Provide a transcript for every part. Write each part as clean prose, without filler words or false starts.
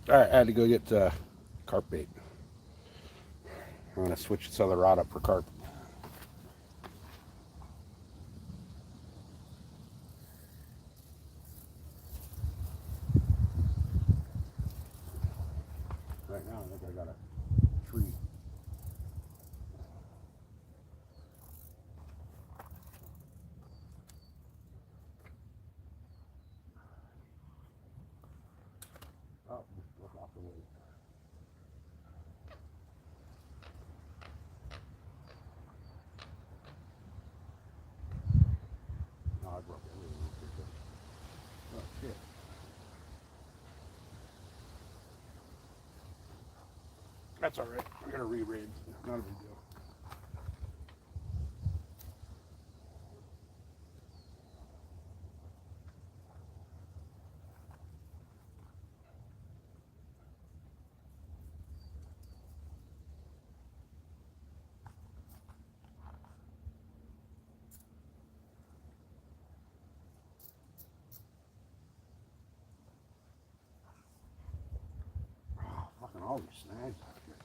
Alright, I had to go get carp bait. I'm going to switch this other rod up for carp. Right now, I think I got a tree. Oh, look off the way. No, I broke it. Oh, shit. That's alright. I got to re-rig. Not a big deal. Oh, fucking all these snags out here.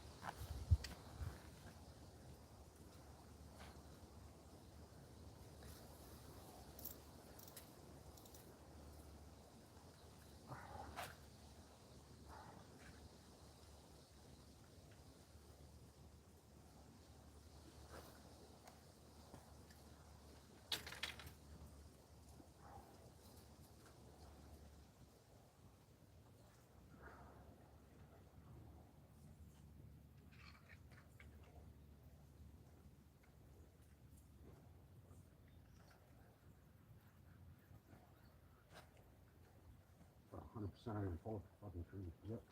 For 100% I'm going to pull up the fucking tree. Yep.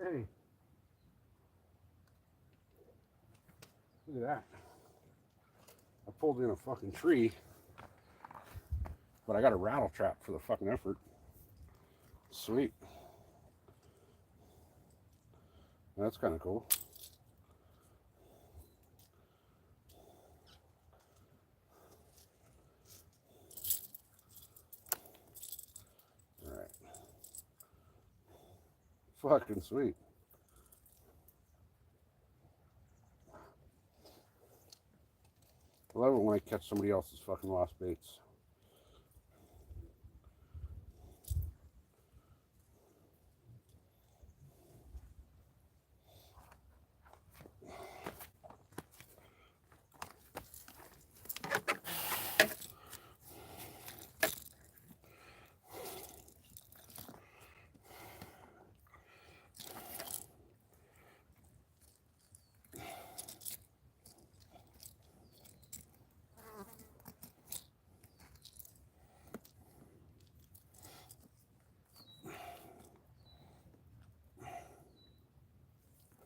Hey. Look at that. I pulled in a fucking tree, but I got a rattle trap for the fucking effort. Sweet. That's kind of cool. Alright. Fucking sweet. I love it when I catch somebody else's fucking lost baits.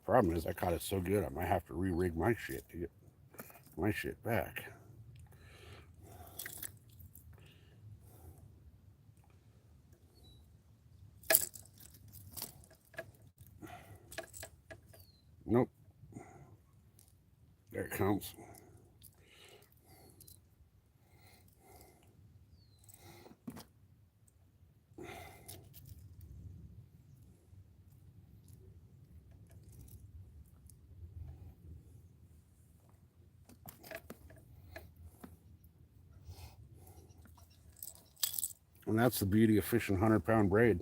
Problem is, I caught it so good, I might have to re-rig my shit to get my shit back. Nope. There it comes. And that's the beauty of fishing 100-pound braid.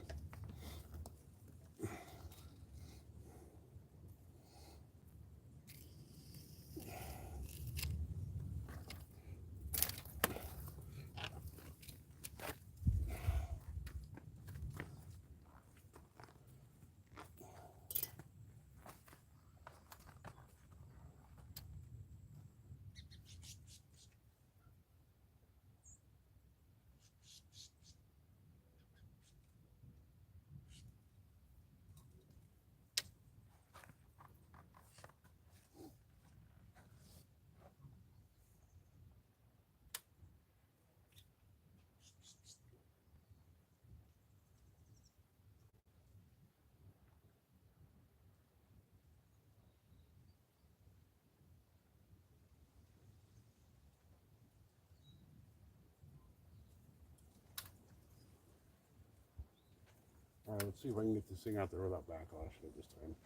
Alright, let's see if I can get this thing out there without backlash at this time.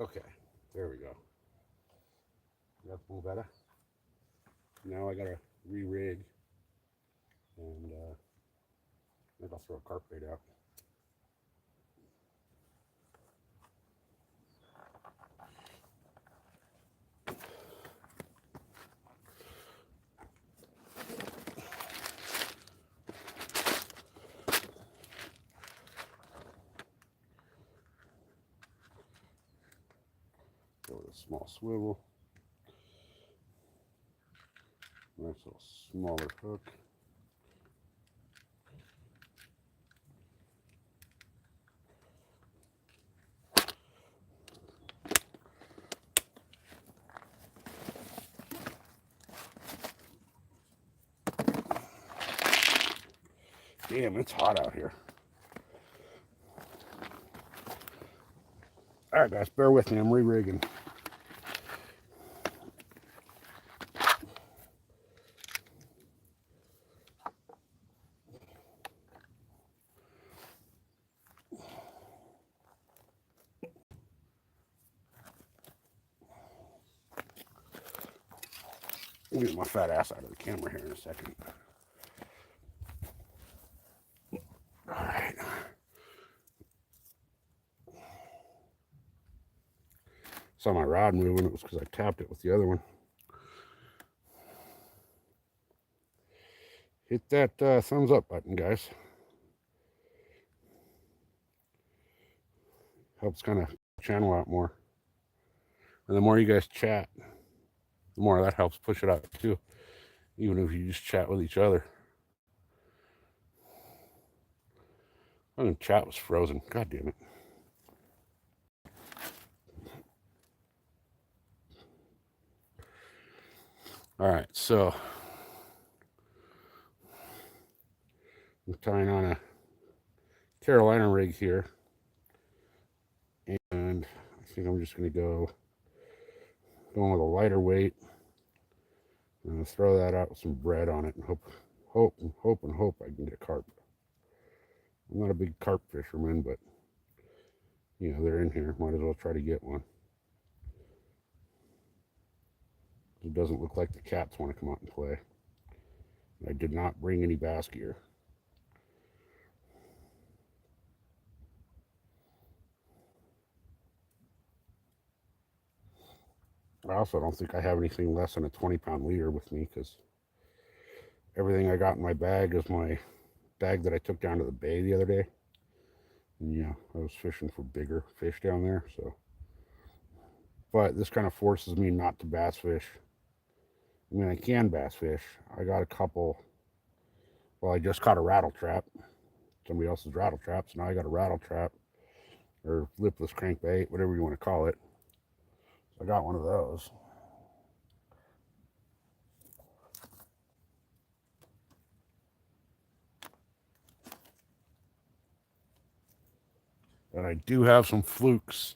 Okay, there we go. That's a little better. Now I gotta re-rig, and I think I'll throw a carp bait out. Go with a small swivel. Nice little smaller hook. Damn, it's hot out here. Alright guys, bear with me, I'm re-rigging. I'll get my fat ass out of the camera here in a second. Alright. Saw my rod moving, it was because I tapped it with the other one. Hit that thumbs up button, guys. Helps kind of channel out more. And the more you guys chat, the more that helps push it out too. Even if you just chat with each other. Oh, and chat was frozen. God damn it. Alright, so I'm tying on a Carolina rig here. And I think I'm just going to going with a lighter weight. I'm going to throw that out with some bread on it and hope I can get carp. I'm not a big carp fisherman, but you know, they're in here. Might as well try to get one. It doesn't look like the cats want to come out and play. I did not bring any bass gear. I also don't think I have anything less than a 20-pound leader with me, because everything I got in my bag is my bag that I took down to the bay the other day. And yeah, I was fishing for bigger fish down there, so. But this kind of forces me not to bass fish. I mean, I can bass fish. I got a couple. Well, I just caught a rattle trap. Somebody else's rattle trap. So now I got a rattle trap, or lipless crankbait, whatever you want to call it. So I got one of those. And I do have some flukes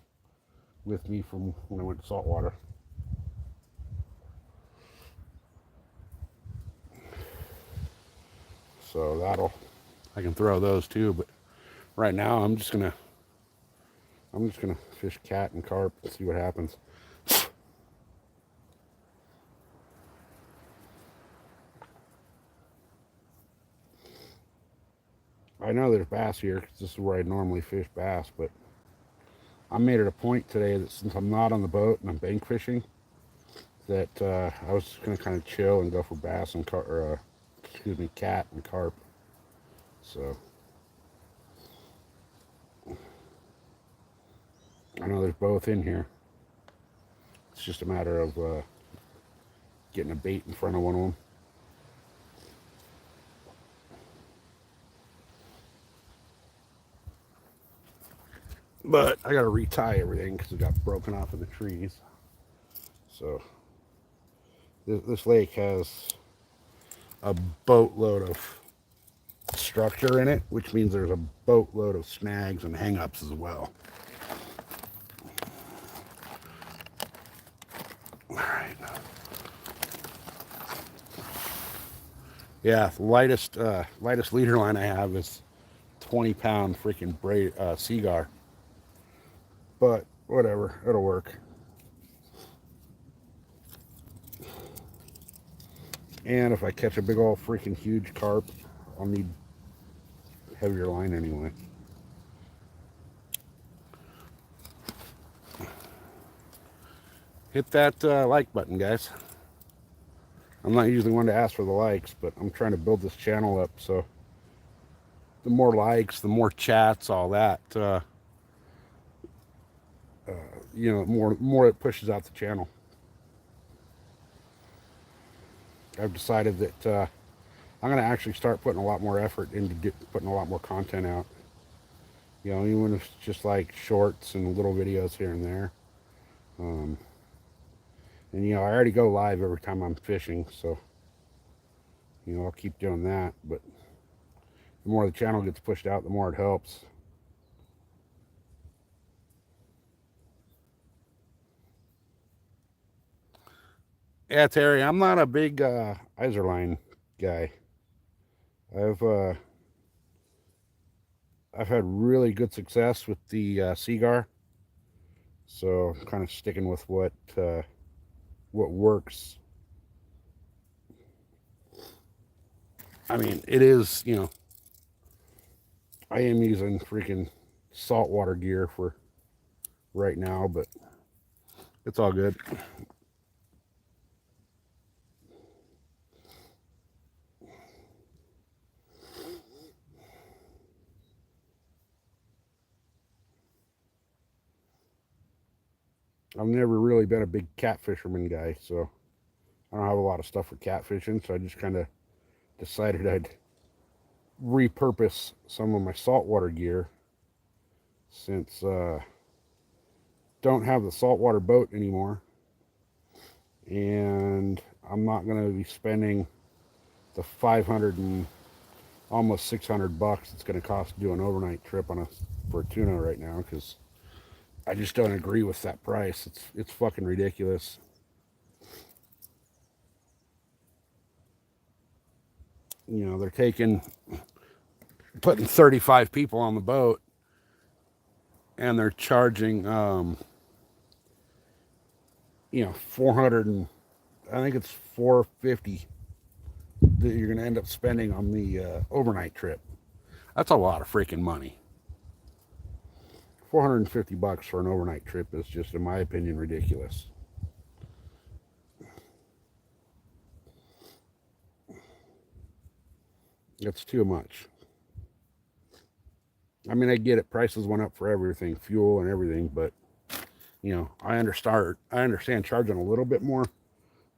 with me from when I went to saltwater. So I can throw those too, but right now I'm just gonna fish cat and carp and see what happens. I know there's bass here because this is where I normally fish bass, but I made it a point today that since I'm not on the boat and I'm bank fishing, that I was just gonna kind of chill and go for bass and cat and carp. So I know there's both in here. It's just a matter of getting a bait in front of one of them. But I got to retie everything because it got broken off in the trees. So this lake has a boatload of structure in it, which means there's a boatload of snags and hang-ups as well. All right. Yeah, the lightest leader line I have is 20-pound freaking Seagar. But whatever, it'll work. And if I catch a big old freaking huge carp, I'll need heavier line anyway. Hit that like button, guys. I'm not usually one to ask for the likes, but I'm trying to build this channel up, so the more likes, the more chats, all that, you know, more it pushes out the channel. I've decided that I'm going to actually start putting a lot more effort into putting a lot more content out. You know, even if it's just like shorts and little videos here and there. And, you know, I already go live every time I'm fishing, so, you know, I'll keep doing that. But the more the channel gets pushed out, the more it helps. Yeah, Terry, I'm not a big Iserline guy. I've had really good success with the Seagar, so I'm kind of sticking with what works. I mean, it is, you know, I am using freaking saltwater gear for right now, but it's all good. I've never really been a big catfisherman guy, so I don't have a lot of stuff for catfishing, so I just kind of decided I'd repurpose some of my saltwater gear since don't have the saltwater boat anymore, and I'm not going to be spending the 500 and almost 600 bucks it's going to cost to do an overnight trip on for a tuna right now, because I just don't agree with that price. It's fucking ridiculous. You know, they're putting 35 people on the boat, and they're charging you know, 400 and I think it's 450 that you're going to end up spending on the overnight trip. That's a lot of freaking money. 450 bucks for an overnight trip is just, in my opinion, ridiculous. It's too much. I mean, I get it. Prices went up for everything, fuel and everything, but you know, I understand charging a little bit more,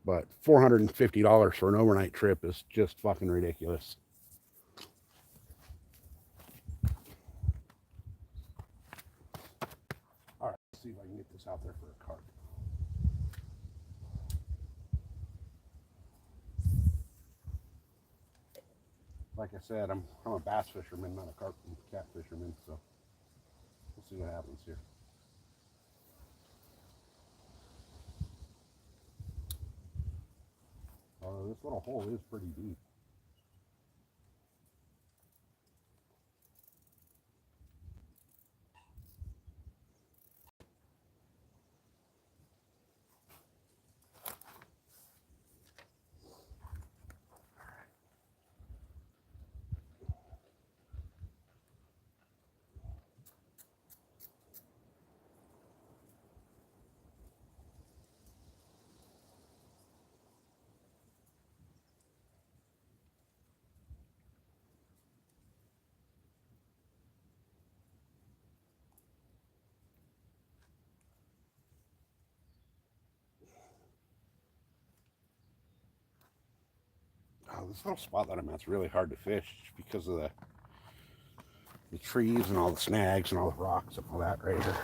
but $450 for an overnight trip is just fucking ridiculous. All right, let's see if I can get this out there for a carp. Like I said, I'm a bass fisherman, not a carp and cat fisherman, so we'll see what happens here. This little hole is pretty deep. Oh, this little spot that I'm at's really hard to fish because of the trees and all the snags and all the rocks and all that right here.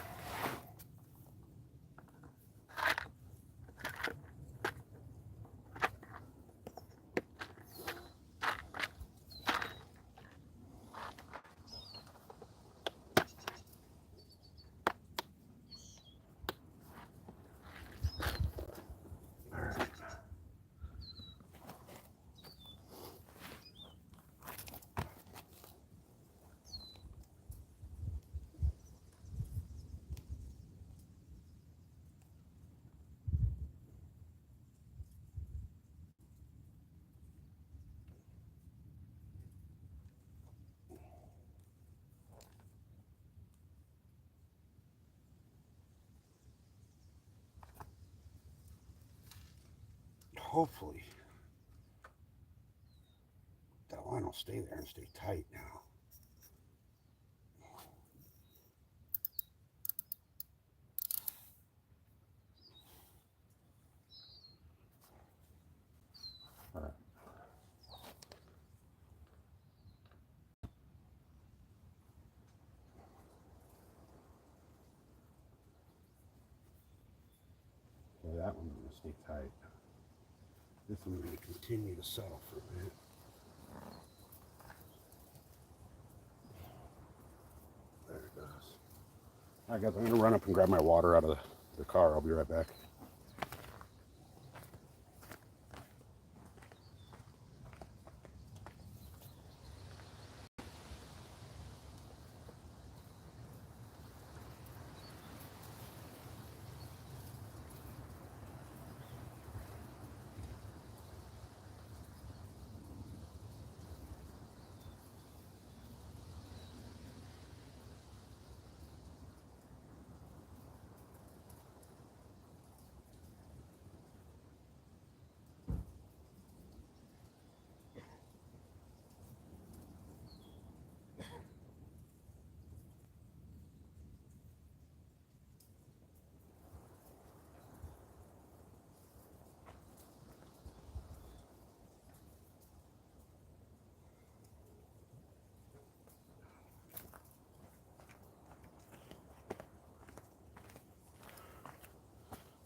Hopefully that line will stay there and stay tight now. All right. So that one's going to stay tight. This one's going to continue to settle for a bit. There it goes. All right, guys, I'm going to run up and grab my water out of the car. I'll be right back.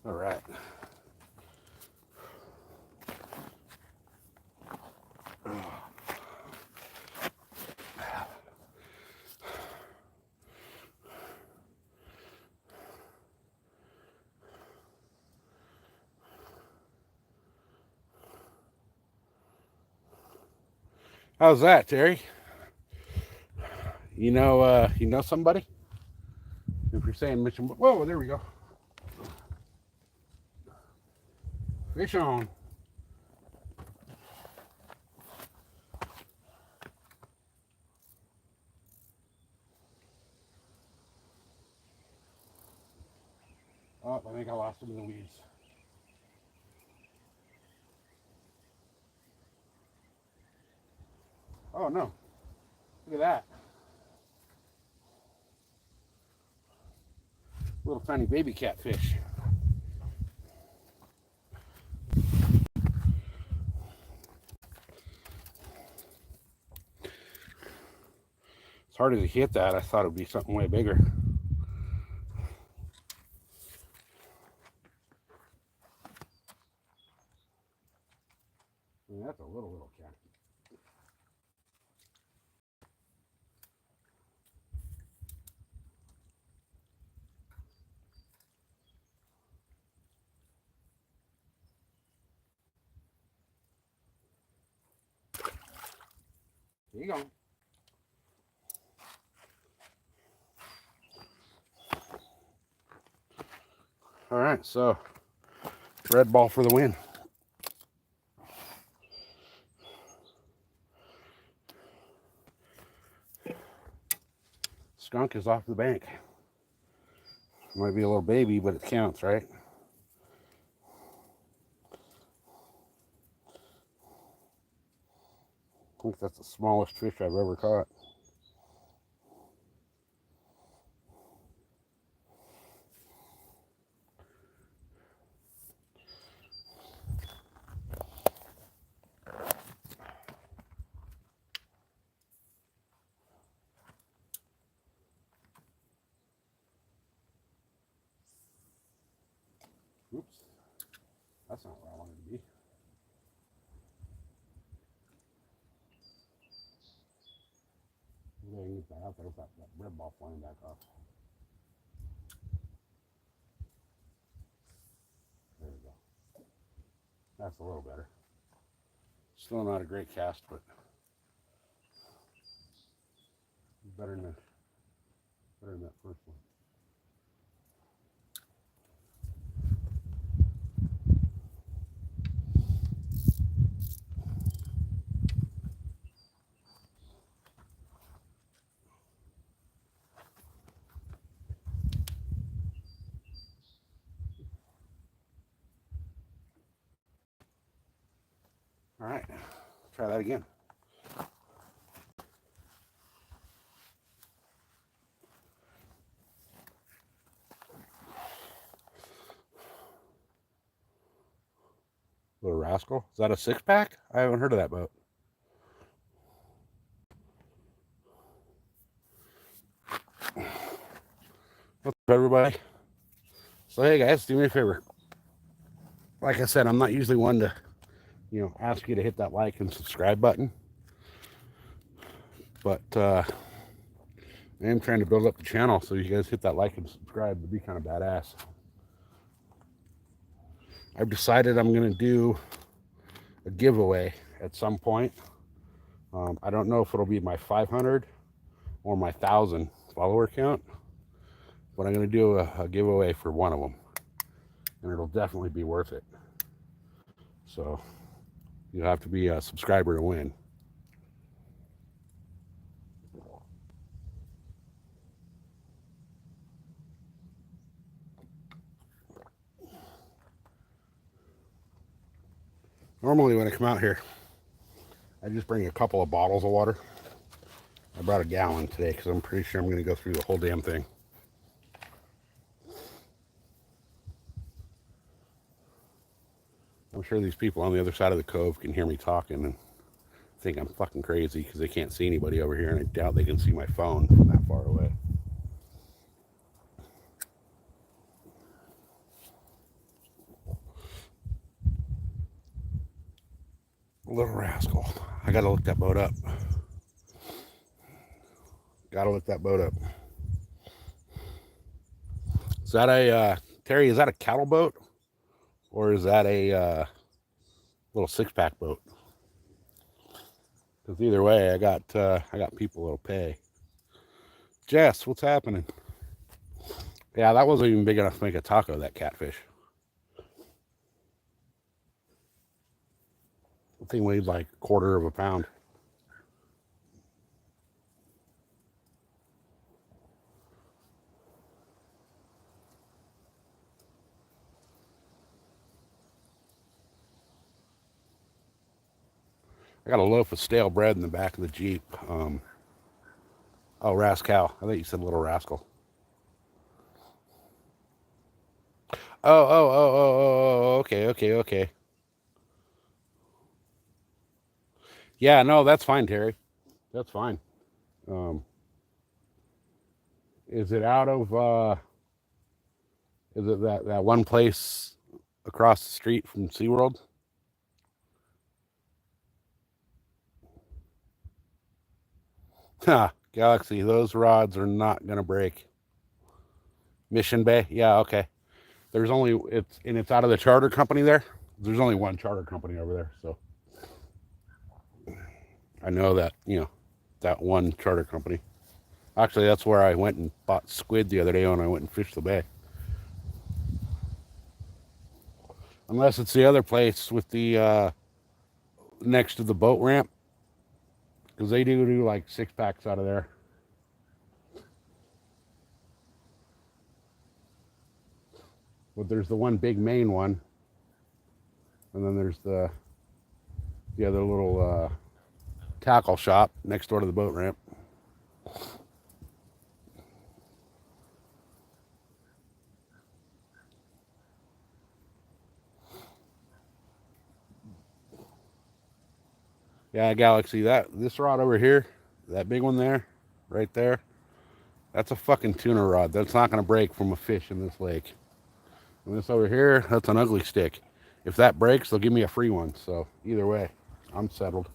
All right. How's that, Terry? You know somebody? If you're saying mission, whoa, there we go. Fish on. Oh, I think I lost him in the weeds. Oh no, look at that. Little tiny baby catfish. As hard as he hit that, I thought it would be something way bigger. I mean, that's a little cat. There you go. All right, so red ball for the win. Skunk is off the bank. Might be a little baby, but it counts, right? I think that's the smallest fish I've ever caught. Oops. That's not where I wanted to be. Maybe I can get that out there with that red ball flying back off. There we go. That's a little better. Still not a great cast, but better than that first one. All right, try that again. Little Rascal. Is that a 6-pack? I haven't heard of that boat. What's up, everybody? So, hey, guys, do me a favor. Like I said, I'm not usually one to, ask you to hit that like and subscribe button. But I am trying to build up the channel, so you guys hit that like and subscribe. It'd be kind of badass. I've decided I'm going to do a giveaway at some point. I don't know if it'll be my 500 or my 1,000 follower count, but I'm going to do a giveaway for one of them, and it'll definitely be worth it. So you have to be a subscriber to win. Normally when I come out here, I just bring a couple of bottles of water. I brought a gallon today because I'm pretty sure I'm going to go through the whole damn thing. I'm sure these people on the other side of the cove can hear me talking and think I'm fucking crazy because they can't see anybody over here, and I doubt they can see my phone from that far away. Little Rascal. I gotta look that boat up. Is that a, Terry, is that a cattle boat? Or is that a little 6-pack boat? Because either way, I got people that'll pay. Jess, what's happening? Yeah, that wasn't even big enough to make a taco, that catfish. The thing weighed like a quarter of a pound. I got a loaf of stale bread in the back of the Jeep. Oh, Rascal. I think you said Little Rascal. Oh, okay. Yeah, no, that's fine, Terry. That's fine. Is it out of, is it that one place across the street from SeaWorld? Ha, Galaxy, those rods are not going to break. Mission Bay? Yeah, okay. There's only, it's out of the charter company there. There's only one charter company over there, so I know that, that one charter company. Actually, that's where I went and bought squid the other day when I went and fished the bay. Unless it's the other place with the, next to the boat ramp. Because they do like 6-packs out of there. But there's the one big main one. And then there's the other little tackle shop next door to the boat ramp. Yeah, Galaxy, this rod over here, that big one there, right there, that's a fucking tuna rod. That's not going to break from a fish in this lake. And this over here, that's an ugly stick. If that breaks, they'll give me a free one. So either way, I'm settled.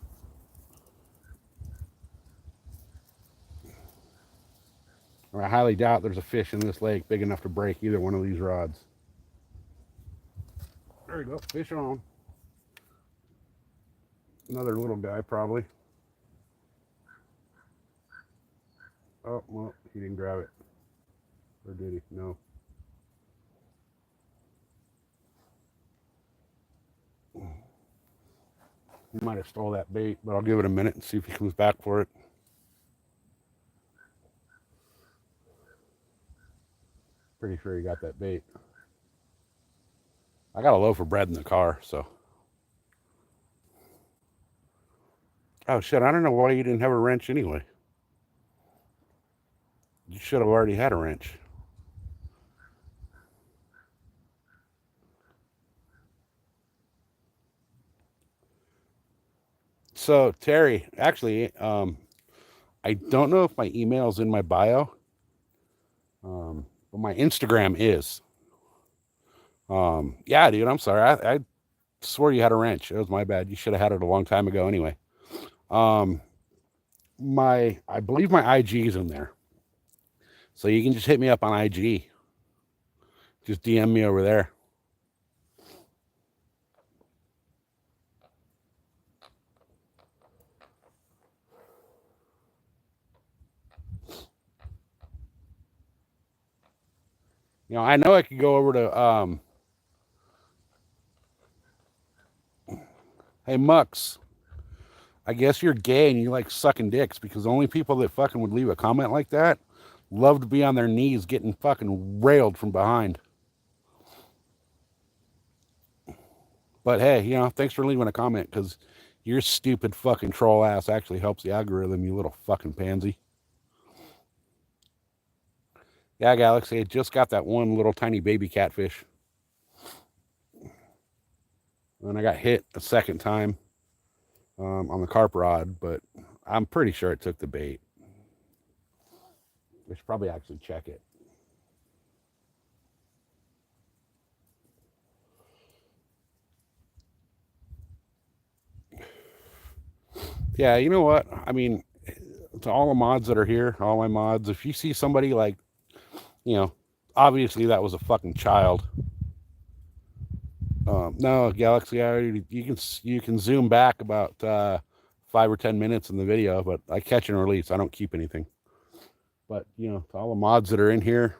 I highly doubt there's a fish in this lake big enough to break either one of these rods. There you go, fish on. Another little guy, probably. Oh, well, he didn't grab it. Or did he? No. He might have stole that bait, but I'll give it a minute and see if he comes back for it. Pretty sure he got that bait. I got a loaf of bread in the car, so. Oh, shit, I don't know why you didn't have a wrench anyway. You should have already had a wrench. So, Terry, actually, I don't know if my email's in my bio, but my Instagram is. Yeah, dude, I'm sorry. I swore you had a wrench. It was my bad. You should have had it a long time ago anyway. I believe my IG is in there. So you can just hit me up on IG. Just DM me over there. You know, I know I could go over to hey Mux, I guess you're gay and you like sucking dicks, because the only people that fucking would leave a comment like that love to be on their knees getting fucking railed from behind. But hey, you know, thanks for leaving a comment, because your stupid fucking troll ass actually helps the algorithm, you little fucking pansy. Yeah, Galaxy, I just got that one little tiny baby catfish. And I got hit a second time on the carp rod, but I'm pretty sure it took the bait. I should probably actually check it. Yeah, you know what? I mean, to all the mods that are here, all my mods, if you see somebody like, you know, obviously that was a fucking child. No, Galaxy, you can zoom back about 5 or 10 minutes in the video, but I catch and release. I don't keep anything. But you know, to all the mods that are in here,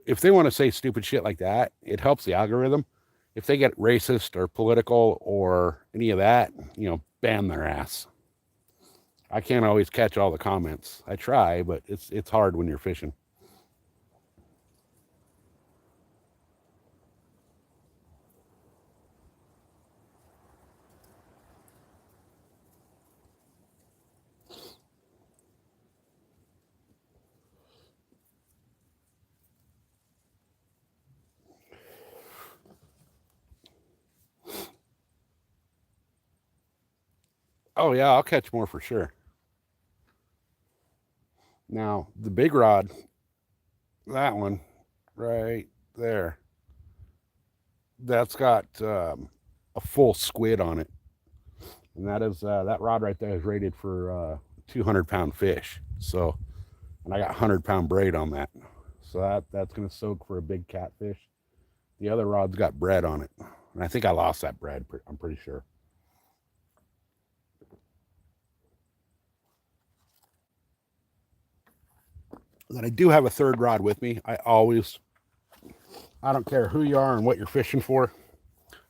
if they want to say stupid shit like that, it helps the algorithm. If they get racist or political or any of that, you know, ban their ass. I can't always catch all the comments. I try, but it's hard when you're fishing. Oh yeah, I'll catch more for sure. Now the big rod, that one right there, that's got a full squid on it, and that is that rod right there is rated for 200-pound fish. So, and I got 100-pound braid on that, so that's gonna soak for a big catfish. The other rod's got bread on it, and I think I lost that bread. I'm pretty sure. Then I do have a third rod with me. I don't care who you are and what you're fishing for,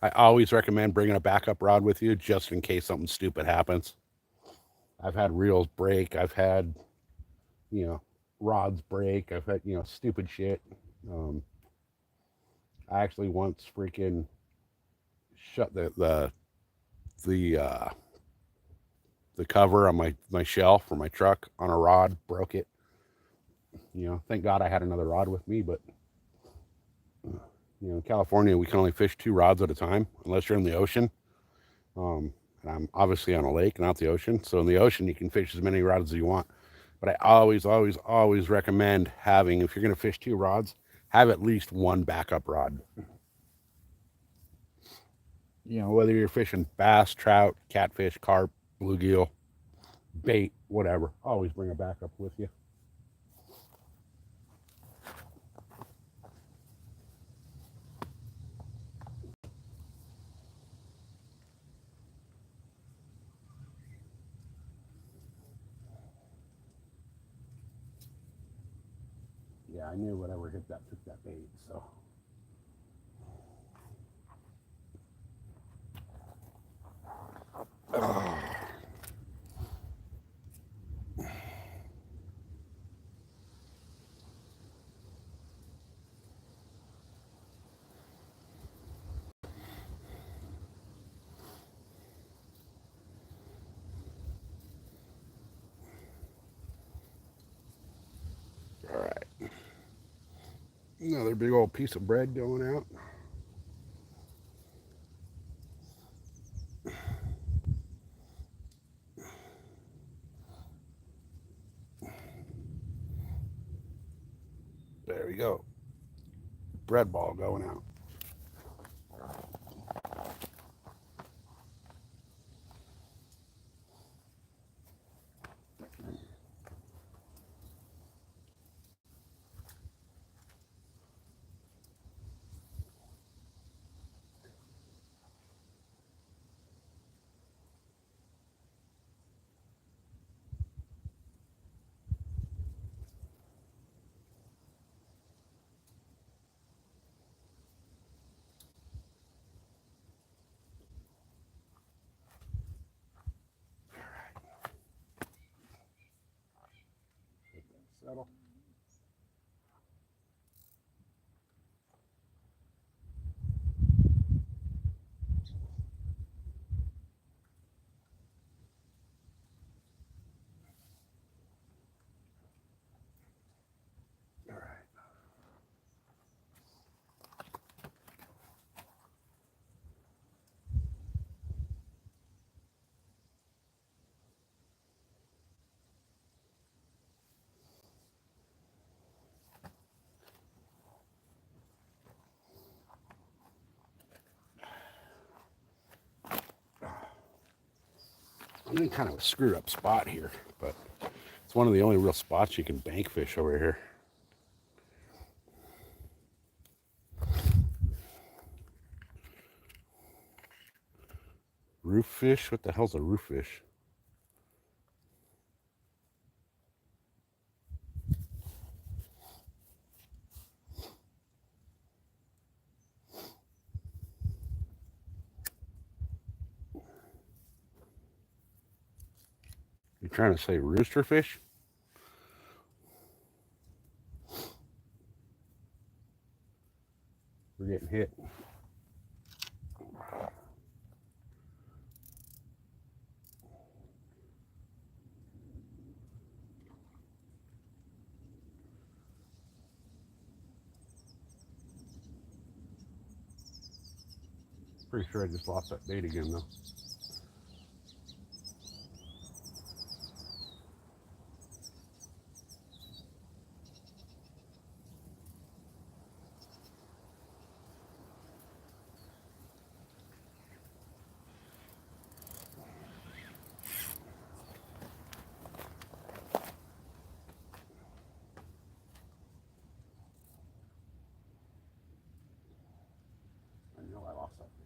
I always recommend bringing a backup rod with you just in case something stupid happens. I've had reels break. I've had, you know, rods break. I've had, you know, stupid shit. I actually once freaking shut the cover on my shelf for my truck on a rod, broke it. You know, thank God I had another rod with me, but you know, in California we can only fish 2 rods at a time unless you're in the ocean. And I'm obviously on a lake, not the ocean. So in the ocean you can fish as many rods as you want. But I always recommend having, if you're going to fish 2 rods, have at least one backup rod. You know, whether you're fishing bass, trout, catfish, carp, bluegill, bait, whatever, always bring a backup with you. Yeah, I knew whatever hit that took that bait, so. All right. Another big old piece of bread going out. There we go. Bread ball going out. Settle. All right. I'm in kind of a screwed up spot here, but it's one of the only real spots you can bank fish over here. Roof fish? What the hell's a roof fish? You trying to say rooster fish? We're getting hit. Pretty sure I just lost that bait again, though. I know I lost that bait.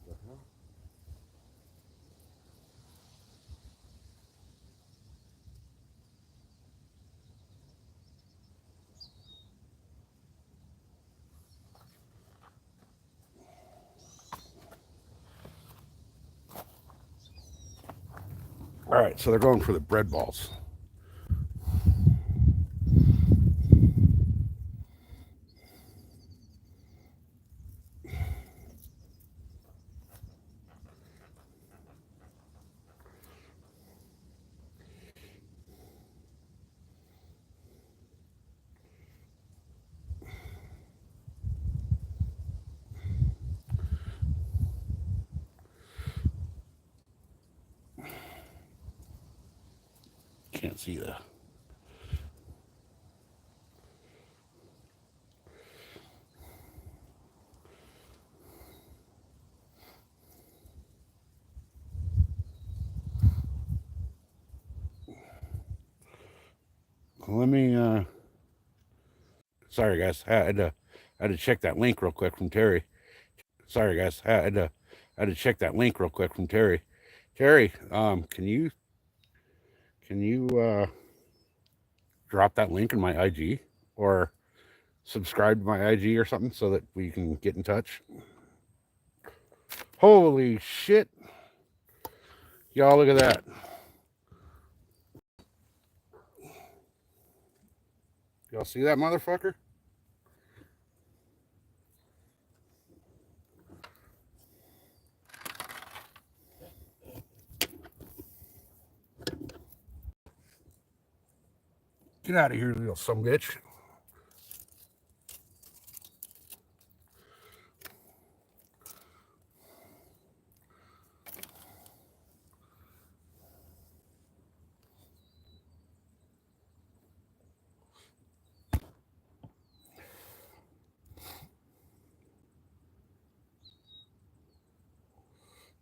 What the hell? All right, so they're going for the bread balls. can't see the. Let me. Sorry, guys. I had to check that link real quick from Terry. Sorry, guys. I had to check that link real quick from Terry. Terry, can you drop that link in my IG or subscribe to my IG or something so that we can get in touch? Holy shit. Y'all, look at that. Y'all see that motherfucker? Get out of here, little sumbitch.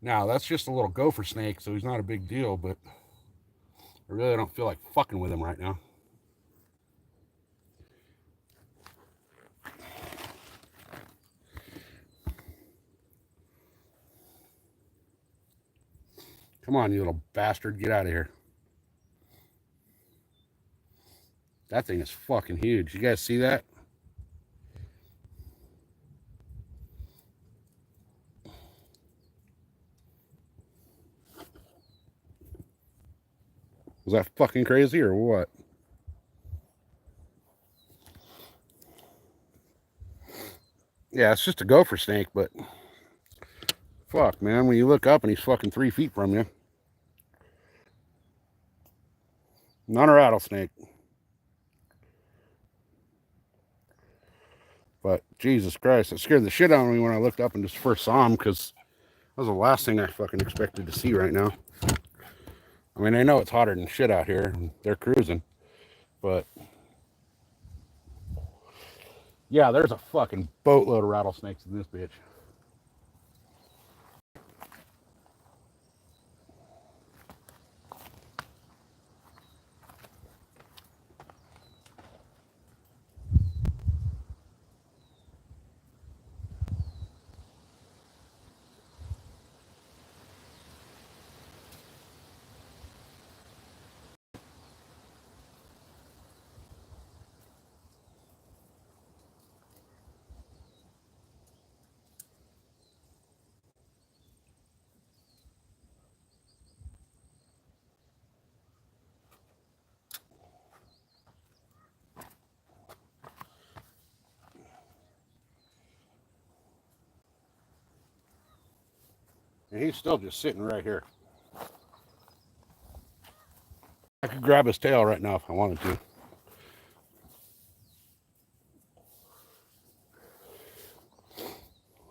Now, that's just a little gopher snake, so he's not a big deal, but I really don't feel like fucking with him right now. Come on, you little bastard. Get out of here. That thing is fucking huge. You guys see that? Was that fucking crazy or what? Yeah, it's just a gopher snake, but fuck, man, when you look up and he's fucking 3 feet from you. Not a rattlesnake. But Jesus Christ, it scared the shit out of me when I looked up and just first saw him, because that was the last thing I fucking expected to see right now. I mean, I know it's hotter than shit out here, and they're cruising, but yeah, there's a fucking boatload of rattlesnakes in this bitch. And he's still just sitting right here. I could grab his tail right now if I wanted to. I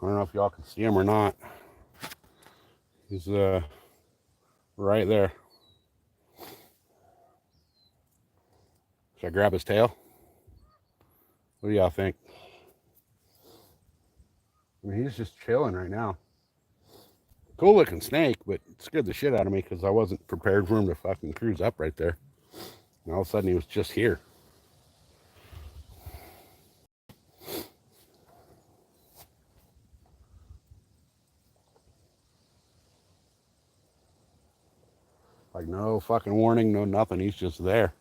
don't know if y'all can see him or not. He's right there. Should I grab his tail? What do y'all think? I mean, he's just chilling right now. Cool looking snake, but it scared the shit out of me because I wasn't prepared for him to fucking cruise up right there. And all of a sudden he was just here. Like no fucking warning, no nothing. He's just there.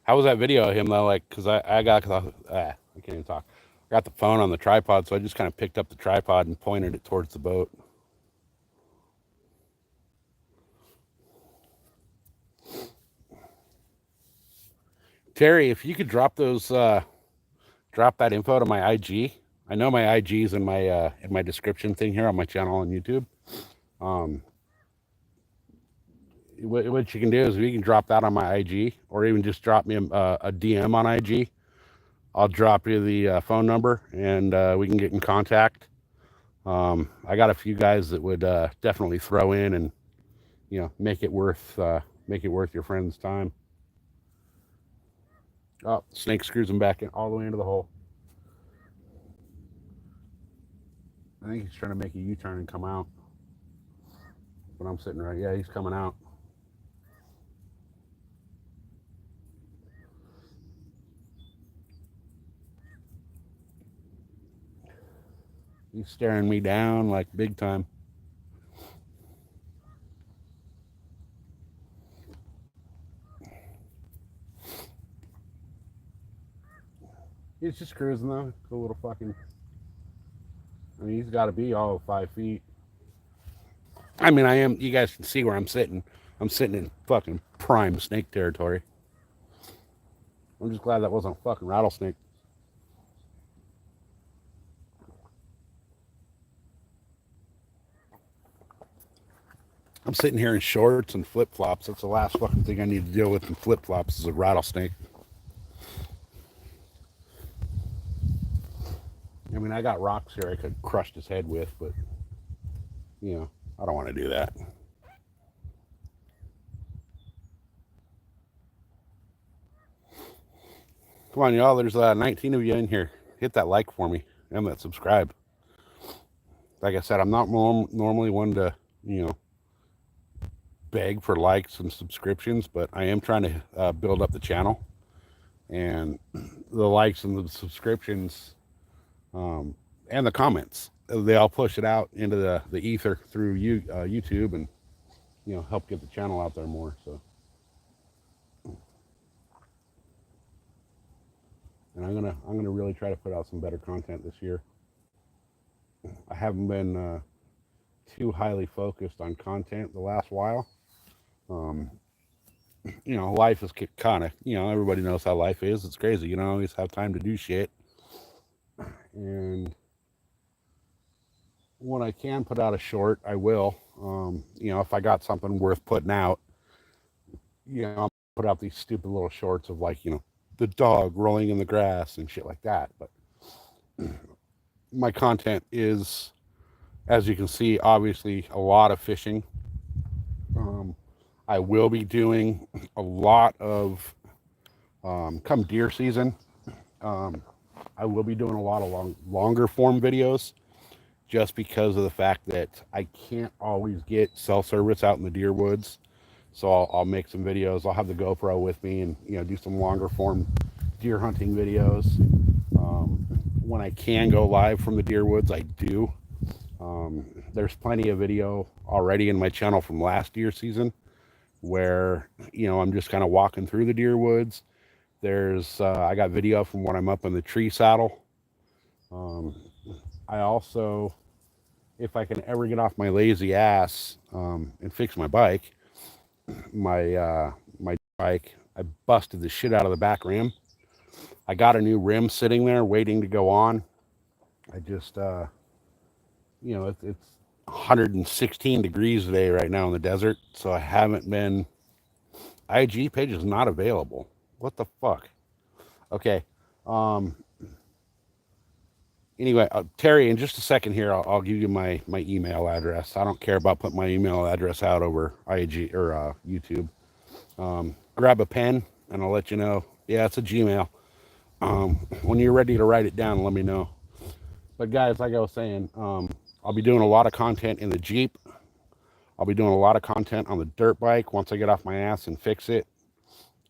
How was that video of him though? Like, cause I can't even talk. I got the phone on the tripod, so I just kind of picked up the tripod and pointed it towards the boat. Terry, if you could drop those, drop that info to my IG. I know my IG is in my description thing here on my channel on YouTube. What you can do is you can drop that on my IG, or even just drop me a DM on IG. I'll drop you the phone number, and we can get in contact. I got a few guys that would definitely throw in and, you know, make it worth your friend's time. Oh, snake screws him back in all the way into the hole. I think he's trying to make a U-turn and come out. But I'm sitting right. Yeah, he's coming out. He's staring me down like big time. He's just cruising though. It's a little fucking. I mean, he's got to be all of 5 feet. I mean, I am. You guys can see where I'm sitting. I'm sitting in fucking prime snake territory. I'm just glad that wasn't a fucking rattlesnake. I'm sitting here in shorts and flip flops. That's the last fucking thing I need to deal with in flip flops is a rattlesnake. I mean, I got rocks here I could crush his head with, but, you know, I don't want to do that. Come on, y'all. There's 19 of you in here. Hit that like for me and that subscribe. Like I said, I'm not normally one to, you know, beg for likes and subscriptions, but I am trying to build up the channel. And the likes and the subscriptions and the comments, they all push it out into the ether through YouTube and, you know, help get the channel out there more. So, and I'm gonna really try to put out some better content this year. I haven't been too highly focused on content the last while. You know, life is kind of, you know, everybody knows how life is. It's crazy. You don't always have time to do shit. And when I can put out a short, I will. You know, if I got something worth putting out, you know, I'll put out these stupid little shorts of like, you know, the dog rolling in the grass and shit like that. But my content is, as you can see, obviously a lot of fishing. I will be doing a lot of, come deer season, I will be doing a lot of longer form videos just because of the fact that I can't always get cell service out in the deer woods. So I'll make some videos. I'll have the GoPro with me and, you know, do some longer form deer hunting videos. When I can go live from the deer woods, I do. There's plenty of video already in my channel from last deer season where, you know, I'm just kind of walking through the deer woods. There's I got video from when I'm up in the tree saddle. I also, if I can ever get off my lazy ass and fix my bike, my bike, I busted the shit out of the back rim. I got a new rim sitting there waiting to go on. I just, you know, it's 116 degrees today right now in the desert, so I haven't been. IG page is not available. What the fuck? Okay. Anyway, Terry, in just a second here, I'll give you my email address. I don't care about putting my email address out over IG or YouTube. Grab a pen and I'll let you know. Yeah, it's a Gmail. When you're ready to write it down, let me know. But guys, like I was saying, I'll be doing a lot of content in the Jeep. I'll be doing a lot of content on the dirt bike once I get off my ass and fix it.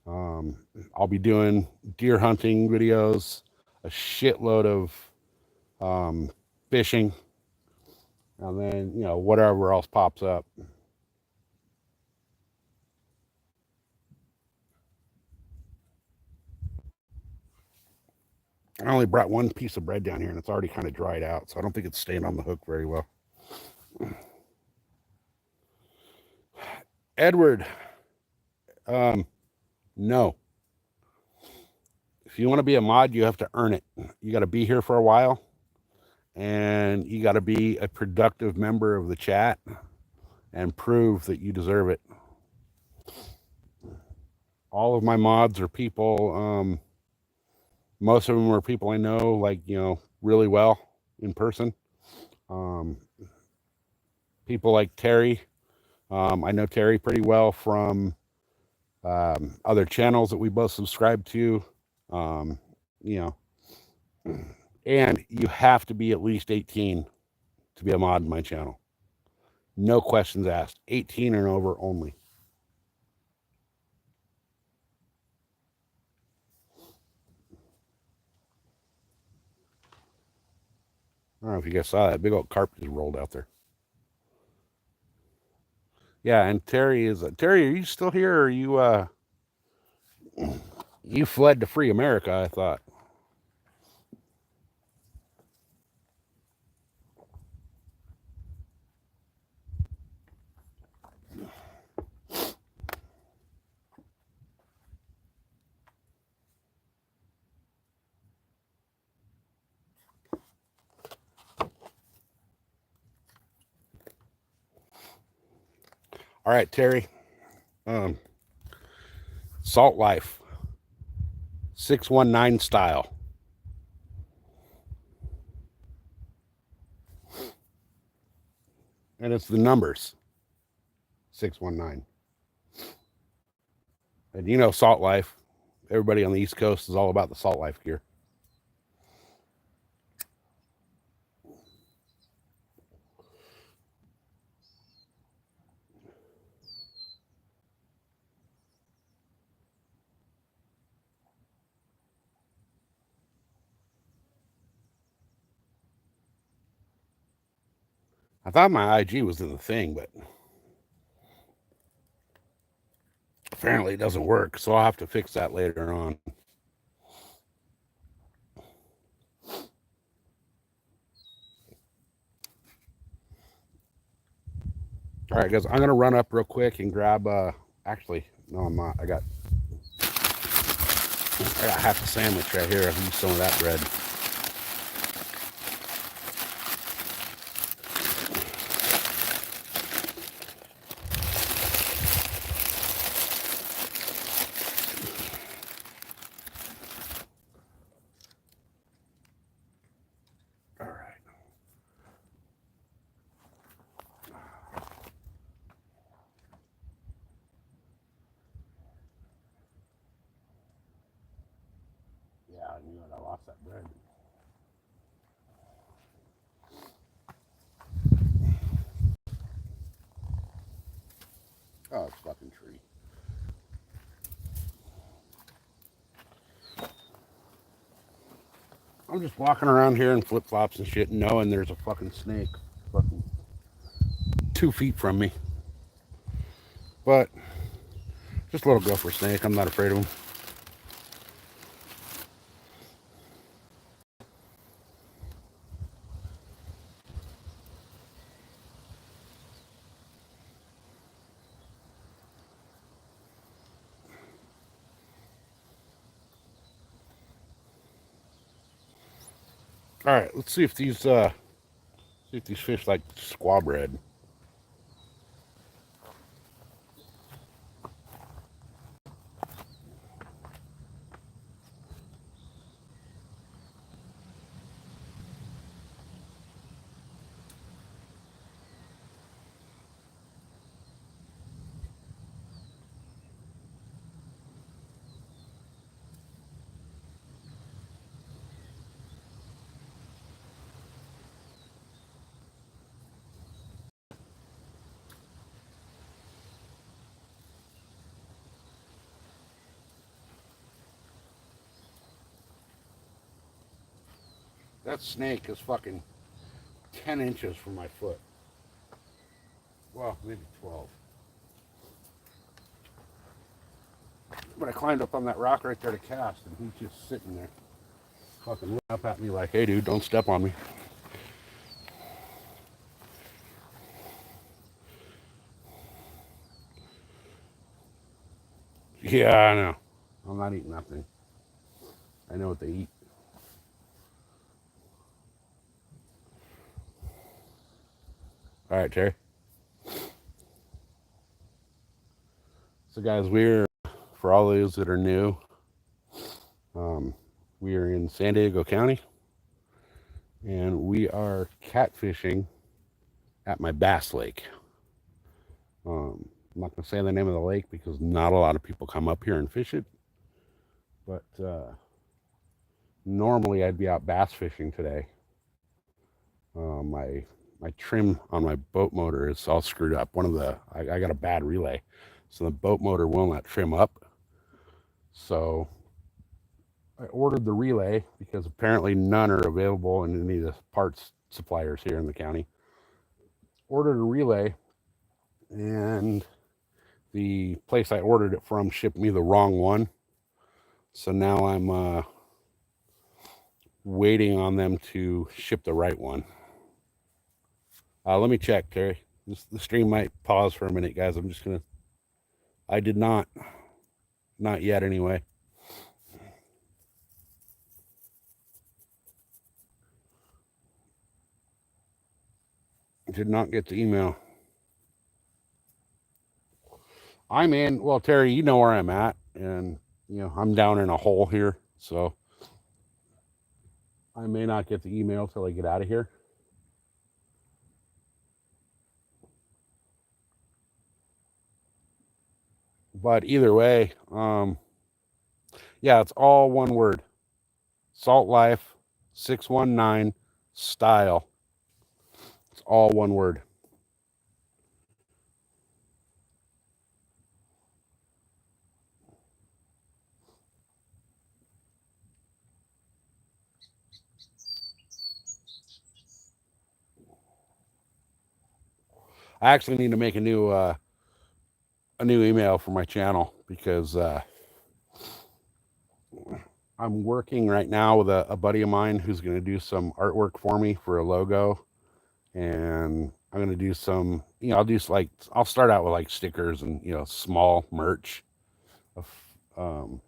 I'll be doing deer hunting videos, a shitload of fishing, and then, you know, whatever else pops up. I only brought one piece of bread down here and it's already kind of dried out, so I don't think it's staying on the hook very well. Edward, no. If you want to be a mod, you have to earn it. You got to be here for a while, and you got to be a productive member of the chat and prove that you deserve it. All of my mods are people, most of them are people I know, like, you know, really well in person. People like Terry. I know Terry pretty well from other channels that we both subscribe to. You know, and you have to be at least 18 to be a mod in my channel. No questions asked. 18 and over only. I don't know if you guys saw that big old carp just rolled out there. Yeah, and Terry is Terry. Are you still here? Or are you you fled to free America? I thought. All right, Terry. Salt Life 619 style. And it's the numbers 619. And you know, Salt Life. Everybody on the East Coast is all about the Salt Life gear. I thought my IG was in the thing, but apparently it doesn't work. So I'll have to fix that later on. All right, guys, I'm going to run up real quick and grab, actually, no, I'm not. I got half a sandwich right here. I'll use some of that bread. All right. Yeah, I knew it. I lost that bread. Oh, it's fucking tree. I'm just walking around here in flip flops and shit, knowing there's a fucking snake fucking 2 feet from me. But just a little gopher snake. I'm not afraid of him. All right, let's see if these fish like squaw bread. That snake is fucking 10 inches from my foot. Well, maybe 12. But I climbed up on that rock right there to cast, and he's just sitting there, fucking looking up at me like, hey, dude, don't step on me. Yeah, I know. I'm not eating nothing. I know what they eat. All right, Terry. So, guys, for all those that are new, we are in San Diego County. and we are catfishing at my bass lake. I'm not going to say the name of the lake because not a lot of people come up here and fish it, but normally I'd be out bass fishing today. My trim on my boat motor is all screwed up. I got a bad relay, so the boat motor will not trim up. So I ordered the relay because apparently none are available in any of the parts suppliers here in the county. Ordered a relay, and the place I ordered it from shipped me the wrong one. So now I'm waiting on them to ship the right one. Let me check, Terry. The stream might pause for a minute, guys. I did not yet anyway. Did not get the email. I'm in. Well, Terry, you know where I'm at, and I'm down in a hole here, so I may not get the email till I get out of here. But either way, yeah, it's all one word. Salt Life 619 style. It's all one word. I actually need to make a new email for my channel because I'm working right now with a buddy of mine who's going to do some artwork for me for a logo, and I'm going to do some, I'll start out with like stickers and small merch. Um,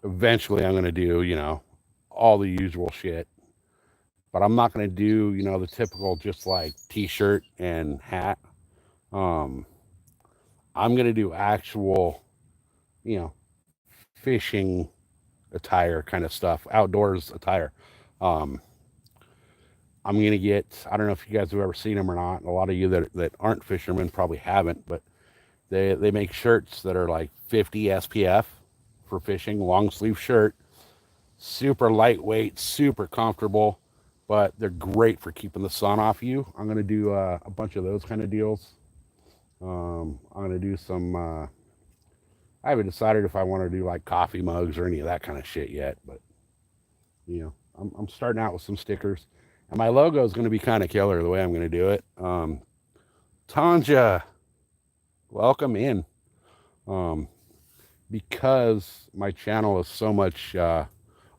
Eventually, I'm going to do all the usual shit, but I'm not going to do the typical just like t-shirt and hat. Um, I'm going to do actual you know fishing attire kind of stuff, outdoors attire. Um, I'm gonna get. I don't know if you guys have ever seen them or not. A lot of you that aren't fishermen probably haven't, but they make shirts that are like 50 SPF for fishing, long sleeve shirt, super lightweight, super comfortable, but they're great for keeping the sun off you. I'm gonna do a bunch of those kind of deals. I'm gonna do some. I haven't decided if I want to do like coffee mugs or any of that kind of shit yet, but I'm starting out with some stickers, and my logo is going to be kind of killer the way I'm going to do it. Tanja, welcome in. Um, because my channel is so much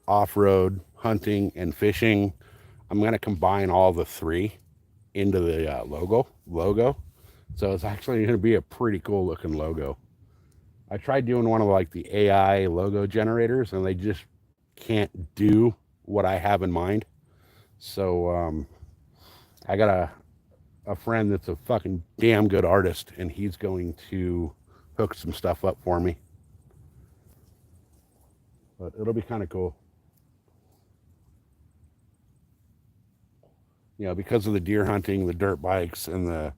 off-road hunting and fishing, I'm going to combine all the three into the logo. So it's actually going to be a pretty cool looking logo. I tried doing one of like the AI logo generators, and they just can't do what I have in mind. So I got a friend that's a fucking damn good artist, and he's going to hook some stuff up for me. But it'll be kind of cool. Because of the deer hunting, the dirt bikes, and the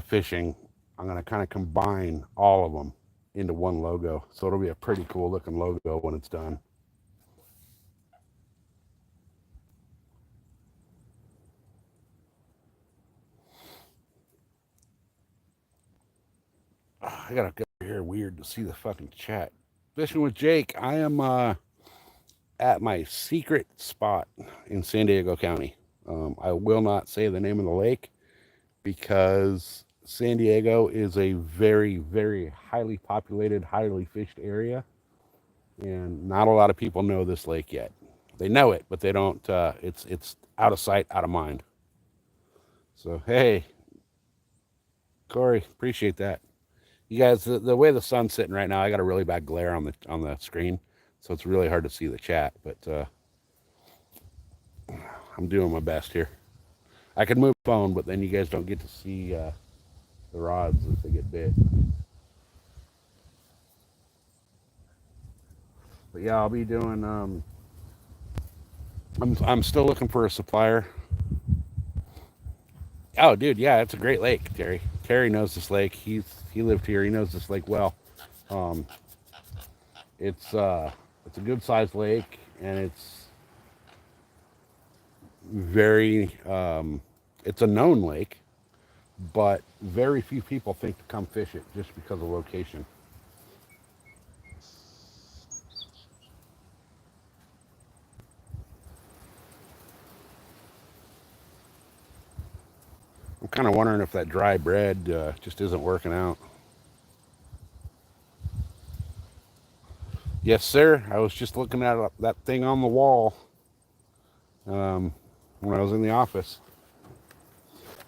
fishing, I'm gonna kind of combine all of them into one logo. So it'll be a pretty cool looking logo when it's done. I gotta go here weird to see the fucking chat. Fishing with Jake. I am at my secret spot in San Diego County. I will not say the name of the lake because San Diego is a very, very highly populated, highly fished area, and not a lot of people know this lake yet. They know it, but they don't. It's out of sight, out of mind. So hey, Corey, appreciate that. You guys, the way the sun's sitting right now, I got a really bad glare on the screen, so it's really hard to see the chat. But I'm doing my best here. I could move the phone, but then you guys don't get to see the rods if they get bit. But yeah, I'll be doing I'm still looking for a supplier. Oh, dude, yeah, it's a great lake, Terry. Terry knows this lake. He lived here. He knows this lake well. Um, it's a good sized lake, and very it's a known lake, but very few people think to come fish it just because of location. I'm kind of wondering if that dry bread just isn't working out. Yes, sir. I was just looking at that thing on the wall um, when I was in the office.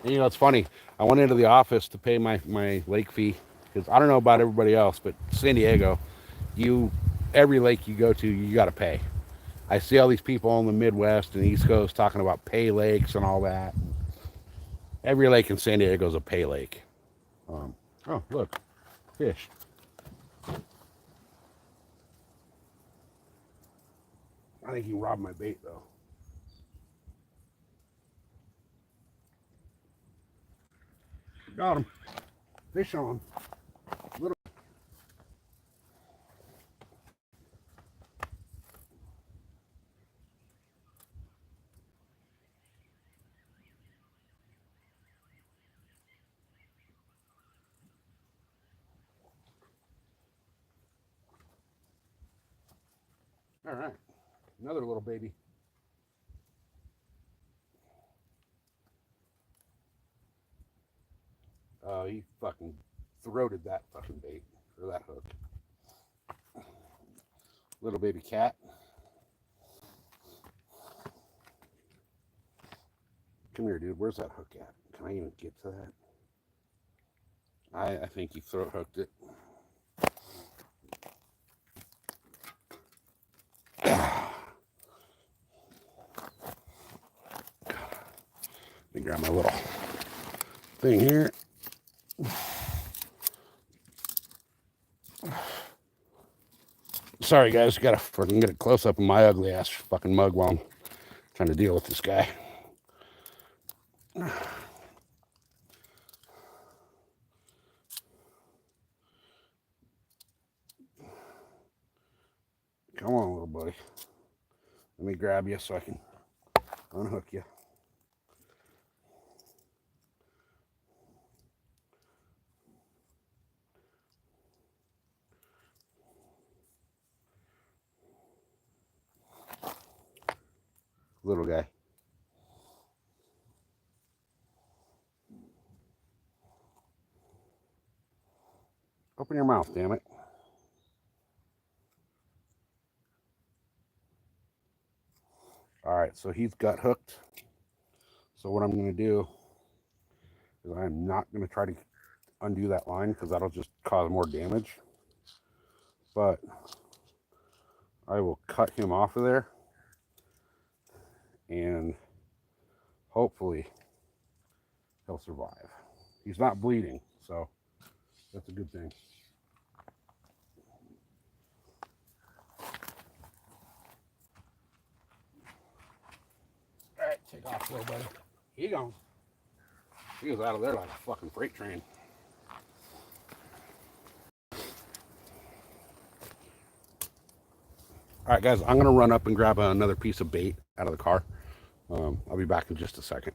And, it's funny. I went into the office to pay my lake fee because I don't know about everybody else, but San Diego, you every lake you go to, you got to pay. I see all these people in the Midwest and East Coast talking about pay lakes and all that. Every lake in San Diego is a pay lake. Um, oh, look, fish. I think he robbed my bait though. Got him. Fish on. Little. All right, another little baby. He fucking throated that fucking bait or that hook. Little baby cat. Come here, dude. Where's that hook at? Can I even get to that? I think he throat hooked it. Let me grab my little thing here. Sorry, guys. Gotta fucking get a close up of my ugly ass fucking mug while I'm trying to deal with this guy. Come on, little buddy. Let me grab you so I can unhook you. Little guy. Open your mouth, damn it. All right, so he's got hooked. So what I'm going to do is I'm not going to try to undo that line because that'll just cause more damage. But I will cut him off of there and hopefully he'll survive. He's not bleeding, so that's a good thing. All right, take off, little buddy. He gone. He was out of there like a fucking freight train. All right, guys, I'm going to run up and grab another piece of bait out of the car. I'll be back in just a second.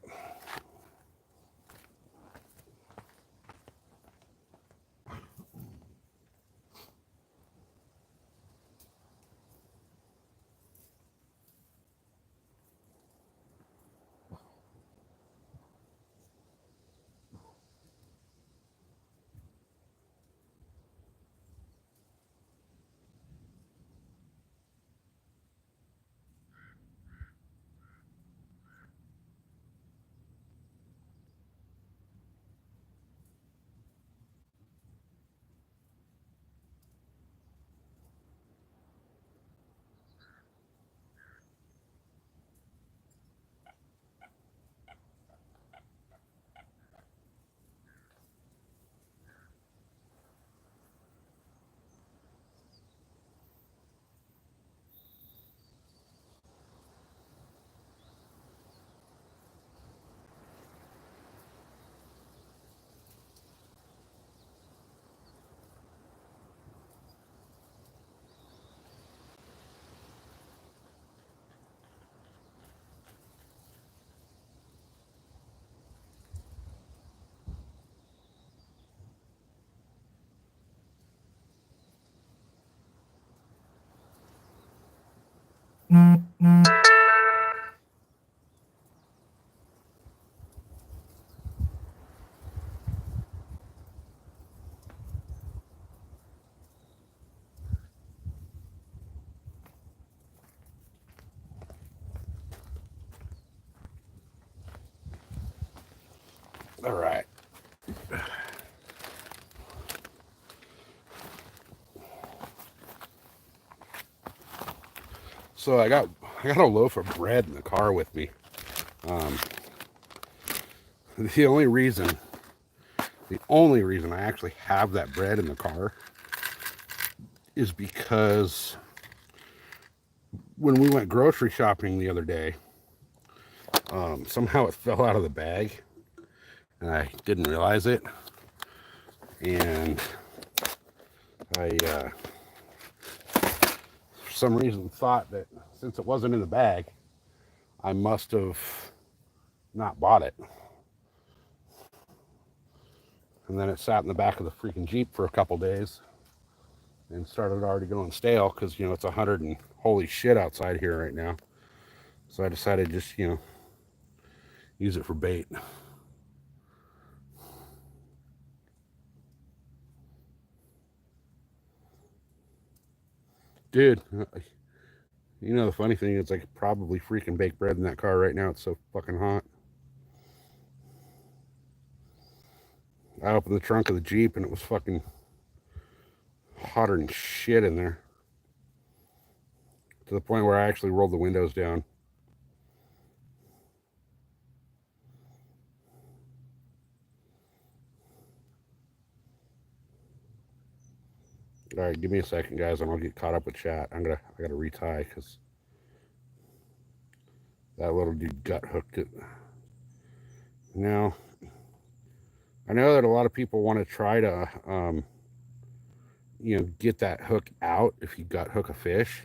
All right. So I got a loaf of bread in the car with me. The only reason I actually have that bread in the car is because when we went grocery shopping the other day, somehow it fell out of the bag and I didn't realize it. And I, for some reason, thought that since it wasn't in the bag, I must have not bought it. And then it sat in the back of the freaking Jeep for a couple days and started already going stale because, you know, it's 100 and holy shit outside here right now. So I decided to just, you know, use it for bait. Dude, you know the funny thing is I could probably freaking bake bread in that car right now. It's so fucking hot. I opened the trunk of the Jeep and it was fucking hotter than shit in there. To the point where I actually rolled the windows down. All right, give me a second, guys, and I'll get caught up with chat. I gotta retie because that little dude gut hooked it. Now, I know that a lot of people want to try to, you know, get that hook out if you gut hook a fish.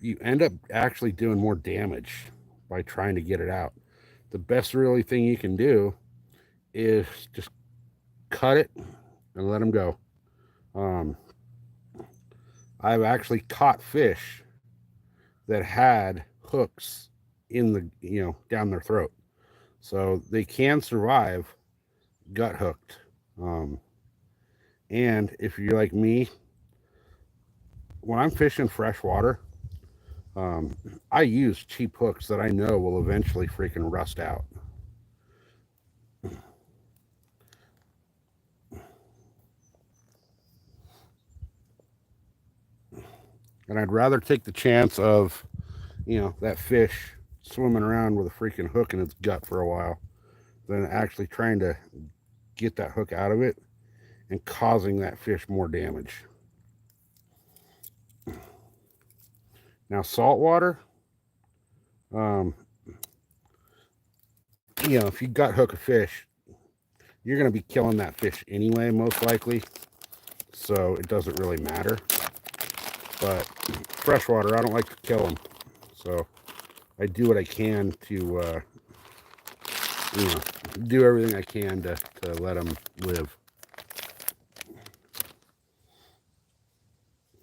You end up actually doing more damage by trying to get it out. The best really thing you can do is just cut it and let them go. I've actually caught fish that had hooks in the, you know, down their throat. So they can survive gut hooked. And if you're like me, when I'm fishing freshwater, I use cheap hooks that I know will eventually freaking rust out. And I'd rather take the chance of, you know, that fish swimming around with a freaking hook in its gut for a while than actually trying to get that hook out of it and causing that fish more damage. Now, saltwater, you know, if you gut hook a fish, you're going to be killing that fish anyway, most likely. So it doesn't really matter. But freshwater, I don't like to kill them. So I do what I can to, you know, do everything I can to let them live.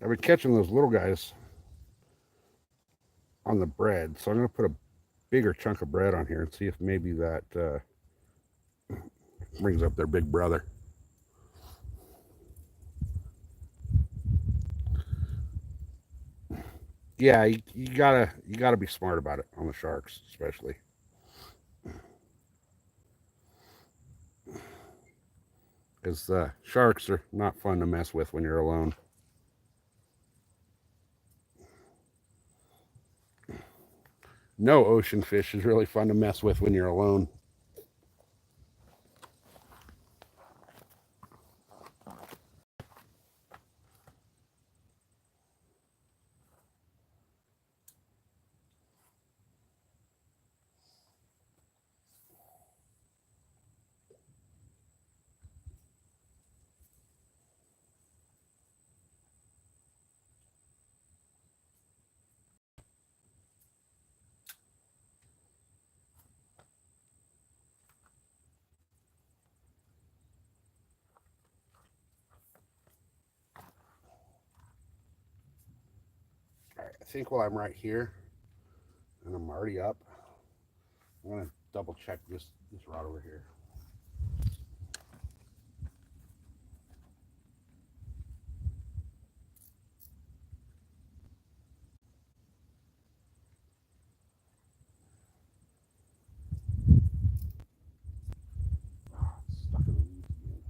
I've been catching those little guys on the bread. So I'm going to put a bigger chunk of bread on here and see if maybe that brings up their big brother. Yeah, you gotta be smart about it on the sharks, especially. Because sharks are not fun to mess with when you're alone. No ocean fish is really fun to mess with when you're alone. think while I'm right here and I'm already up, I'm gonna double check this rod over here. It's stuck in the weeds again.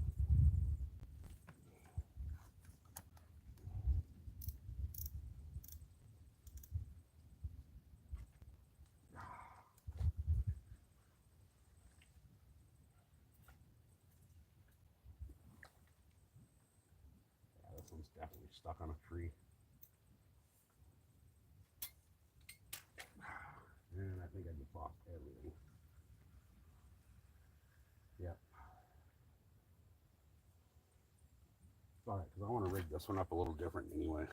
Yeah, this one's definitely stuck on a tree. And I think I just lost everything. Yeah. All right, because I want to rig this one up a little different anyway.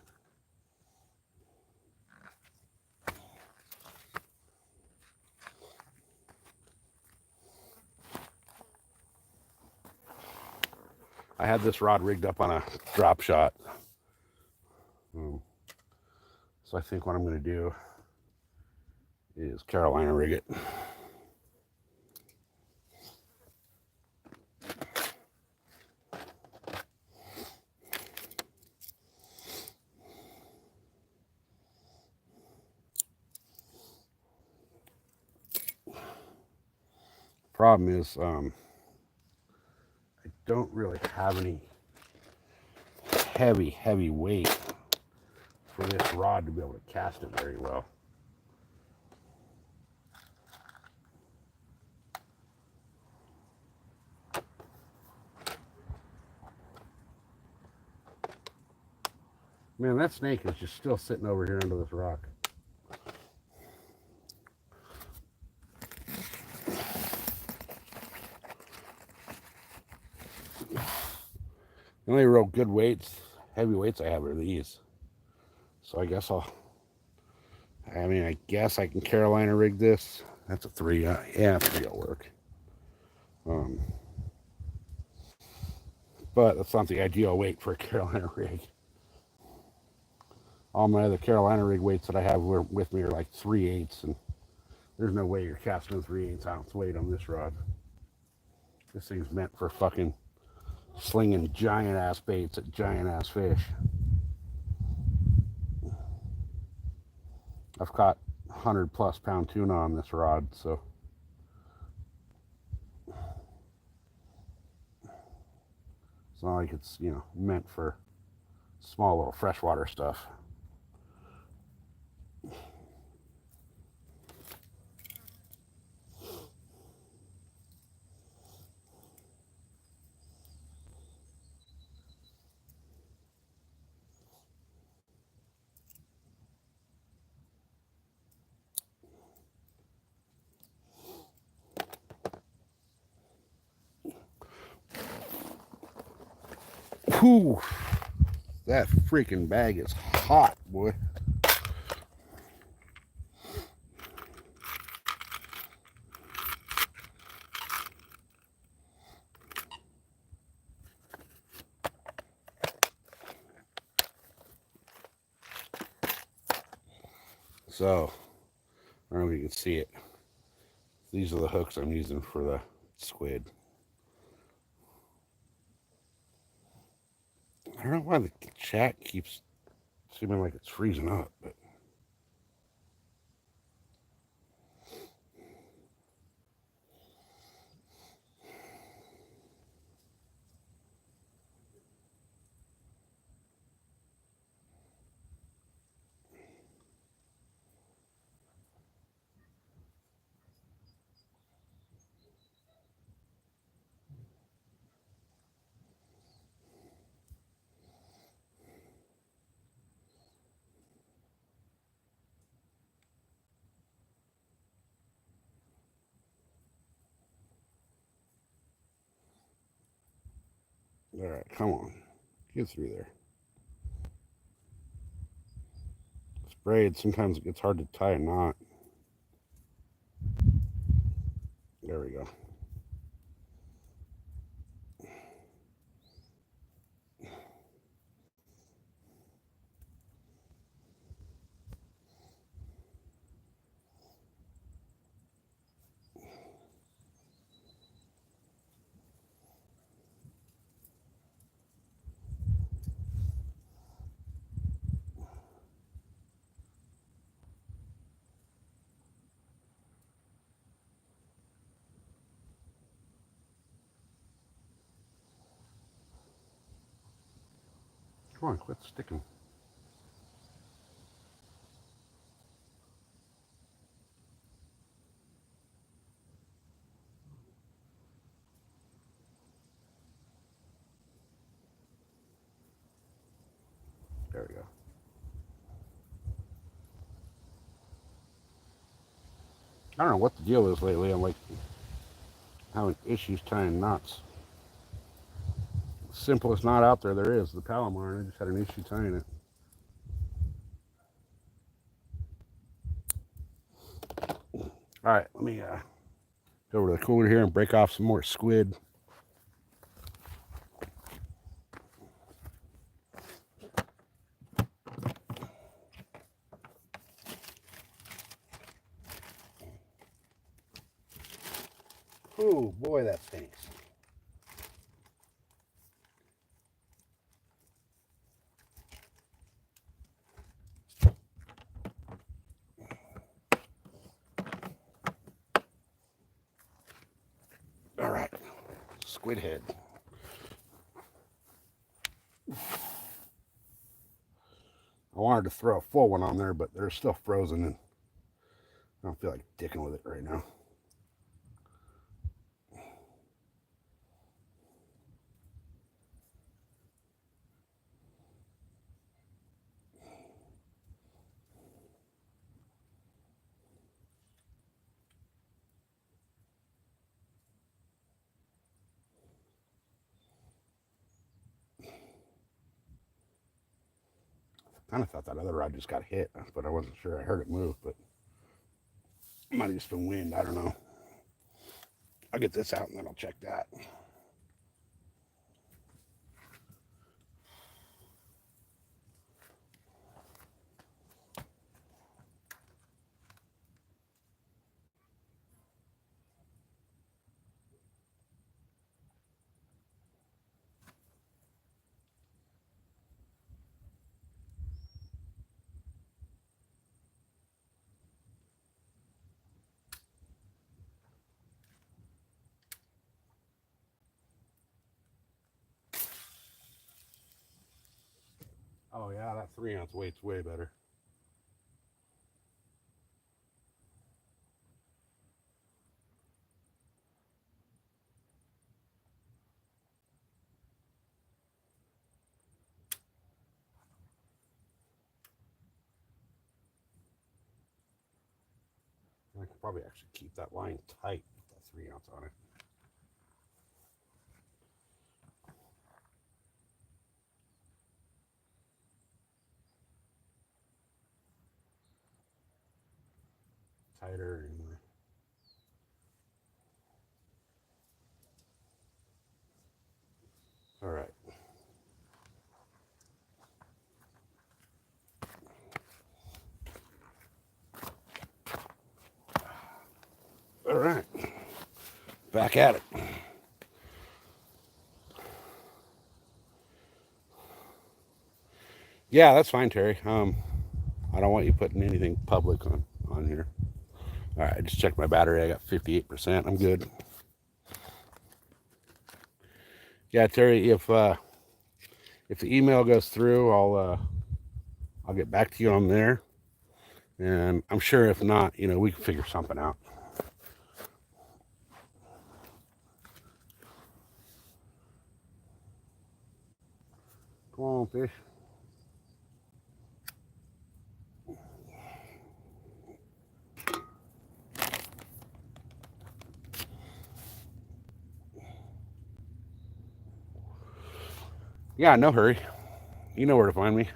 I had this rod rigged up on a drop shot. So I think what I'm going to do is Carolina rig it. Problem is, I don't really have any heavy weight for this rod to be able to cast it very well. Man, that snake is just still sitting over here under this rock. The only real good weights, heavy weights I have are these. So I guess I guess I can Carolina rig this. That's a 3. Yeah, 3 will work. But that's not the ideal weight for a Carolina rig. All my other Carolina rig weights that I have with me are like 3/8, and there's no way you're casting a 3/8 ounce weight on this rod. This thing's meant for fucking slinging giant ass baits at giant ass fish. I've caught 100+ pound tuna on this rod, so it's not like it's, meant for small little freshwater stuff. Whew, that freaking bag is hot, boy. So, I don't know if you can see it. These are the hooks I'm using for the squid. I don't know why the chat keeps seeming like it's freezing up, but all right, come on, get through there. It's braid, sometimes it gets hard to tie a knot. There we go. Come on, quit sticking. There we go. I don't know what the deal is lately. I'm like having issues tying knots. Simplest knot out there is the Palomar, and I just had an issue tying it. All right, let me go over to the cooler here and break off some more squid. Oh boy, that stinks. All right, squid head. I wanted to throw a full one on there, but they're still frozen, and I don't feel like dicking with it right now. Kind of thought that other rod just got hit, but I wasn't sure. I heard it move, but it might have just been wind. I don't know. I'll get this out and then I'll check that. Oh yeah, that 3-ounce weight's way better. I could probably actually keep that line tight with that 3-ounce on it. Tighter and more. All right. All right. Back at it. Yeah, that's fine, Terry. I don't want you putting anything public on here. All right, I just checked my battery. I got 58%. I'm good. Yeah, Terry, if the email goes through, I'll get back to you on there. And I'm sure if not, we can figure something out. Come on, fish. Yeah, no hurry. You know where to find me.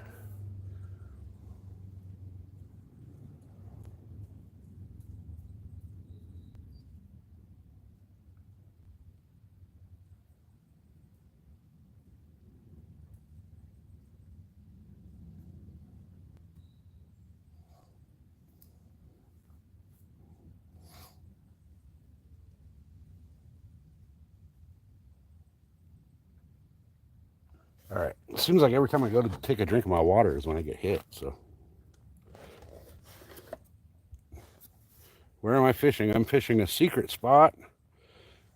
All right. It seems like every time I go to take a drink of my water is when I get hit. So, where am I fishing? I'm fishing a secret spot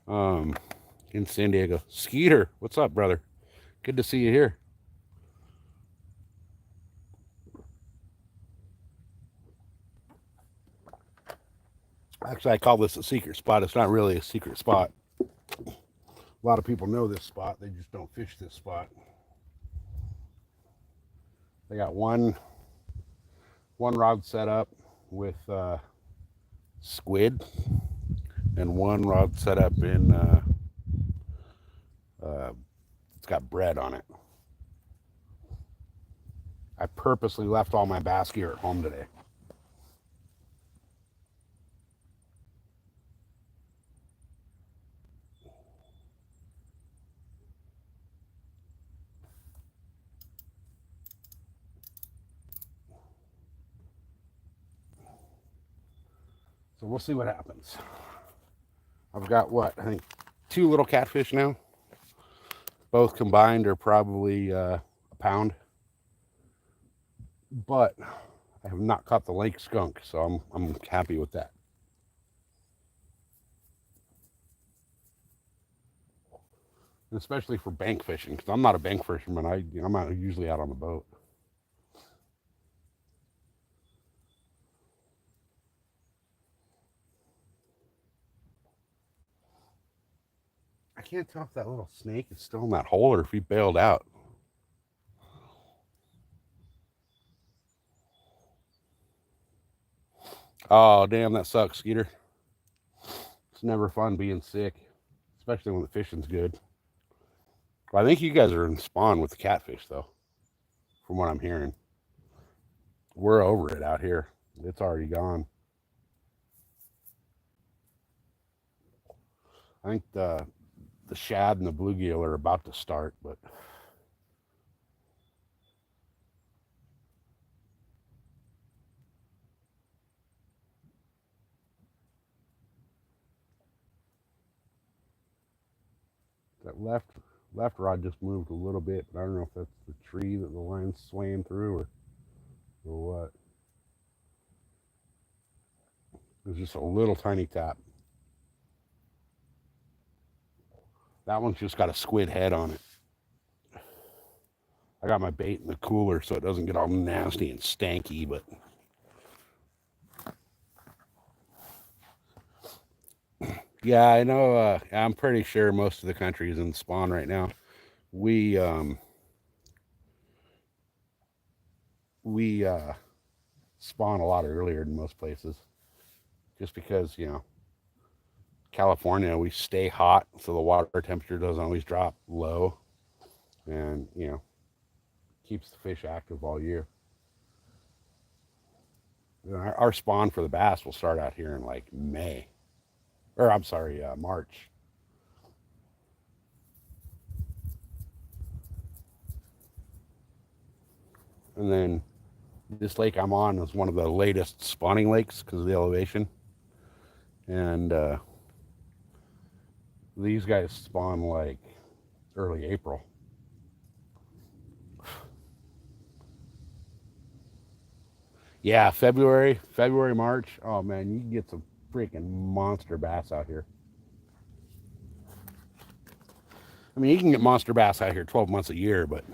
in San Diego. Skeeter, what's up, brother? Good to see you here. Actually, I call this a secret spot. It's not really a secret spot. A lot of people know this spot. They just don't fish this spot. They got one rod set up with squid, and one rod set up in it's got bread on it. I purposely left all my bass gear at home today. So we'll see what happens. I've got what, I think 2 little catfish now. Both combined are probably a pound. But I have not caught the lake skunk, so I'm happy with that. And especially for bank fishing, because I'm not a bank fisherman. I'm usually out on the boat. I can't tell if that little snake is still in that hole or if he bailed out. Oh, damn, that sucks, Skeeter. It's never fun being sick, especially when the fishing's good. Well, I think you guys are in spawn with the catfish, though, from what I'm hearing. We're over it out here. It's already gone. I think the shad and the bluegill are about to start, but that left rod just moved a little bit, but I don't know if that's the tree that the line's swaying through or what. There's just a little tiny tap. That one's just got a squid head on it. I got my bait in the cooler so it doesn't get all nasty and stanky, but yeah, I know. I'm pretty sure most of the country is in spawn right now. We spawn a lot earlier than most places, just because California, we stay hot, so the water temperature doesn't always drop low, and keeps the fish active all year. Our spawn for the bass will start out here in like May, or I'm sorry, March. And then this lake I'm on is one of the latest spawning lakes because of the elevation, and these guys spawn like early April. Yeah, February, March. Oh man, you can get some freaking monster bass out here. I mean, you can get monster bass out here 12 months a year, but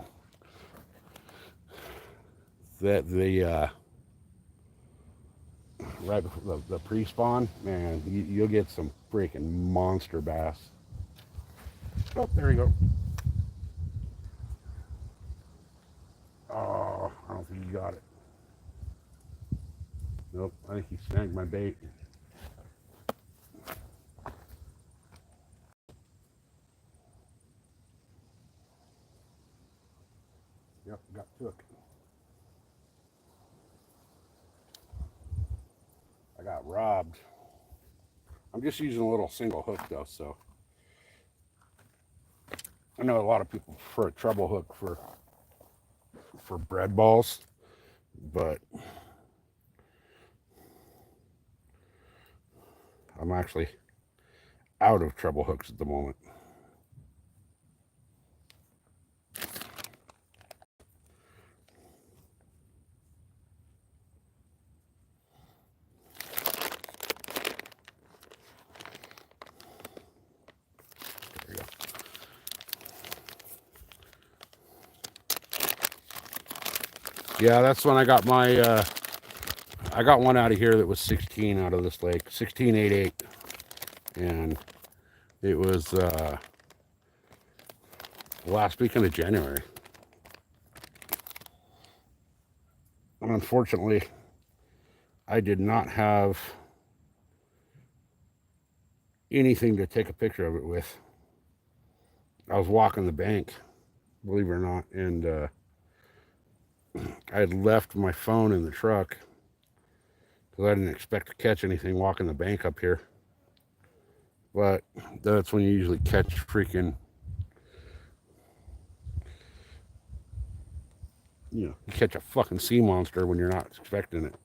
the right before the pre-spawn, man, you'll get some freaking monster bass. Oh, there you go. Oh, I don't think you got it. Nope, I think he snagged my bait. Yep, got took. I got robbed. I'm just using a little single hook though, so I know a lot of people prefer a treble hook for bread balls, but I'm actually out of treble hooks at the moment. There you go. Yeah, that's when I got my I got one out of here that was 16 out of this lake, 16.88, and it was last weekend of January. And unfortunately, I did not have anything to take a picture of it with. I was walking the bank, believe it or not, and I had left my phone in the truck because I didn't expect to catch anything walking the bank up here. But that's when you usually catch freaking, you catch a fucking sea monster when you're not expecting it.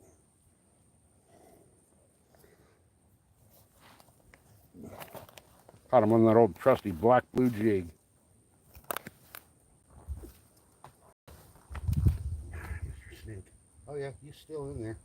Caught him on that old trusty black blue jig. Mr. Snake. Oh yeah, he's still in there.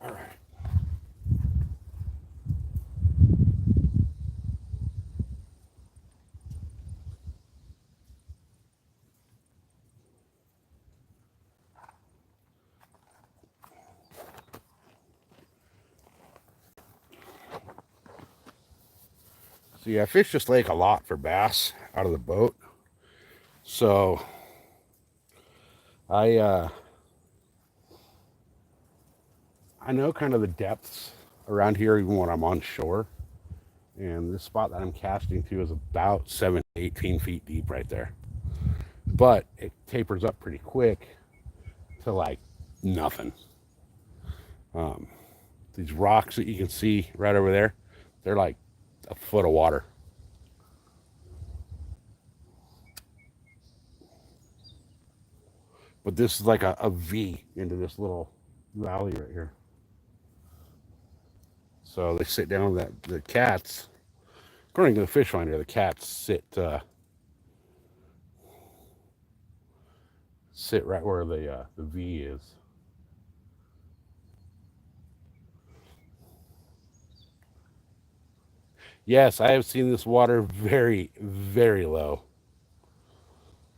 All right. See, I fish this lake a lot for bass out of the boat. So I know kind of the depths around here even when I'm on shore. And this spot that I'm casting to is about 7 to 18 feet deep right there. But it tapers up pretty quick to like nothing. These rocks that you can see right over there, they're like a foot of water. But this is like a V into this little valley right here. So they sit down, that the cats, according to the fish finder, the cats sit right where the V is. Yes, I have seen this water very, very low.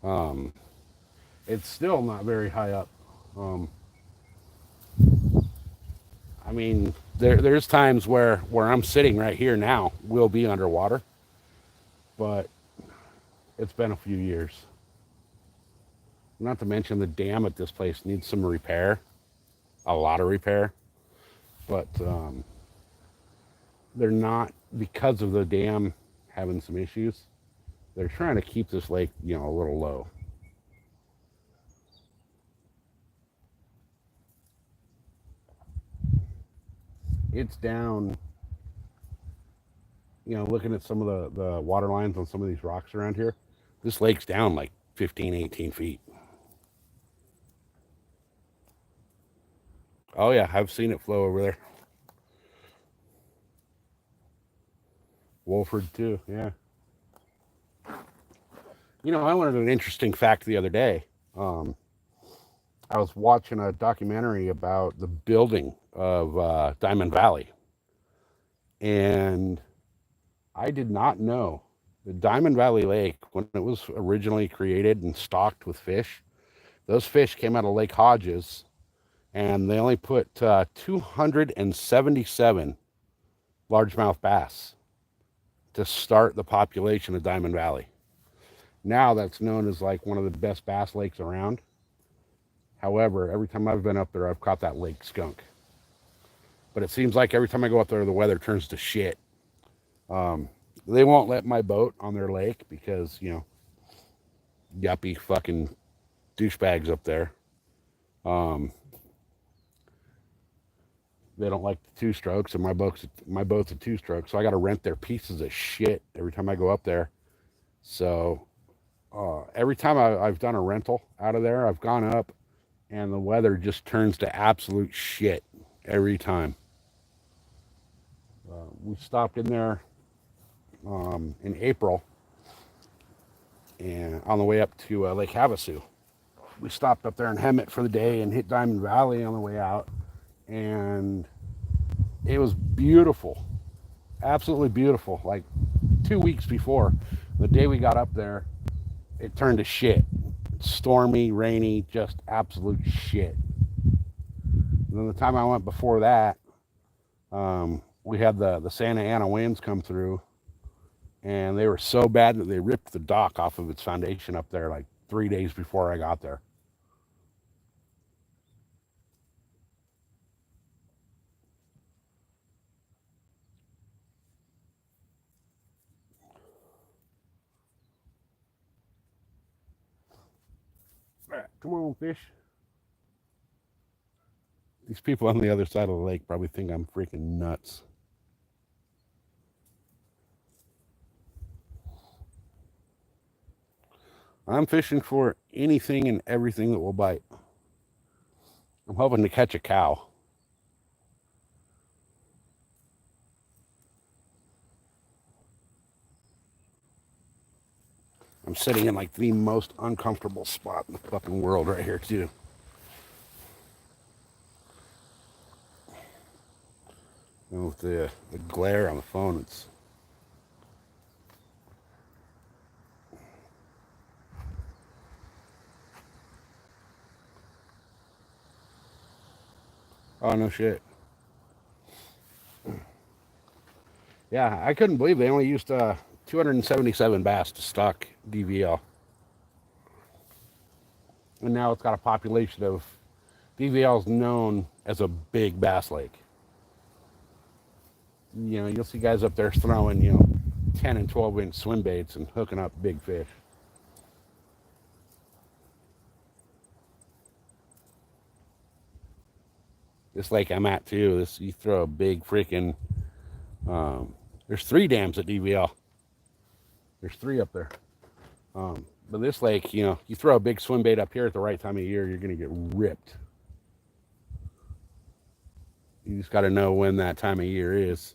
Um, it's still not very high up. Um, I mean, there's times where I'm sitting right here now will be underwater, but it's been a few years. Not to mention the dam at this place needs some repair, a lot of repair, but they're not, because of the dam having some issues. They're trying to keep this lake, a little low. It's down, looking at some of the water lines on some of these rocks around here. This lake's down like 15, 18 feet. Oh, yeah, I've seen it flow over there. Wolford, too, yeah. I learned an interesting fact the other day. I was watching a documentary about the building of Diamond Valley, and I did not know the Diamond Valley Lake, when it was originally created and stocked with fish, those fish came out of Lake Hodges, and they only put 277 largemouth bass to start the population of Diamond Valley. Now that's known as like one of the best bass lakes around. However, every time I've been up there, I've caught that lake skunk. But it seems like every time I go up there, the weather turns to shit. They won't let my boat on their lake because, yuppie fucking douchebags up there. They don't like the two strokes, and my boat's a two stroke, so I got to rent their pieces of shit every time I go up there. So Every time I've done a rental out of there, I've gone up and the weather just turns to absolute shit every time. We stopped in there in April and on the way up to Lake Havasu. We stopped up there in Hemet for the day and hit Diamond Valley on the way out, and it was beautiful, absolutely beautiful. Like 2 weeks before, the day we got up there, it turned to shit. Stormy, rainy, just absolute shit. And then the time I went before that, we had the Santa Ana winds come through, and they were so bad that they ripped the dock off of its foundation up there like 3 days before I got there. Come on, fish. These people on the other side of the lake probably think I'm freaking nuts. I'm fishing for anything and everything that will bite. I'm hoping to catch a cow. I'm sitting in like the most uncomfortable spot in the fucking world right here too. And with the glare on the phone, it's... Oh, no shit. Yeah, I couldn't believe they only used 277 bass to stock DVL. And now it's got a population of... DVL is known as a big bass lake. You know, you'll see guys up there throwing, 10 and 12 inch swim baits and hooking up big fish. This lake I'm at too, you throw a big freaking... there's 3 dams at DVL. There's 3 up there. But this lake, you throw a big swim bait up here at the right time of year, you're going to get ripped. You just got to know when that time of year is.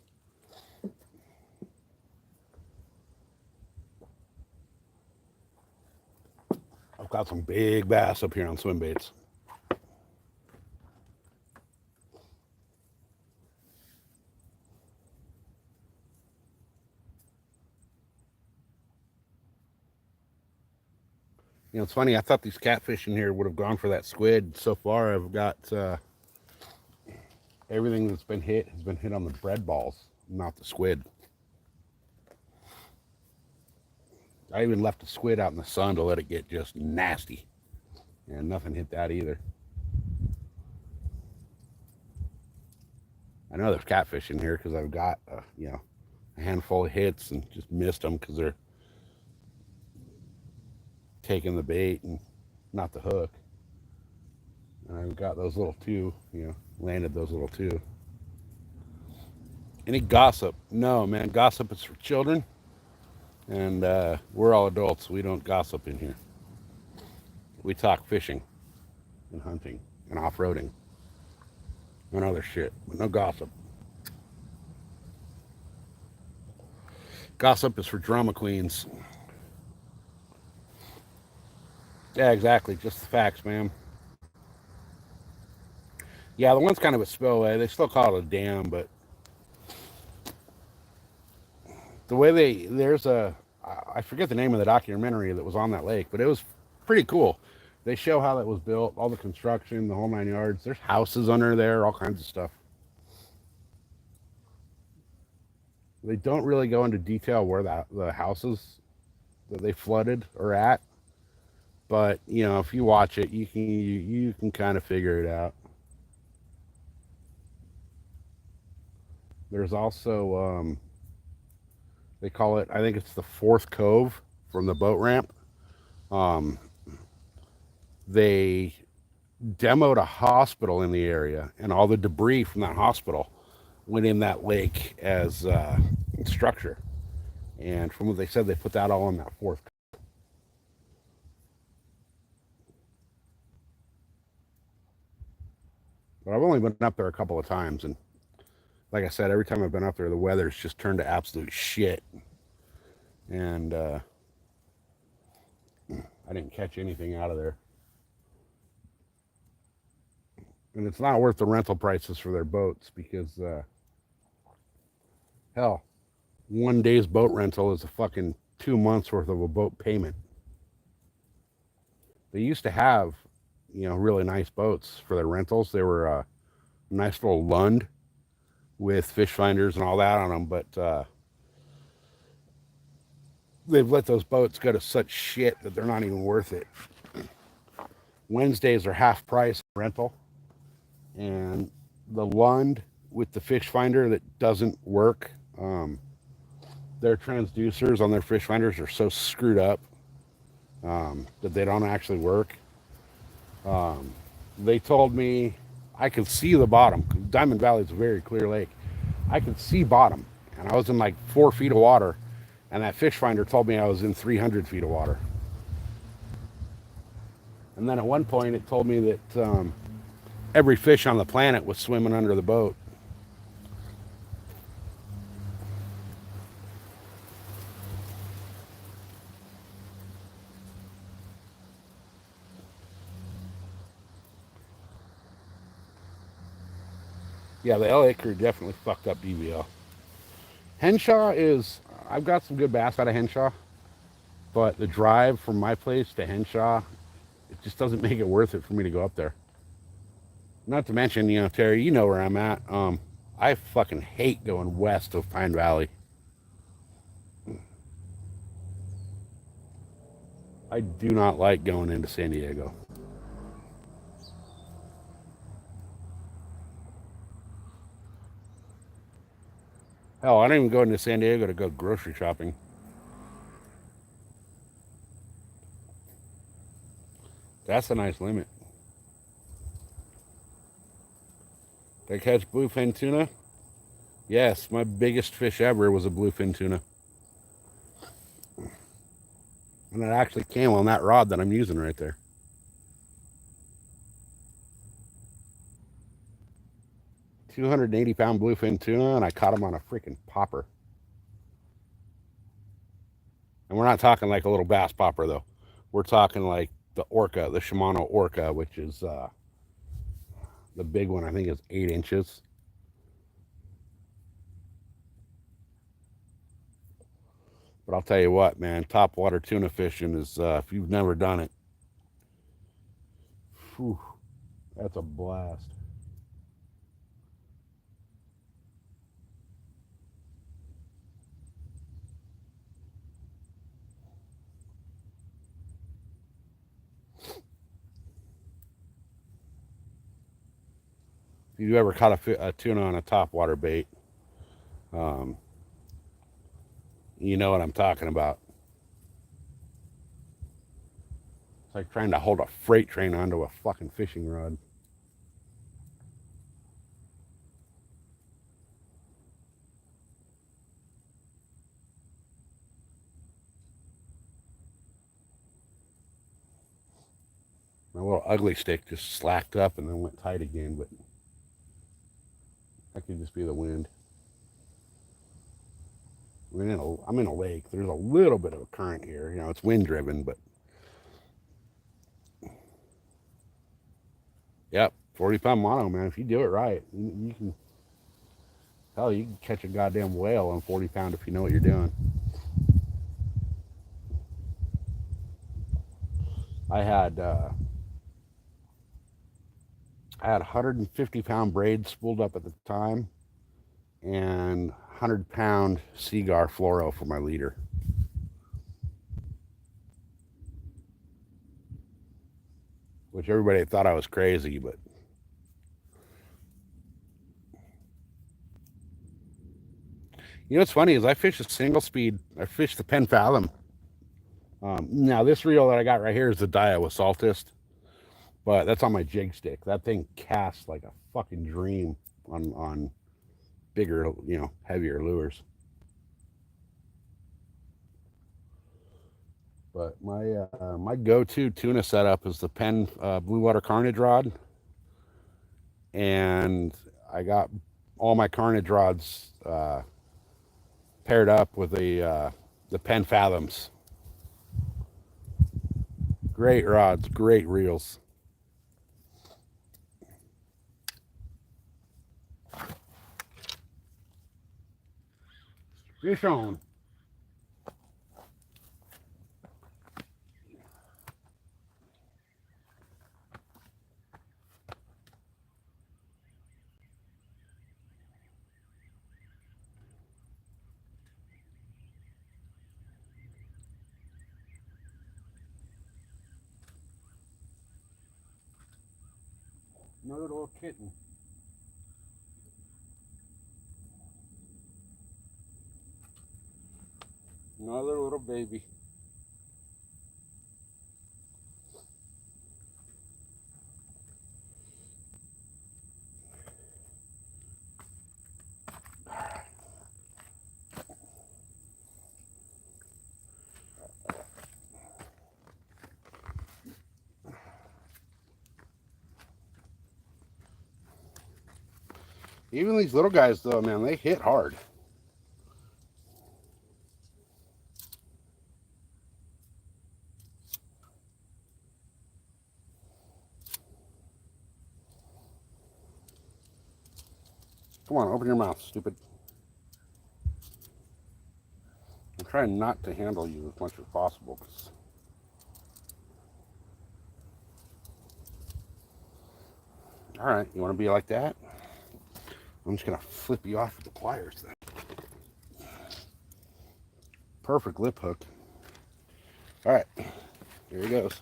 I've got some big bass up here on swim baits. It's funny. I thought these catfish in here would have gone for that squid. So far, I've got everything that's been hit has been hit on the bread balls, not the squid. I even left the squid out in the sun to let it get just nasty, and nothing hit that either. I know there's catfish in here because I've got a handful of hits and just missed them because they're taking the bait and not the hook. And I've got those little 2, landed those little 2. Any gossip? No, man. Gossip is for children. And we're all adults. We don't gossip in here. We talk fishing and hunting and off-roading and other shit, but no gossip. Gossip is for drama queens. Yeah, exactly. Just the facts, man. Yeah, the one's kind of a spillway. They still call it a dam, but the way I forget the name of the documentary that was on that lake, but it was pretty cool. They show how that was built, all the construction, the whole 9 yards. There's houses under there, all kinds of stuff. They don't really go into detail where the houses that they flooded are at, but if you watch it, you can kind of figure it out. There's also they call it, I think it's the 4th cove from the boat ramp. They demoed a hospital in the area, and all the debris from that hospital went in that lake as structure. And from what they said, they put that all in that 4th. But I've only been up there a couple of times, and like I said, every time I've been up there, the weather's just turned to absolute shit. And I didn't catch anything out of there. And it's not worth the rental prices for their boats because, hell, 1 day's boat rental is a fucking 2 months worth of a boat payment. They used to have, really nice boats for their rentals. They were a nice little Lund with fish finders and all that on them, but they've let those boats go to such shit that they're not even worth it. Wednesdays are half price rental, and the Lund with the fish finder that doesn't work, their transducers on their fish finders are so screwed up that they don't actually work. They told me I could see the bottom. Diamond Valley is a very clear lake. I could see bottom, and I was in like 4 feet of water, and that fish finder told me I was in 300 feet of water. And then at one point it told me that every fish on the planet was swimming under the boat. Yeah, the LA crew definitely fucked up DVL. Henshaw is, I've got some good bass out of Henshaw, but the drive from my place to Henshaw, it just doesn't make it worth it for me to go up there. Not to mention, Terry, you know where I'm at. I fucking hate going west of Pine Valley. I do not like going into San Diego. Hell, I don't even go into San Diego to go grocery shopping. That's a nice limit. Did I catch bluefin tuna? Yes, my biggest fish ever was a bluefin tuna. And it actually came on that rod that I'm using right there. £280 bluefin tuna, and I caught him on a freaking popper. And we're not talking like a little bass popper, though. We're talking like the Orca, the Shimano Orca, which is the big one, I think, is 8 inches. But I'll tell you what, man, top water tuna fishing is, if you've never done it, whew, that's a blast. If you've ever caught a tuna on a top water bait, um, you know what I'm talking about. It's like trying to hold a freight train onto a fucking fishing rod. My little ugly stick just slacked up and then went tight again, but that could just be the wind. I'm in a lake. There's a little bit of a current here. It's wind driven, but yep, 40-pound mono, man. If you do it right, you can. Hell, you can catch a goddamn whale on 40-pound if you know what you're doing. I had 150-pound braid spooled up at the time, and 100-pound Seagar fluoro for my leader. Which everybody thought I was crazy, but what's funny is I fish a single speed. I fish the Penn Fathom. Now this reel that I got right here is the Daiwa Saltist, but that's on my jig stick. That thing casts like a fucking dream on bigger, heavier lures. But my go-to tuna setup is the Penn Blue Water Carnage rod. and I got all my carnage rods paired up with the Penn Fathoms. Great rods, great reels. Fish on. Another little kitten. Another little baby. Even these little guys, though, man, they hit hard. Come on, open your mouth, stupid. I'm trying not to handle you as much as possible. All right, you want to be like that? I'm just going to flip you off with the pliers then. Perfect lip hook. All right, here he goes.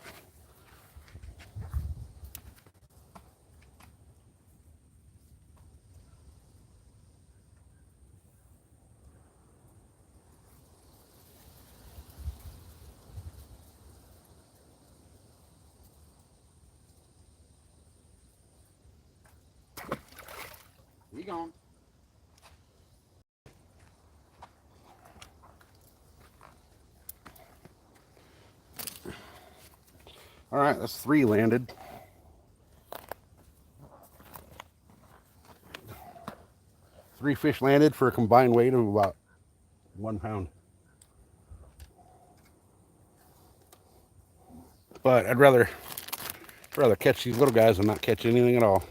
He gone. All right, that's 3 landed. 3 fish landed for a combined weight of about 1 pound. But I'd rather catch these little guys than not catch anything at all.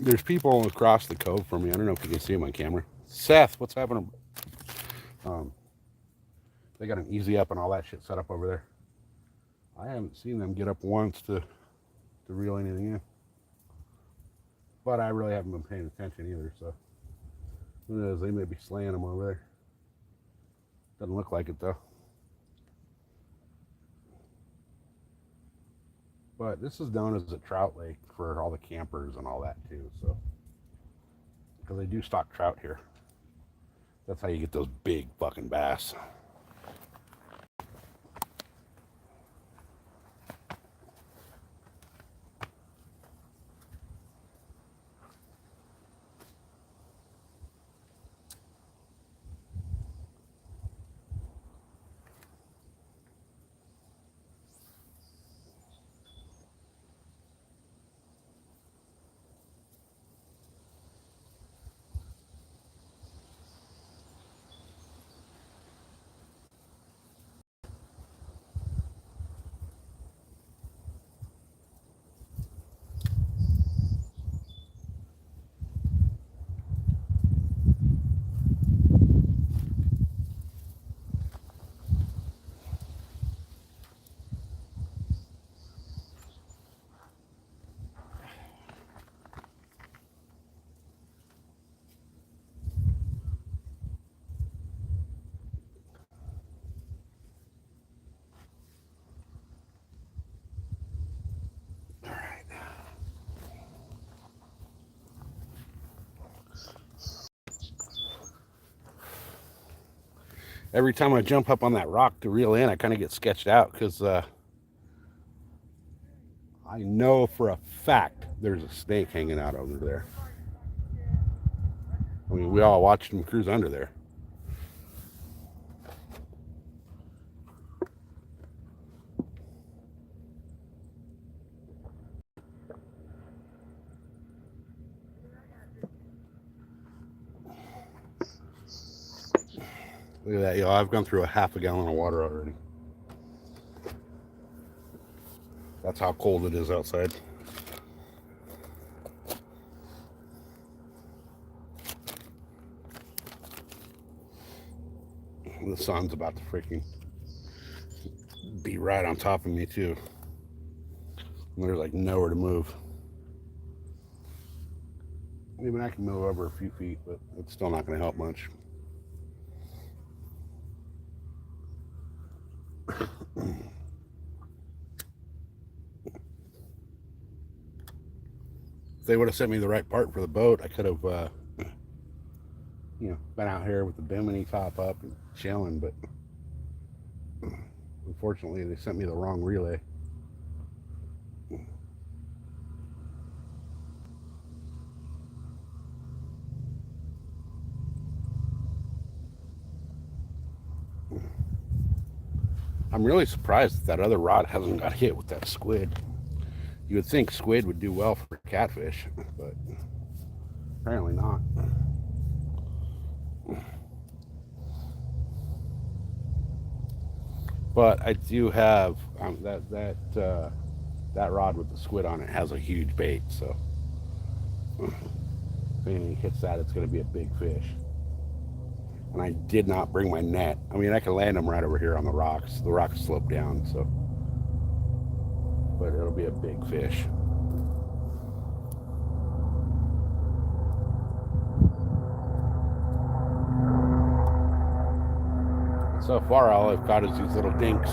There's people across the cove from me. I don't know if you can see them on camera. Seth, what's happening? They got an easy up and all that shit set up over there. I haven't seen them get up once to reel anything in. But I really haven't been paying attention either, so who knows, they may be slaying them over there. Doesn't look like it though. But this is known as a trout lake for all the campers and all that too, so because they do stock trout here. That's how you get those big fucking bass. Every time I jump up on that rock to reel in, I kind of get sketched out because I know for a fact there's a snake hanging out over there. I mean, we all watched him cruise under there. Look at that, y'all. I've gone through a half a gallon of water already. That's how cold it is outside. The sun's about to freaking be right on top of me too. And there's like nowhere to move. Even I can move over a few feet, but it's still not going to help much. If they would have sent me the right part for the boat, I could have, been out here with the bimini top up and chilling. But unfortunately, they sent me the wrong relay. I'm really surprised that other rod hasn't got hit with that squid. You would think squid would do well for catfish, but apparently not. But I do have that rod with the squid on it has a huge bait, so if anything hits that, it's going to be a big fish. And I did not bring my net. I mean, I can land them right over here on the rocks. The rocks slope down, so, but it'll be a big fish. So far, all I've caught is these little dinks.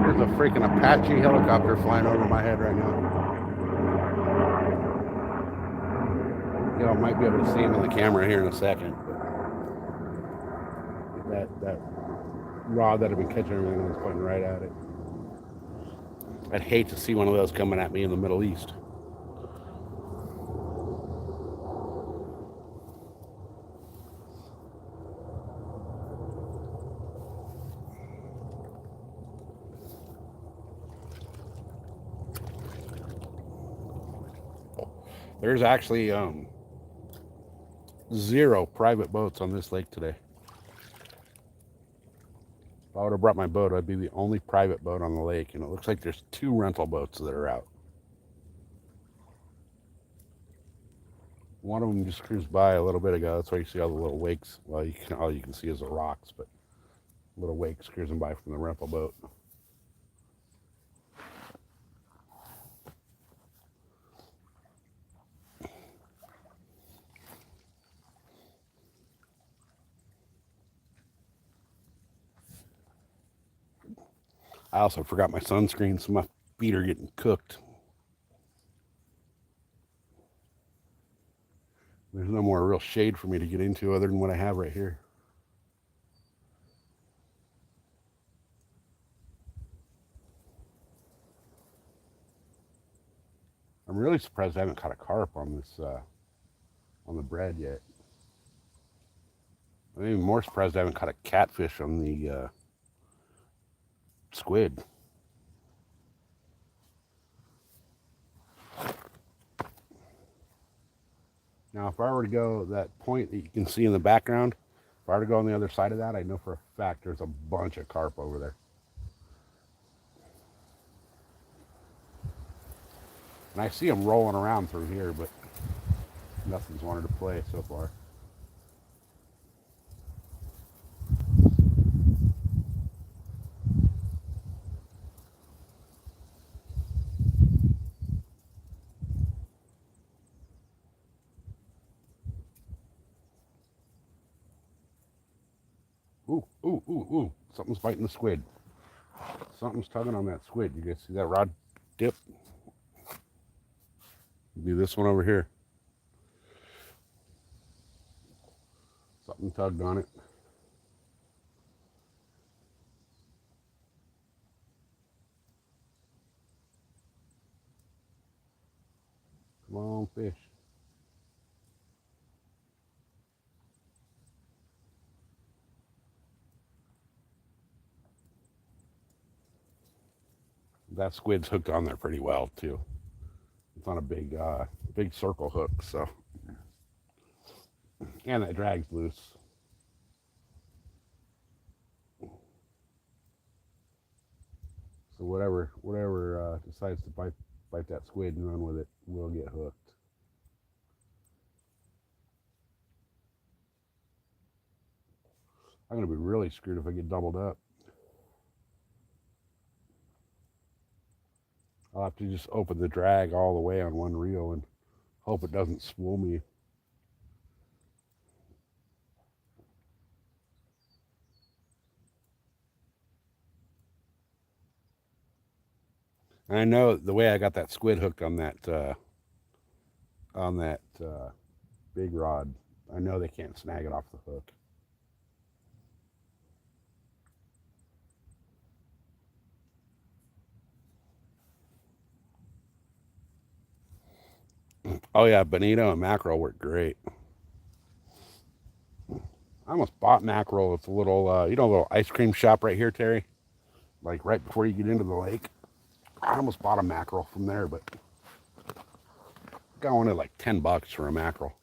There's a freaking Apache helicopter flying over my head right now. You know, I might be able to see him on the camera here in a second. But that rod that I've been catching everything was pointing right at it. I'd hate to see one of those coming at me in the Middle East. There's actually 0 private boats on this lake today. If I would have brought my boat, I'd be the only private boat on the lake, and it looks like there's 2 rental boats that are out. One of them just cruised by a little bit ago. That's why you see all the little wakes. Well, all you can see is the rocks, but little wakes cruising by from the rental boat. I also forgot my sunscreen, so my feet are getting cooked. There's no more real shade for me to get into other than what I have right here. I'm really surprised I haven't caught a carp on this, on the bread yet. I'm even more surprised I haven't caught a catfish on the squid. Now, if I were to go that point that you can see in the background, if I were to go on the other side of that, I know for a fact there's a bunch of carp over there. And I see them rolling around through here, but nothing's wanted to play so far. Ooh, ooh, ooh, ooh. Something's biting the squid. Something's tugging on that squid. You guys see that rod dip? It'll be this one over here. Something tugged on it. Come on, fish. That squid's hooked on there pretty well too. It's on a big circle hook, so and that drag's loose. So whatever decides to bite that squid and run with it will get hooked. I'm gonna be really screwed if I get doubled up. I'll have to just open the drag all the way on one reel and hope it doesn't spool me. And I know the way I got that squid hooked on that big rod. I know they can't snag it off the hook. Oh yeah, bonito and mackerel work great. I almost bought mackerel at the little, little ice cream shop right here, Terry. Like right before you get into the lake. I almost bought a mackerel from there, but got one at like $10 for a mackerel.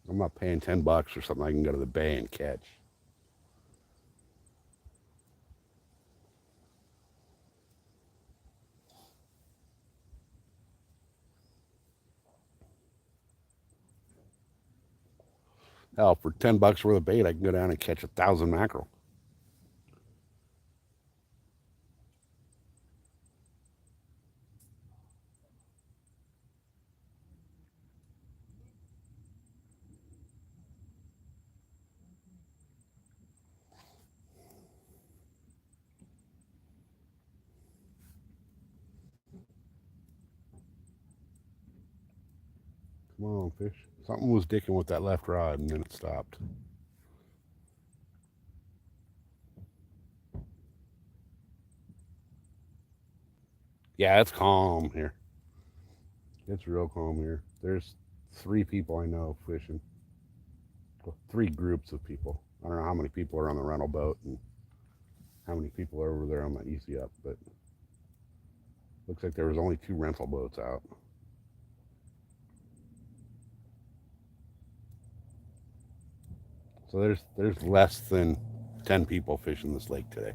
I'm not paying $10 for something I can go to the bay and catch. Hell, for $10 worth of bait, I can go down and catch 1,000 mackerel. Come on, fish. Something was dicking with that left rod, and then it stopped. Yeah, it's calm here. It's real calm here. There's 3 people I know fishing. Well, 3 groups of people. I don't know how many people are on the rental boat and how many people are over there on the easy up, but looks like there was only 2 rental boats out. So there's less than 10 people fishing this lake today.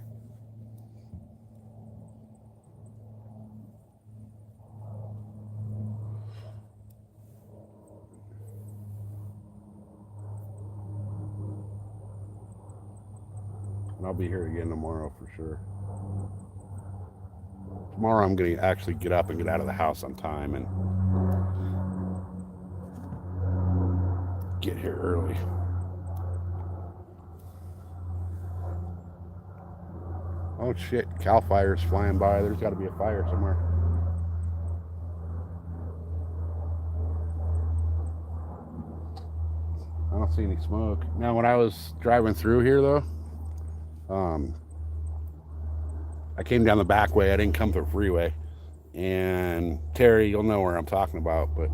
And I'll be here again tomorrow for sure. Tomorrow I'm going to actually get up and get out of the house on time and get here early. Oh shit, Cal fire's flying by. There's got to be a fire somewhere. I don't see any smoke. Now, when I was driving through here, though, um, I came down the back way. I didn't come through the freeway. And Terry, you'll know where I'm talking about, but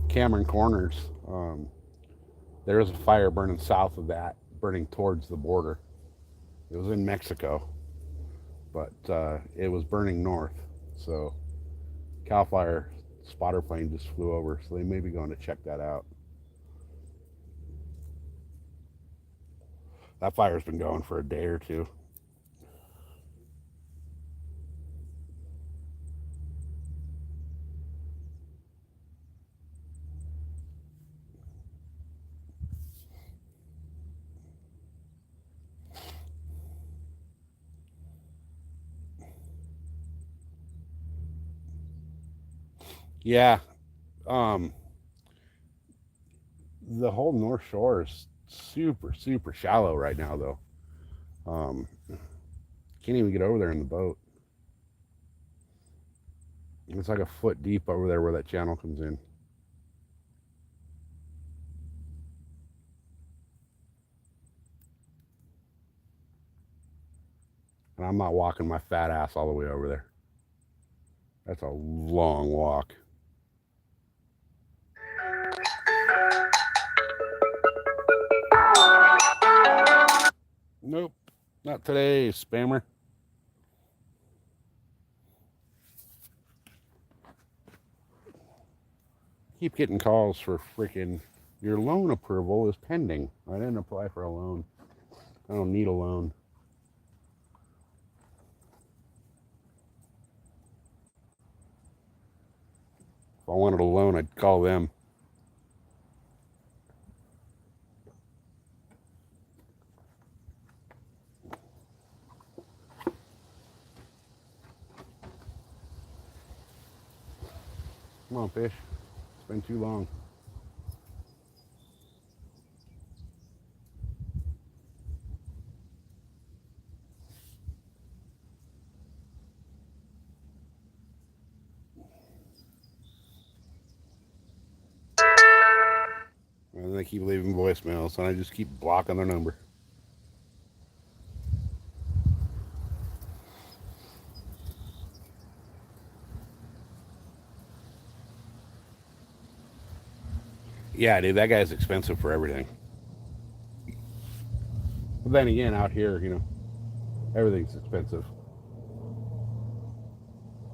Cameron Corners, there was a fire burning south of that, burning towards the border. It was in Mexico, but it was burning north. So Cal Fire spotter plane just flew over, so they may be going to check that out. That fire's been going for a day or two. Yeah, um, the whole North Shore is super shallow right now, though. Um, can't even get over there in the boat. It's like a foot deep over there where that channel comes in. And I'm not walking my fat ass all the way over there. That's a long walk. Nope, not today, spammer. Keep getting calls for freaking your loan approval is pending. I didn't apply for a loan. I don't need a loan. If I wanted a loan, I'd call them. Come on, fish. It's been too long. And they keep leaving voicemails, and I just keep blocking their number. Yeah, dude, that guy's expensive for everything. But then again, out here, everything's expensive.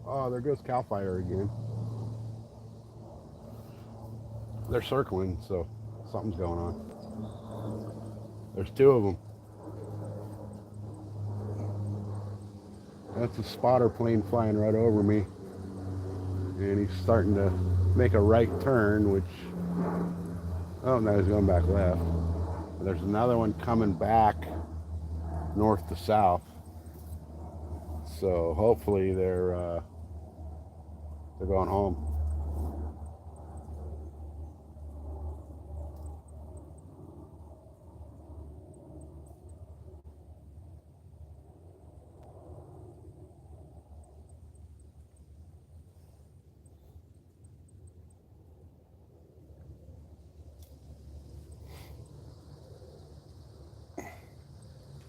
Oh, there goes Cal Fire again. They're circling, so something's going on. There's two of them. That's a spotter plane flying right over me. And he's starting to make a right turn, which, oh, now he's going back left. And there's another one coming back north to south. So hopefully they're going home.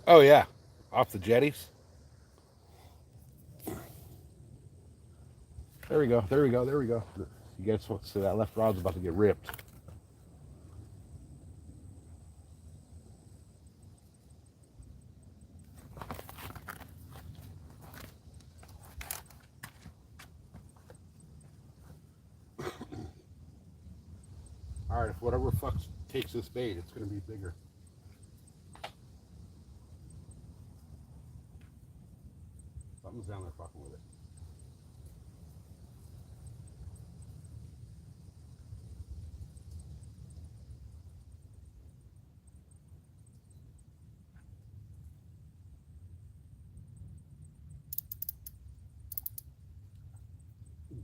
Oh yeah, off the jetties. There we go. There we go. There we go. You guys see that left rod's about to get ripped. All right, if whatever fuck takes this bait, it's gonna be bigger. Something's down there fucking with it.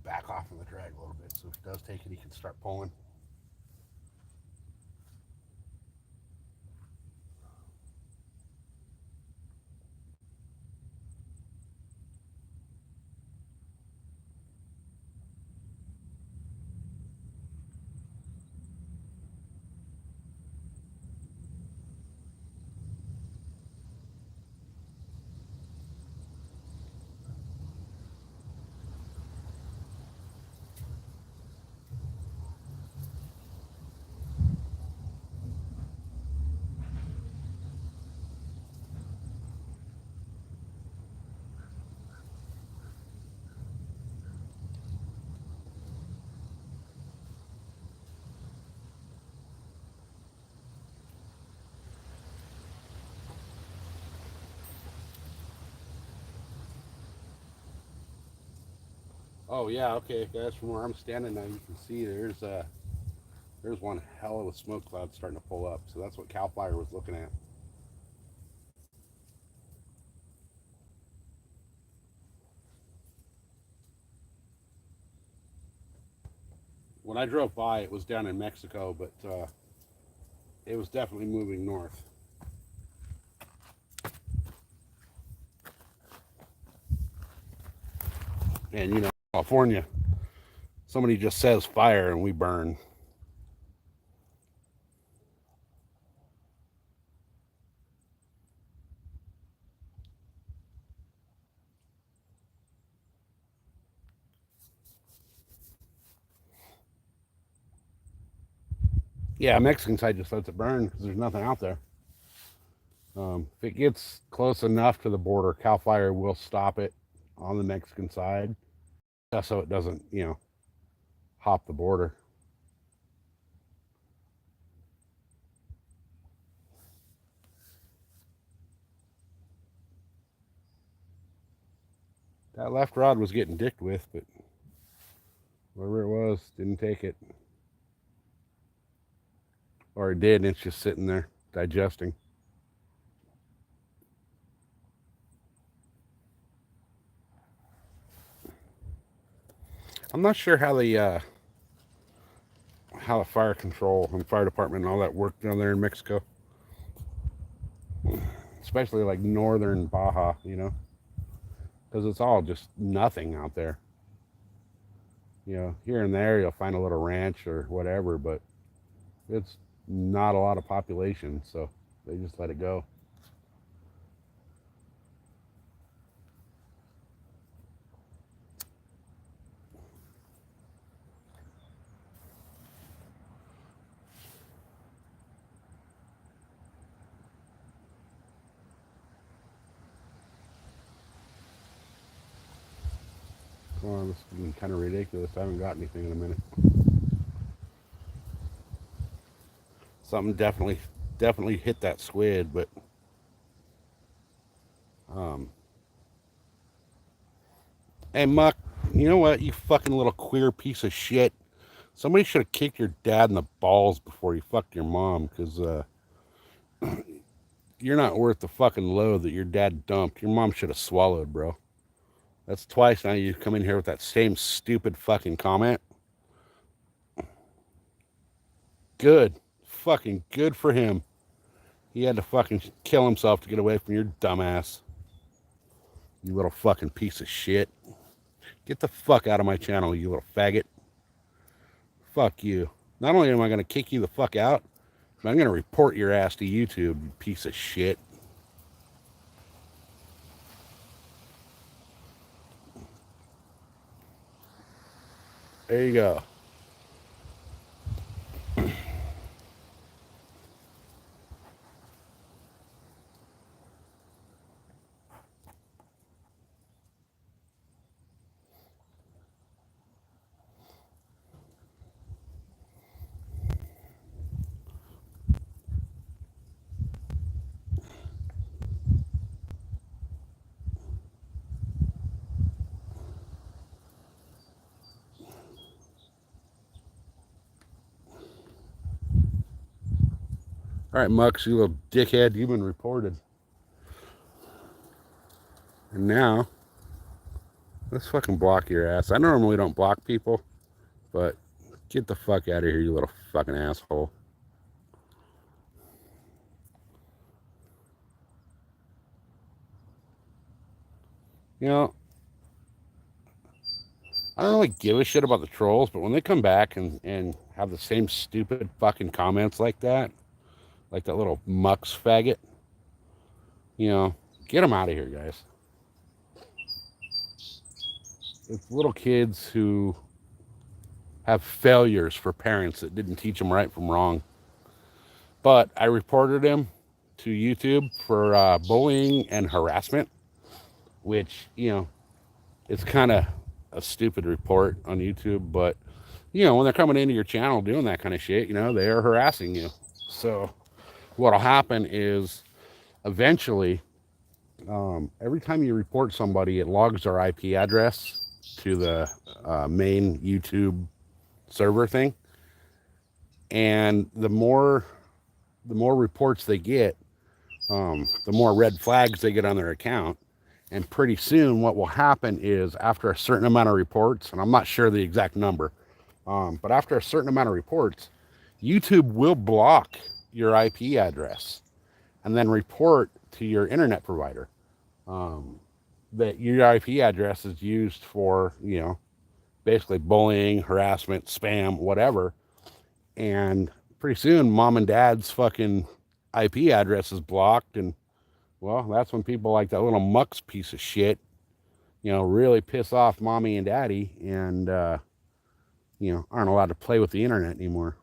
Back off from the drag a little bit, so if he does take it, he can start pulling. Oh yeah, okay, guys. From where I'm standing now, you can see there's one hell of a smoke cloud starting to pull up. So that's what Cal Fire was looking at. When I drove by, it was down in Mexico, but it was definitely moving north. And California, somebody just says fire and we burn. Yeah, Mexican side just lets it burn because there's nothing out there. If it gets close enough to the border, Cal Fire will stop it on the Mexican side, just so it doesn't, hop the border. That left rod was getting dicked with, but whatever it was, didn't take it. Or it did, and it's just sitting there digesting. I'm not sure how the fire control and fire department and all that work down there in Mexico, especially like northern Baja, because it's all just nothing out there. Here and there you'll find a little ranch or whatever, but it's not a lot of population, so they just let it go. Well, this is getting kind of ridiculous. I haven't got anything in a minute. Something definitely hit that squid, but um, hey Muck, you know what? You fucking little queer piece of shit. Somebody should have kicked your dad in the balls before you fucked your mom, because you're not worth the fucking load that your dad dumped. Your mom should have swallowed, bro. That's twice now you come in here with that same stupid fucking comment. Good. Fucking good for him. He had to fucking kill himself to get away from your dumbass. You little fucking piece of shit. Get the fuck out of my channel, you little faggot. Fuck you. Not only am I going to kick you the fuck out, but I'm going to report your ass to YouTube, you piece of shit. There you go. All right, Mux, you little dickhead, you've been reported. And now, let's fucking block your ass. I normally don't block people, but get the fuck out of here, you little fucking asshole. You know, I don't really give a shit about the trolls, but when they come back and have the same stupid fucking comments like that little Mux faggot, get them out of here, guys. It's little kids who have failures for parents that didn't teach them right from wrong. But I reported him to YouTube for bullying and harassment, which, it's kind of a stupid report on YouTube. But, when they're coming into your channel doing that kind of shit, they are harassing you. So what'll happen is eventually, every time you report somebody, it logs their IP address to the main YouTube server thing. And the more reports they get, the more red flags they get on their account. And pretty soon what will happen is, after a certain amount of reports, and I'm not sure the exact number, but after a certain amount of reports, YouTube will block your IP address and then report to your internet provider that your IP address is used for, basically bullying, harassment, spam, whatever. And pretty soon, mom and dad's fucking IP address is blocked. And, well, that's when people like that little Mux piece of shit, really piss off mommy and daddy and, aren't allowed to play with the internet anymore.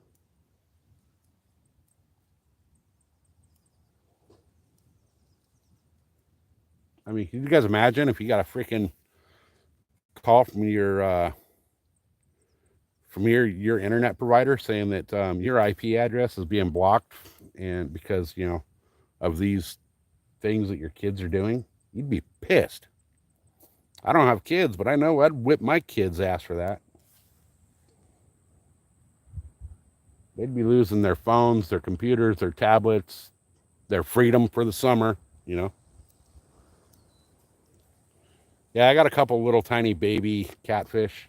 I mean, can you guys imagine if you got a freaking call from your internet provider saying that your IP address is being blocked, and because of these things that your kids are doing? You'd be pissed. I don't have kids, but I know I'd whip my kids' ass for that. They'd be losing their phones, their computers, their tablets, their freedom for the summer. Yeah, I got a couple little tiny baby catfish.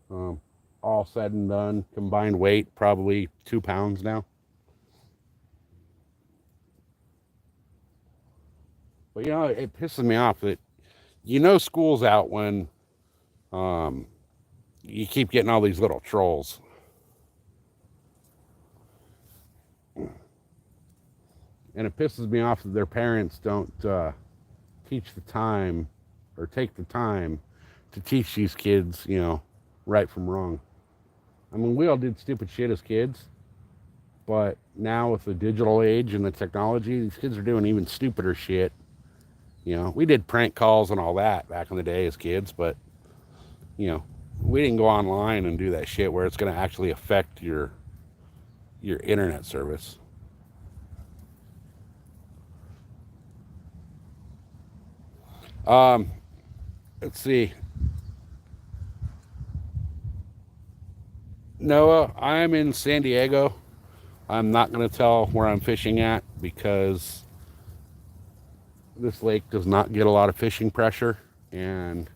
Um, all said and done, combined weight probably 2 pounds now. But it pisses me off that school's out when um, you keep getting all these little trolls. And it pisses me off that their parents don't teach the time or take the time to teach these kids, right from wrong. I mean, we all did stupid shit as kids, but now with the digital age and the technology, these kids are doing even stupider shit. We did prank calls and all that back in the day as kids, but we didn't go online and do that shit where it's going to actually affect your internet service. Um, let's see. Noah, I'm in San Diego. I'm not going to tell where I'm fishing at because this lake does not get a lot of fishing pressure, and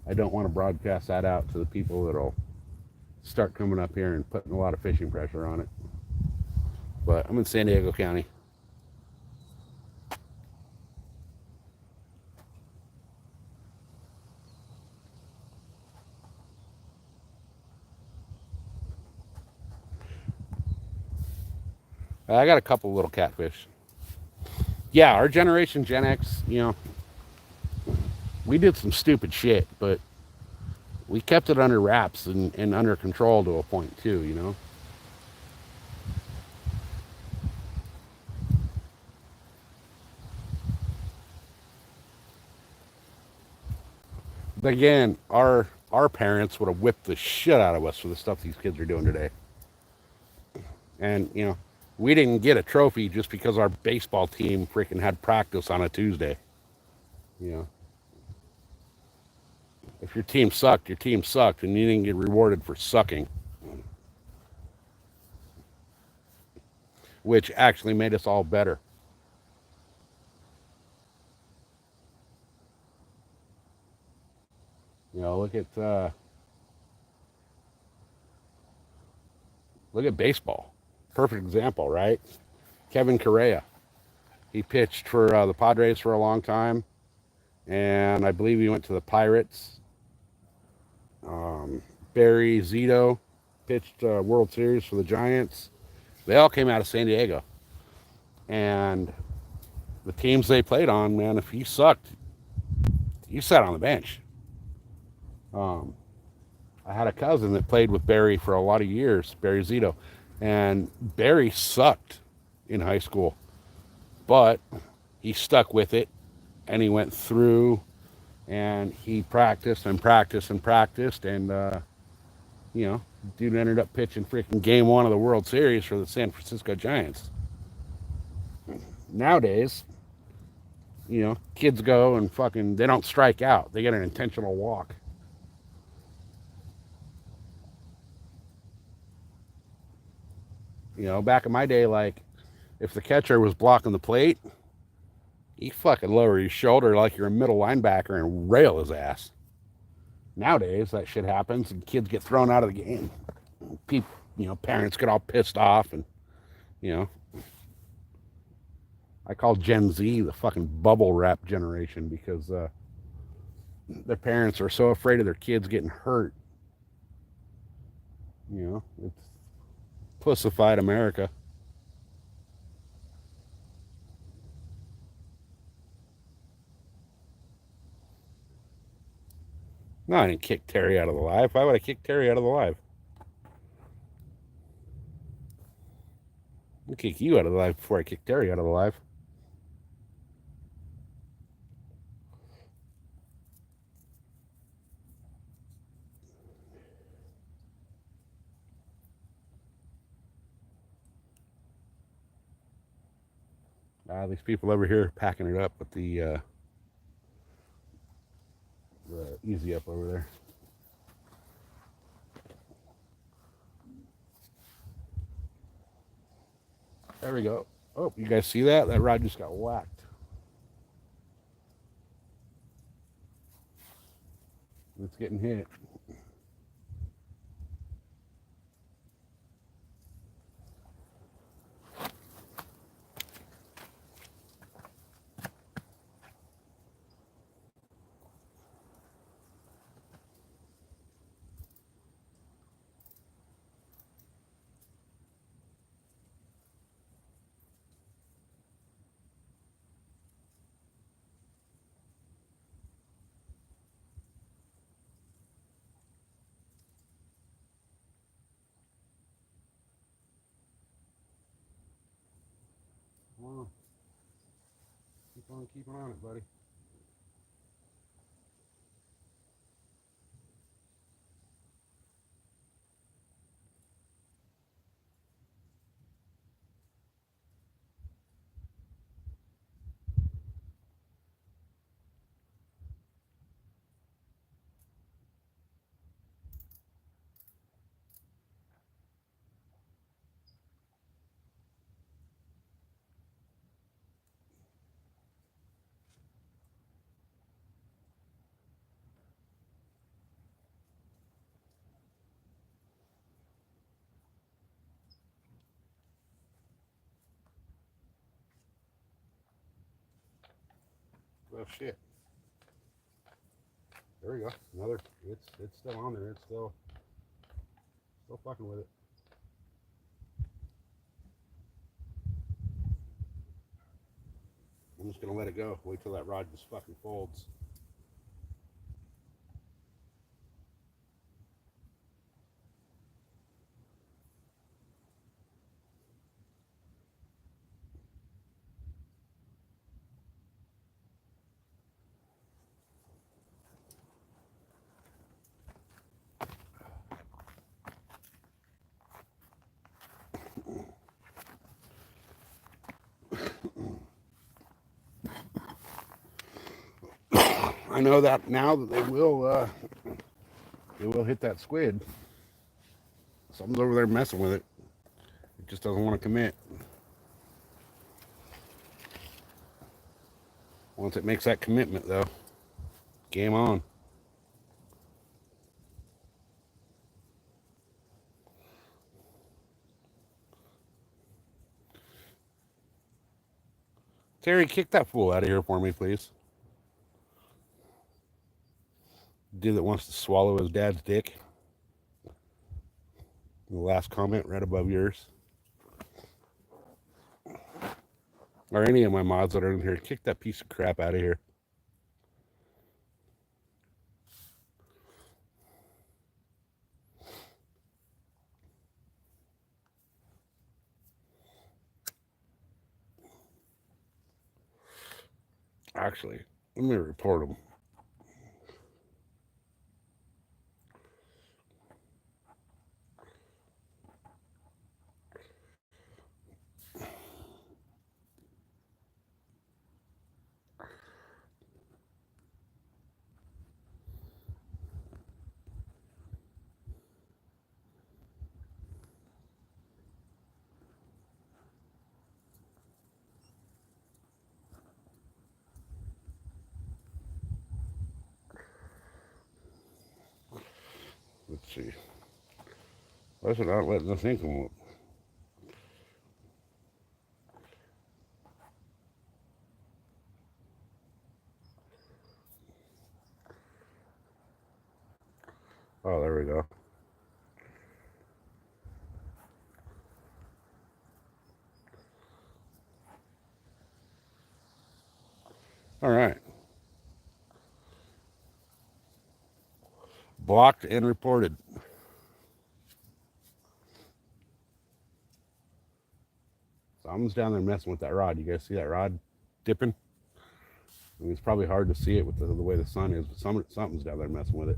I don't want to broadcast that out to the people that'll start coming up here and putting a lot of fishing pressure on it. But I'm in San Diego County. I got a couple little catfish. Yeah, our generation, Gen X, we did some stupid shit, but we kept it under wraps and under control to a point too. But again, our parents would have whipped the shit out of us for the stuff these kids are doing today. And we didn't get a trophy just because our baseball team freaking had practice on a Tuesday. You know, if your team sucked, and you didn't get rewarded for sucking, which actually made us all better. Look at baseball. Perfect example, right? Kevin Correa. He pitched for the Padres for a long time, and I believe he went to the Pirates. Barry Zito pitched World Series for the Giants. They all came out of San Diego, and the teams they played on, man, if you sucked, you sat on the bench. Um, I had a cousin that played with Barry for a lot of years, Barry Zito, and Barry sucked in high school, but he stuck with it, and he went through, and he practiced and practiced and practiced, and dude ended up pitching freaking game one of the World Series for the San Francisco Giants. Nowadays, kids go and they don't strike out. They get an intentional walk. Back in my day, like, if the catcher was blocking the plate, you fucking lower your shoulder like you're a middle linebacker and rail his ass. Nowadays, that shit happens and kids get thrown out of the game. People, parents get all pissed off, and, I call Gen Z the fucking bubble wrap generation because their parents are so afraid of their kids getting hurt. It's pussified America. No, I didn't kick Terry out of the live. Why would I kick Terry out of the live? I'll kick you out of the live before I kick Terry out of the live. These people over here packing it up with the easy up over there. There we go. Oh, you guys see that? That rod just got whacked. It's getting hit. Come on. Keep on keeping on it, buddy. Oh shit. There we go. Another. It's still on there. It's still fucking with it. I'm just gonna let it go. Wait till that rod just fucking folds. I know that now that they will hit that squid. Someone's over there messing with it. It just doesn't want to commit. Once it makes that commitment, though, game on. Terry, kick that fool out of here for me, please. Dude that wants to swallow his dad's dick. The last comment right above yours. Or any of my mods that are in here, kick that piece of crap out of here. Actually, let me report him. Let's see. Why is it not letting the thing come up? Oh, there we go. All right. Blocked and reported. Someone's down there messing with that rod. You guys see that rod dipping? I mean, it's probably hard to see it with the way the sun is, but something's down there messing with it.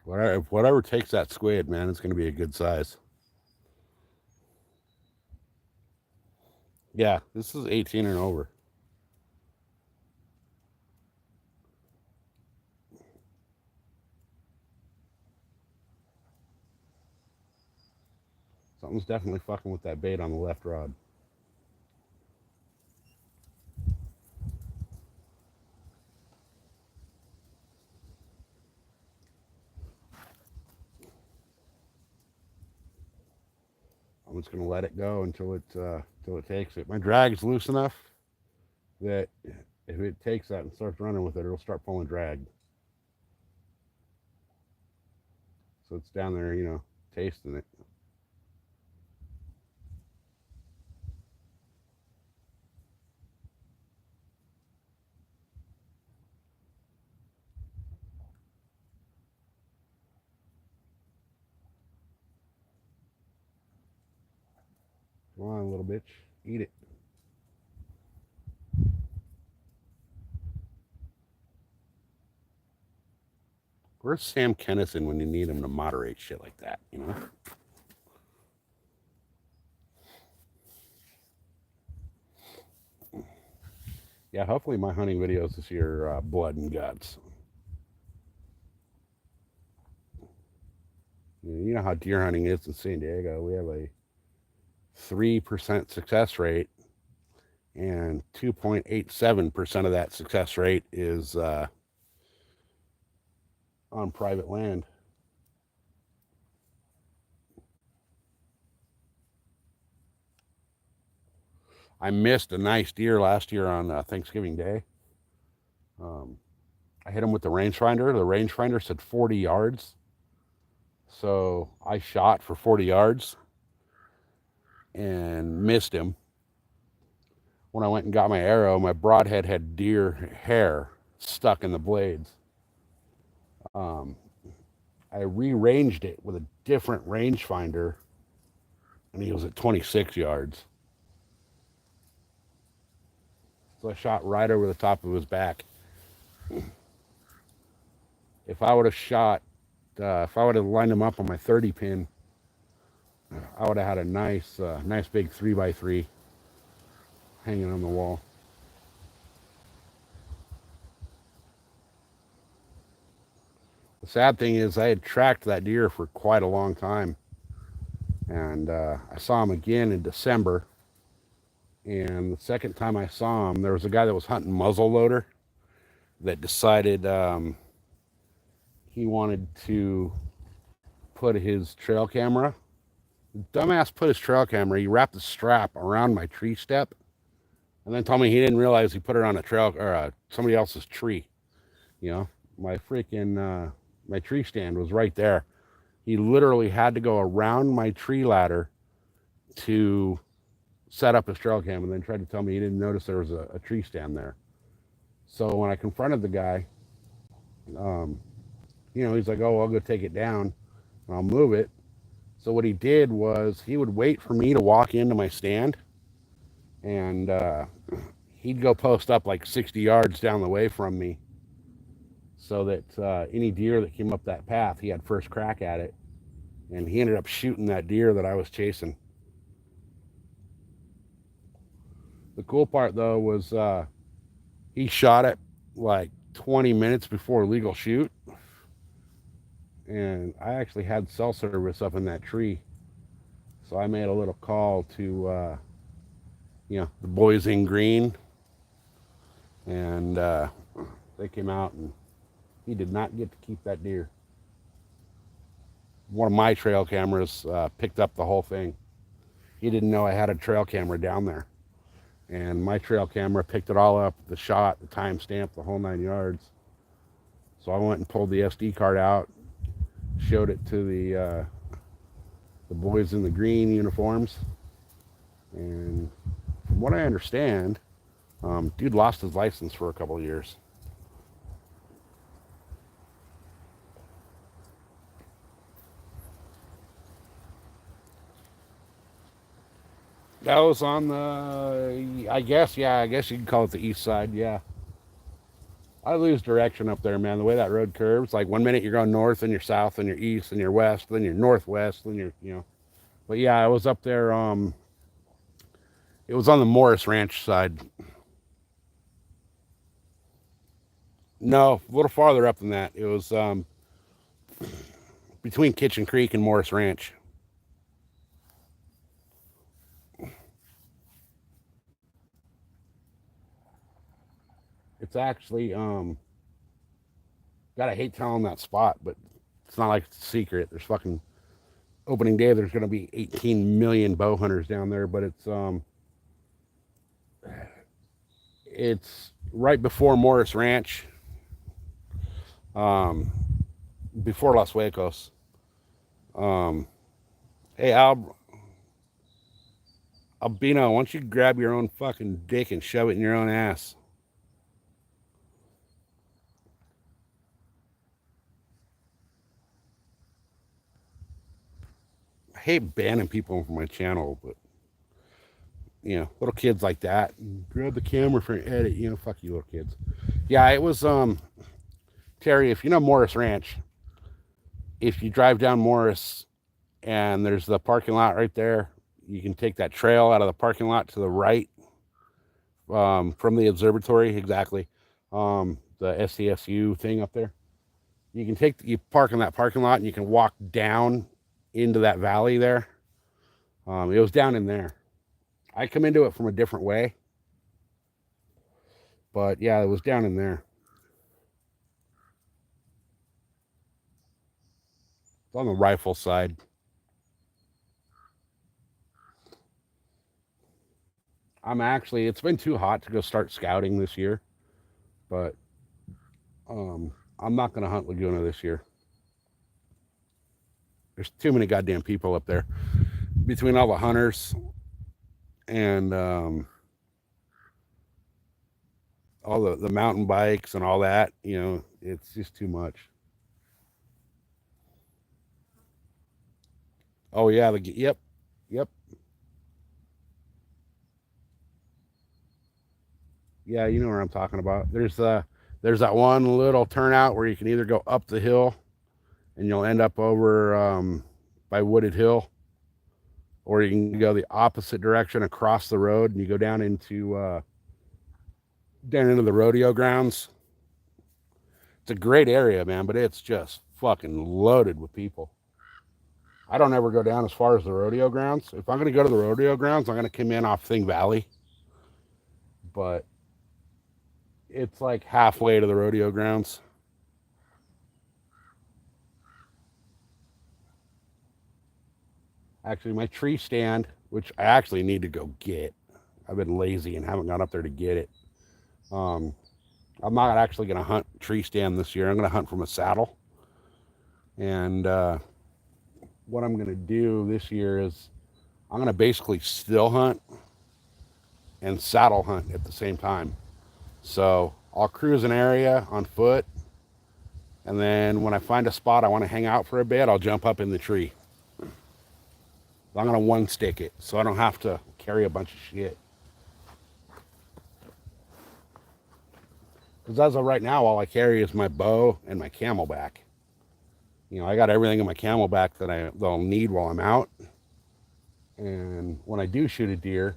Whatever takes that squid, man, it's going to be a good size. Yeah, this is 18 and over. Something's definitely fucking with that bait on the left rod. I'm just gonna let it go until it takes it. My drag's loose enough that if it takes that and starts running with it, it'll start pulling drag. So it's down there, tasting it. Come on, little bitch, eat it. Where's Sam Kennison when you need him to moderate shit like that, Yeah, hopefully my hunting videos this year are blood and guts. You know how deer hunting is in San Diego. We have a 3% success rate, and 2.87% of that success rate is on private land. I missed a nice deer last year on Thanksgiving Day. I hit him with the rangefinder. The rangefinder said 40 yards. So I shot for 40 yards and missed him. When I went and got my arrow, my broadhead had deer hair stuck in the blades. I rearranged it with a different rangefinder, and he was at 26 yards. So I shot right over the top of his back. If I would have shot, if I would have lined him up on my 30 pin, I would have had a nice big 3x3 hanging on the wall. The sad thing is I had tracked that deer for quite a long time, and I saw him again in December. And the second time I saw him, there was a guy that was hunting muzzleloader that decided he wanted to put his trail camera. The dumbass put his trail camera, he wrapped the strap around my tree step, and then told me he didn't realize he put it on a trail or somebody else's tree. My freaking my tree stand was right there. He literally had to go around my tree ladder to set up his trail cam, and then tried to tell me he didn't notice there was a tree stand there. So when I confronted the guy, he's like, "Oh, I'll go take it down and I'll move it." So what he did was he would wait for me to walk into my stand, and he'd go post up like 60 yards down the way from me, so that any deer that came up that path, he had first crack at it. And he ended up shooting that deer that I was chasing. The cool part, though, was he shot it like 20 minutes before legal shoot. And I actually had cell service up in that tree. So I made a little call to, the boys in green. And they came out, and he did not get to keep that deer. One of my trail cameras picked up the whole thing. He didn't know I had a trail camera down there. And my trail camera picked it all up, the shot, the timestamp, the whole 9 yards. So I went and pulled the SD card out, showed it to the boys in the green uniforms. And from what I understand, dude lost his license for a couple of years. That was on the, I guess you could call it the east side, yeah. I lose direction up there, man. The way that road curves, like 1 minute you're going north, and you're south, and you're east, and you're west, then you're northwest, then you're, you know. But yeah, I was up there. It was on the Morris Ranch side. No, a little farther up than that. It was between Kitchen Creek and Morris Ranch. It's actually God, I hate telling that spot, but it's not like it's a secret. There's fucking opening day. There's going to be 18 million bow hunters down there, but it's right before Morris Ranch, um, before Las Huecos. Um, hey, Albino, why don't you grab your own fucking dick and shove it in your own ass? I hate banning people from my channel, but you know, little kids like that, grab the camera for an edit. You know, fuck you, little kids. Yeah, it was Terry. If you know Morris Ranch, if you drive down Morris and there's the parking lot right there, you can take that trail out of the parking lot to the right, from the observatory, exactly. The SCSU thing up there. You park in that parking lot and you can walk down into that valley there. It was down in there. I come into it from a different way, but yeah, it was down in there. It's on the rifle side. It's been too hot to go start scouting this year, but I'm not going to hunt Laguna this year. There's too many goddamn people up there between all the hunters and all the mountain bikes and all that. You know, it's just too much. Oh yeah, yep, yep, yeah. You know where I'm talking about. There's that one little turnout where you can either go up the hill and you'll end up over by Wooded Hill, or you can go the opposite direction across the road and you go down into the rodeo grounds. It's a great area, man, but it's just fucking loaded with people. I don't ever go down as far as the rodeo grounds. If I'm going to go to the rodeo grounds, I'm going to come in off Thing Valley, but it's like halfway to the rodeo grounds. Actually, my tree stand, which I actually need to go get. I've been lazy and haven't gone up there to get it. Um, I'm not actually going to hunt tree stand this year. I'm going to hunt from a saddle. And what I'm going to do this year is I'm going to basically still hunt and saddle hunt at the same time. So I'll cruise an area on foot, and then when I find a spot I want to hang out for a bit, I'll jump up in the tree. I'm going to one stick it so I don't have to carry a bunch of shit. Because as of right now, all I carry is my bow and my camelback. You know, I got everything in my camelback that I'll need while I'm out. And when I do shoot a deer,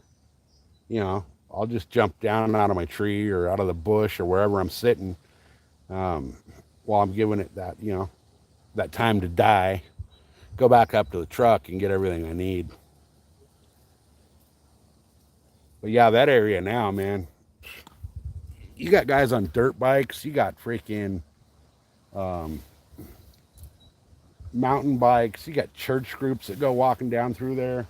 you know, I'll just jump down out of my tree or out of the bush or wherever I'm sitting, while I'm giving it that, you know, that time to die. Go back up to the truck and get everything I need. But yeah, that area now, man, you got guys on dirt bikes, you got freaking mountain bikes, you got church groups that go walking down through there.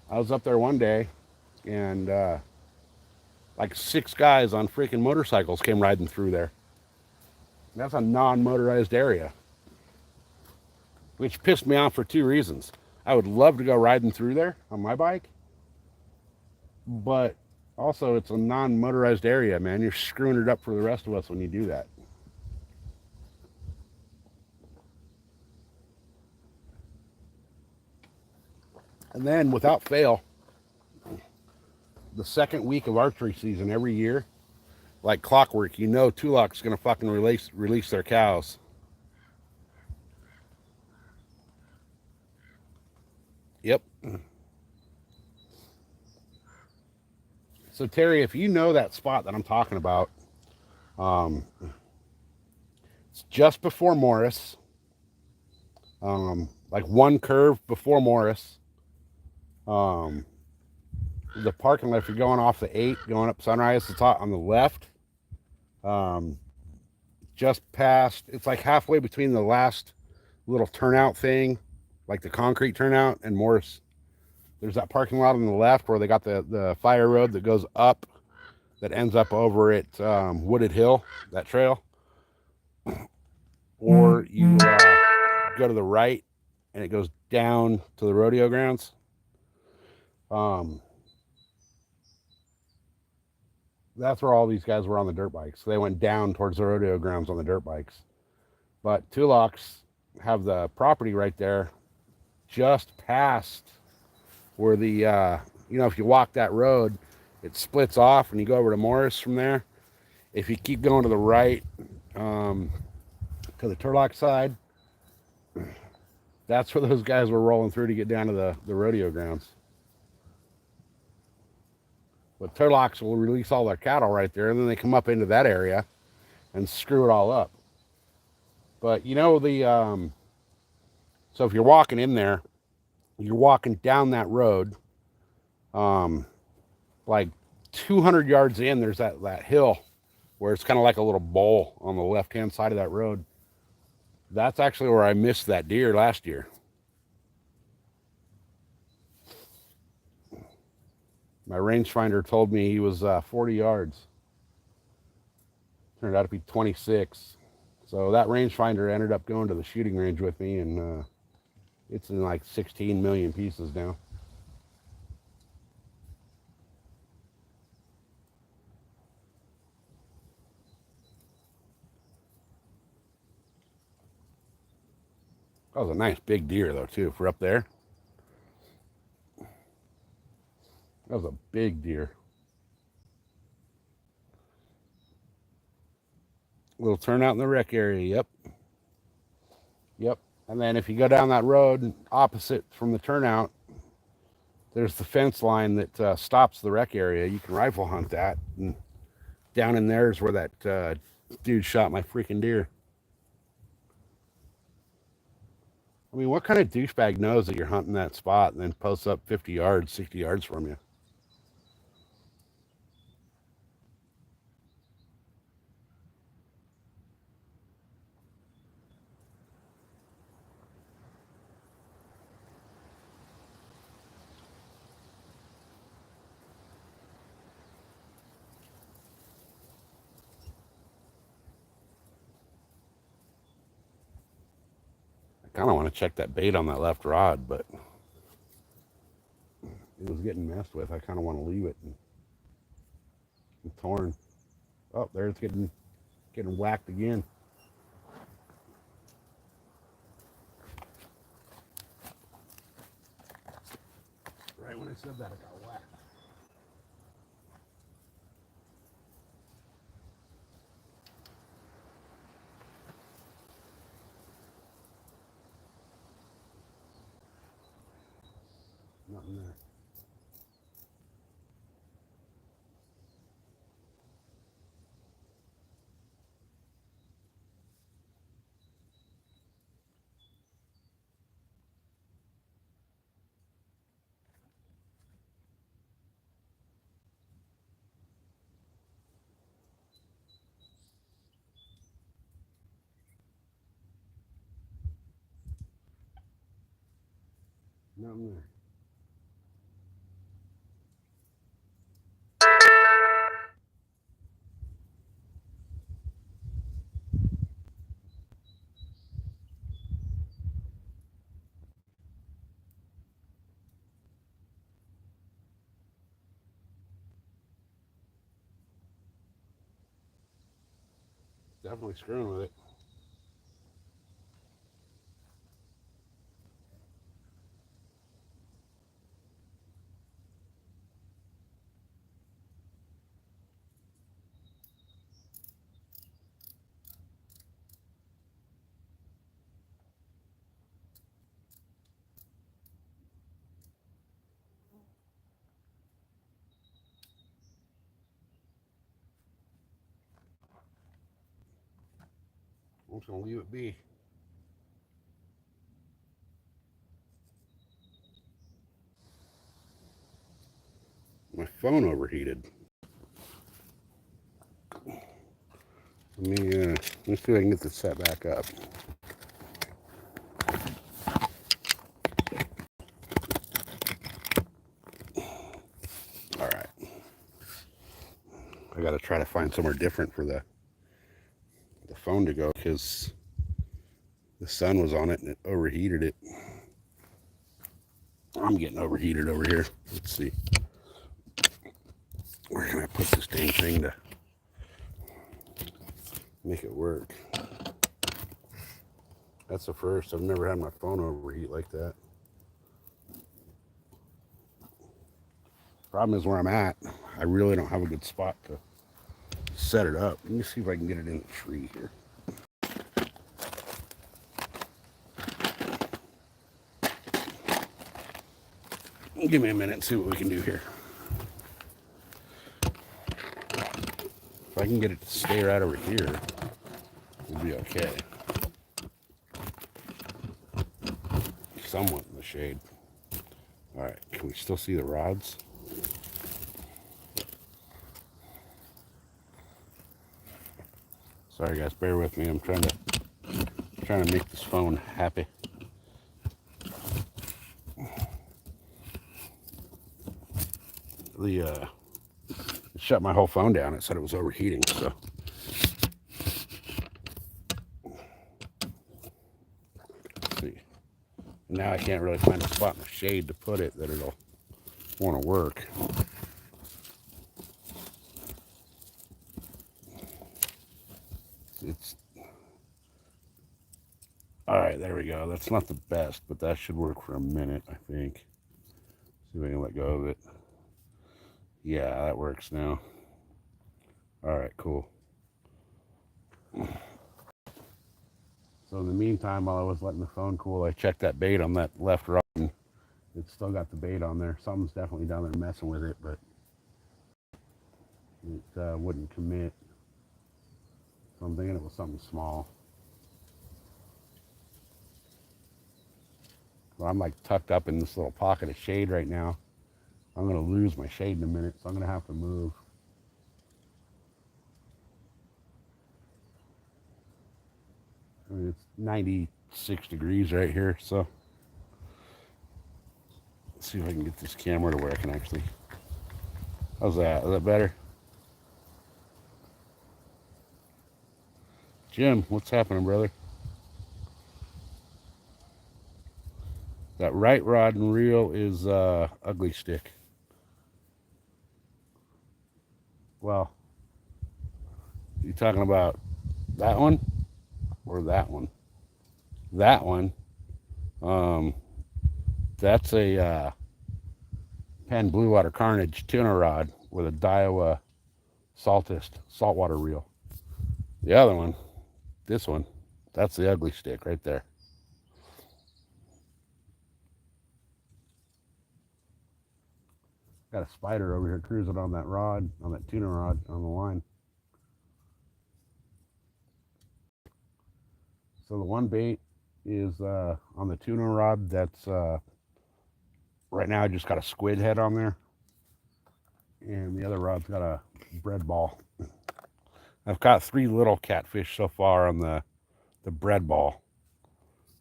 I was up there one day and like 6 guys on freaking motorcycles came riding through there. That's a non-motorized area, which pissed me off for 2 reasons. I would love to go riding through there on my bike, but also it's a non-motorized area, man. You're screwing it up for the rest of us when you do that. And then, without fail, the second week of archery season every year, like clockwork, you know Tulok's gonna fucking release their cows. Yep. So Terry, if you know that spot that I'm talking about, it's just before Morris, like one curve before Morris. The parking lot, if you're going off the 8, going up Sunrise, it's on the left. Just past, it's like halfway between the last little turnout thing, like the concrete turnout, and Morris. There's that parking lot on the left where they got the fire road that goes up, that ends up over at Wooded Hill, that trail. Or you go to the right and it goes down to the rodeo grounds. That's where all these guys were on the dirt bikes. They went down towards the rodeo grounds on the dirt bikes. But Tulok's have the property right there, just past where the, if you walk that road, it splits off and you go over to Morris from there. If you keep going to the right, to the Turlock side, that's where those guys were rolling through to get down to the rodeo grounds. But Turlocks will release all their cattle right there, and then they come up into that area and screw it all up. But so if you're walking in there, you're walking down that road, like 200 yards in, there's that hill where it's kind of like a little bowl on the left-hand side of that road. That's actually where I missed that deer last year. My rangefinder told me he was 40 yards. Turned out to be 26. So that rangefinder ended up going to the shooting range with me, and it's in like 16 million pieces now. That was a nice big deer, though, too, for up there. That was a big deer. Little turnout in the rec area, yep. Yep. And then if you go down that road opposite from the turnout, there's the fence line that stops the rec area. You can rifle hunt that. And down in there is where that dude shot my freaking deer. I mean, what kind of douchebag knows that you're hunting that spot and then posts up 50 yards, 60 yards from you? I kind of want to check that bait on that left rod, but it was getting messed with. I kind of want to leave it and torn. Oh, there it's getting whacked again. Right when I said that, it got whacked. Nothing there. Nothing there. Definitely screwing with it. I'm just gonna leave it be. My phone overheated. Let me see if I can get this set back up. All right. I got to try to find somewhere different for the phone to go because the sun was on it and it overheated it. I'm getting overheated over here. Let's see. Where can I put this dang thing to make it work? That's the first. I've never had my phone overheat like that. Problem is where I'm at, I really don't have a good spot to set it up. Let me see if I can get it in the tree here. Give me a minute and see what we can do here. If I can get it to stay right over here, we'll be okay. Somewhat in the shade. All right, can we still see the rods? Sorry guys, bear with me. I'm trying to make this phone happy. It shut my whole phone down. It said it was overheating, so. Let's see. Now I can't really find a spot in the shade to put it that it'll want to work. It's all right. There we go. That's not the best, but that should work for a minute, I think. See if I can let go of it. Yeah, that works now. All right, cool. So in the meantime, while I was letting the phone cool, I checked that bait on that left rod, and it's still got the bait on there. Something's definitely down there messing with it, but it wouldn't commit. So I'm thinking it was something small. Well, I'm like tucked up in this little pocket of shade right now. I'm going to lose my shade in a minute, so I'm going to have to move. I mean, it's 96 degrees right here, so let's see if I can get this camera to where I can actually. How's that? Is that better? Jim, what's happening, brother? That right rod and reel is ugly stick. Well, you talking about that one or that one? That one. That's a Penn Blue Water Carnage tuna rod with a Daiwa saltwater reel. The other one, this one, that's the ugly stick right there. Got a spider over here cruising on that rod, on that tuna rod on the line. So the one bait is on the tuna rod that's right now I just got a squid head on there. And the other rod's got a bread ball. I've got 3 little catfish so far on the bread ball.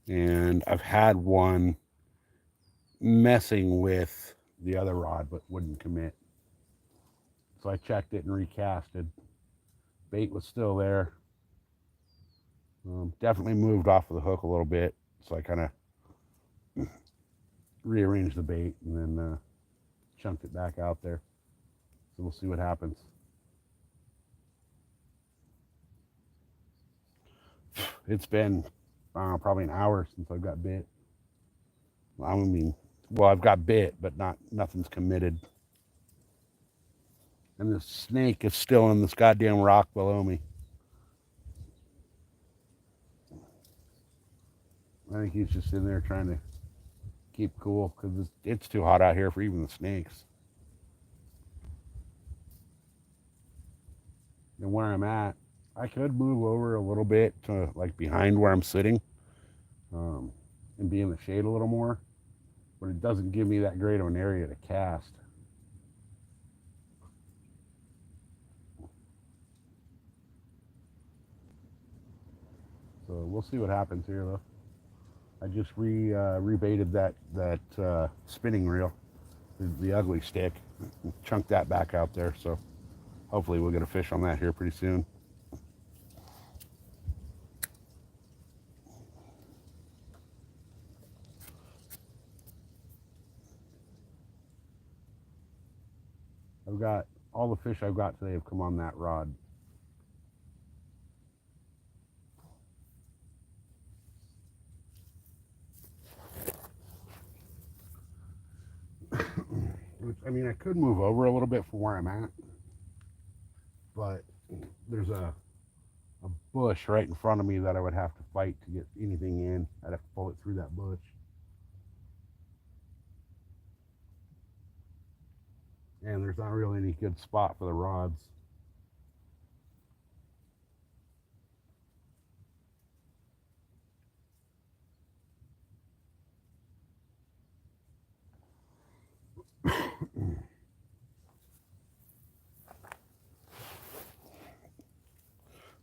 And I've had one messing with the other rod but wouldn't commit. So I checked it and recasted. Bait was still there. Definitely moved off of the hook a little bit. So I kind of rearranged the bait and then chunked it back out there. So we'll see what happens. It's been probably an hour since I've got bit. I mean, well, I've got bit, but nothing's committed. And the snake is still in this goddamn rock below me. I think he's just in there trying to keep cool because it's too hot out here for even the snakes. And where I'm at, I could move over a little bit to like behind where I'm sitting, um, and be in the shade a little more, but it doesn't give me that great of an area to cast. So we'll see what happens here, though. I just rebaited that spinning reel, the ugly stick, chunked that back out there. So hopefully we'll get a fish on that here pretty soon. I've got all the fish I've got today have come on that rod. Which, I mean, I could move over a little bit from where I'm at, but there's a bush right in front of me that I would have to fight to get anything in. I'd have to pull it through that bush. And there's not really any good spot for the rods.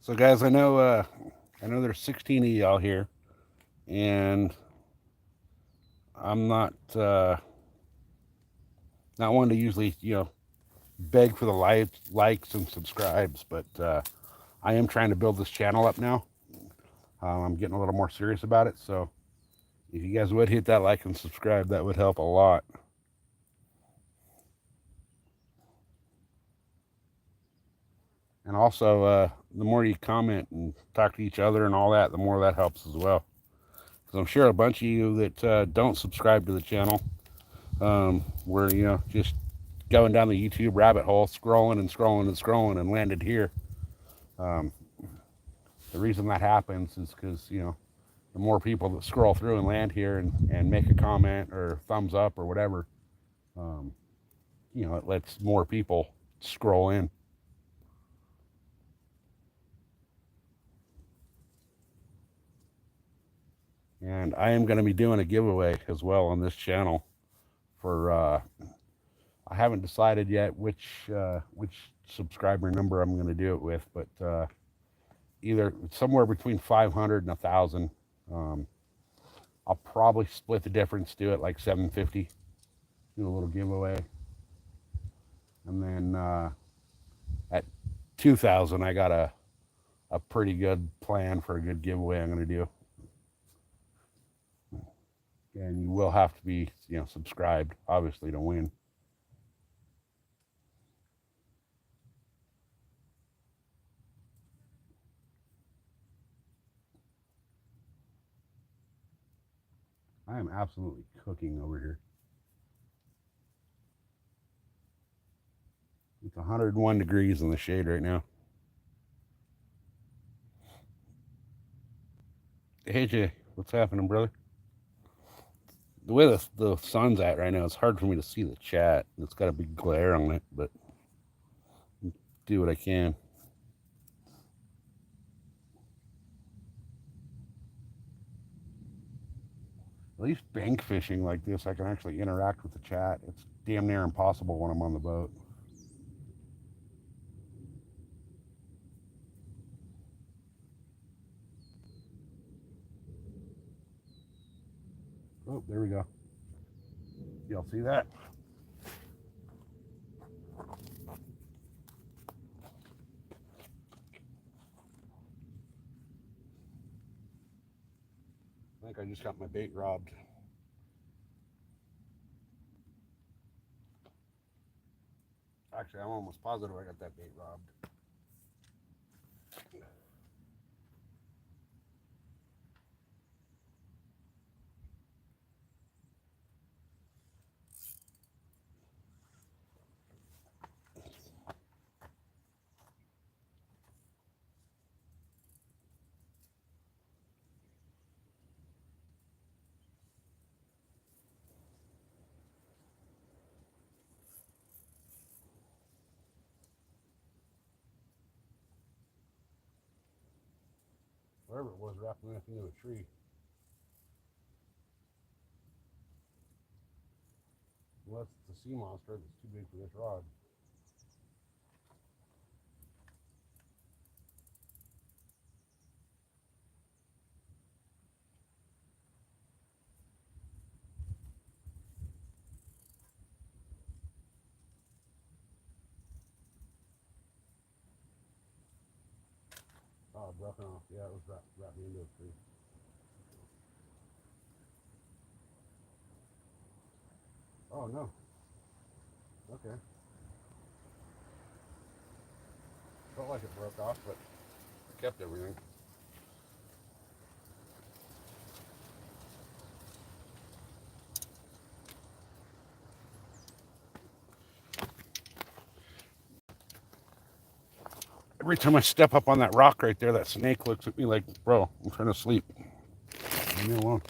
So guys, I know there's 16 of y'all here, and I'm not one to usually beg for the likes and subscribes, but I am trying to build this channel up now. I'm getting a little more serious about it, so if you guys would hit that like and subscribe, that would help a lot. And also, the more you comment and talk to each other and all that, the more that helps as well. Because I'm sure a bunch of you that don't subscribe to the channel, were just going down the YouTube rabbit hole, scrolling and scrolling and scrolling, and landed here. The reason that happens is because the more people that scroll through and land here and make a comment or thumbs up or whatever, it lets more people scroll in. And I am going to be doing a giveaway as well on this channel for I haven't decided yet which subscriber number I'm going to do it with, but either somewhere between 500 and 1,000. I'll probably split the difference, do it like 750, do a little giveaway, and then at 2,000 I got a pretty good plan for a good giveaway I'm going to do. And you will have to be subscribed, obviously, to win. I am absolutely cooking over here. It's 101 degrees in the shade right now. Hey Jay, what's happening, brother? The way the sun's at right now, it's hard for me to see the chat. It's got a big glare on it, but do what I can. At least bank fishing like this, I can actually interact with the chat. It's damn near impossible when I'm on the boat. Oh, there we go. Y'all see that? I think I just got my bait robbed. Actually, I'm almost positive I got that bait robbed. Whatever it was wrapped me up into a tree. Unless it's a sea monster that's too big for this rod. Oh, broken off. Yeah, it was wrapped me into a tree. Oh, no. Okay. Felt like it broke off, but I kept everything. Every time I step up on that rock right there, that snake looks at me like, bro, I'm trying to sleep. Leave me alone.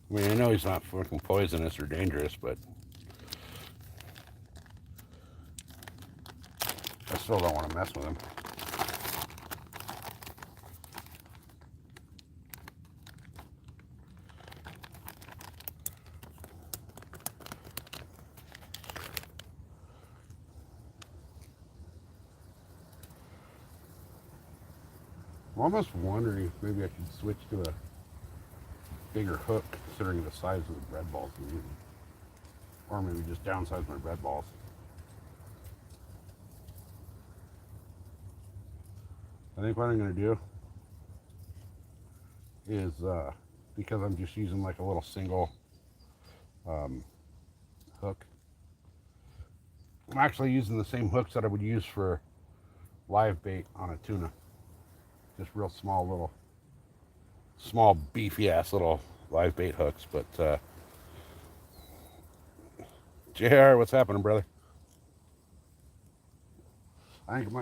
I mean, I know he's not fucking poisonous or dangerous, but I still don't want to mess with him. I'm almost wondering if maybe I should switch to a bigger hook, considering the size of the bread balls I'm using. Or maybe just downsize my bread balls. I think what I'm going to do is, because I'm just using like a little single hook, I'm actually using the same hooks that I would use for live bait on a tuna. Just real small beefy ass little live bait hooks. But JR, what's happening, brother? I think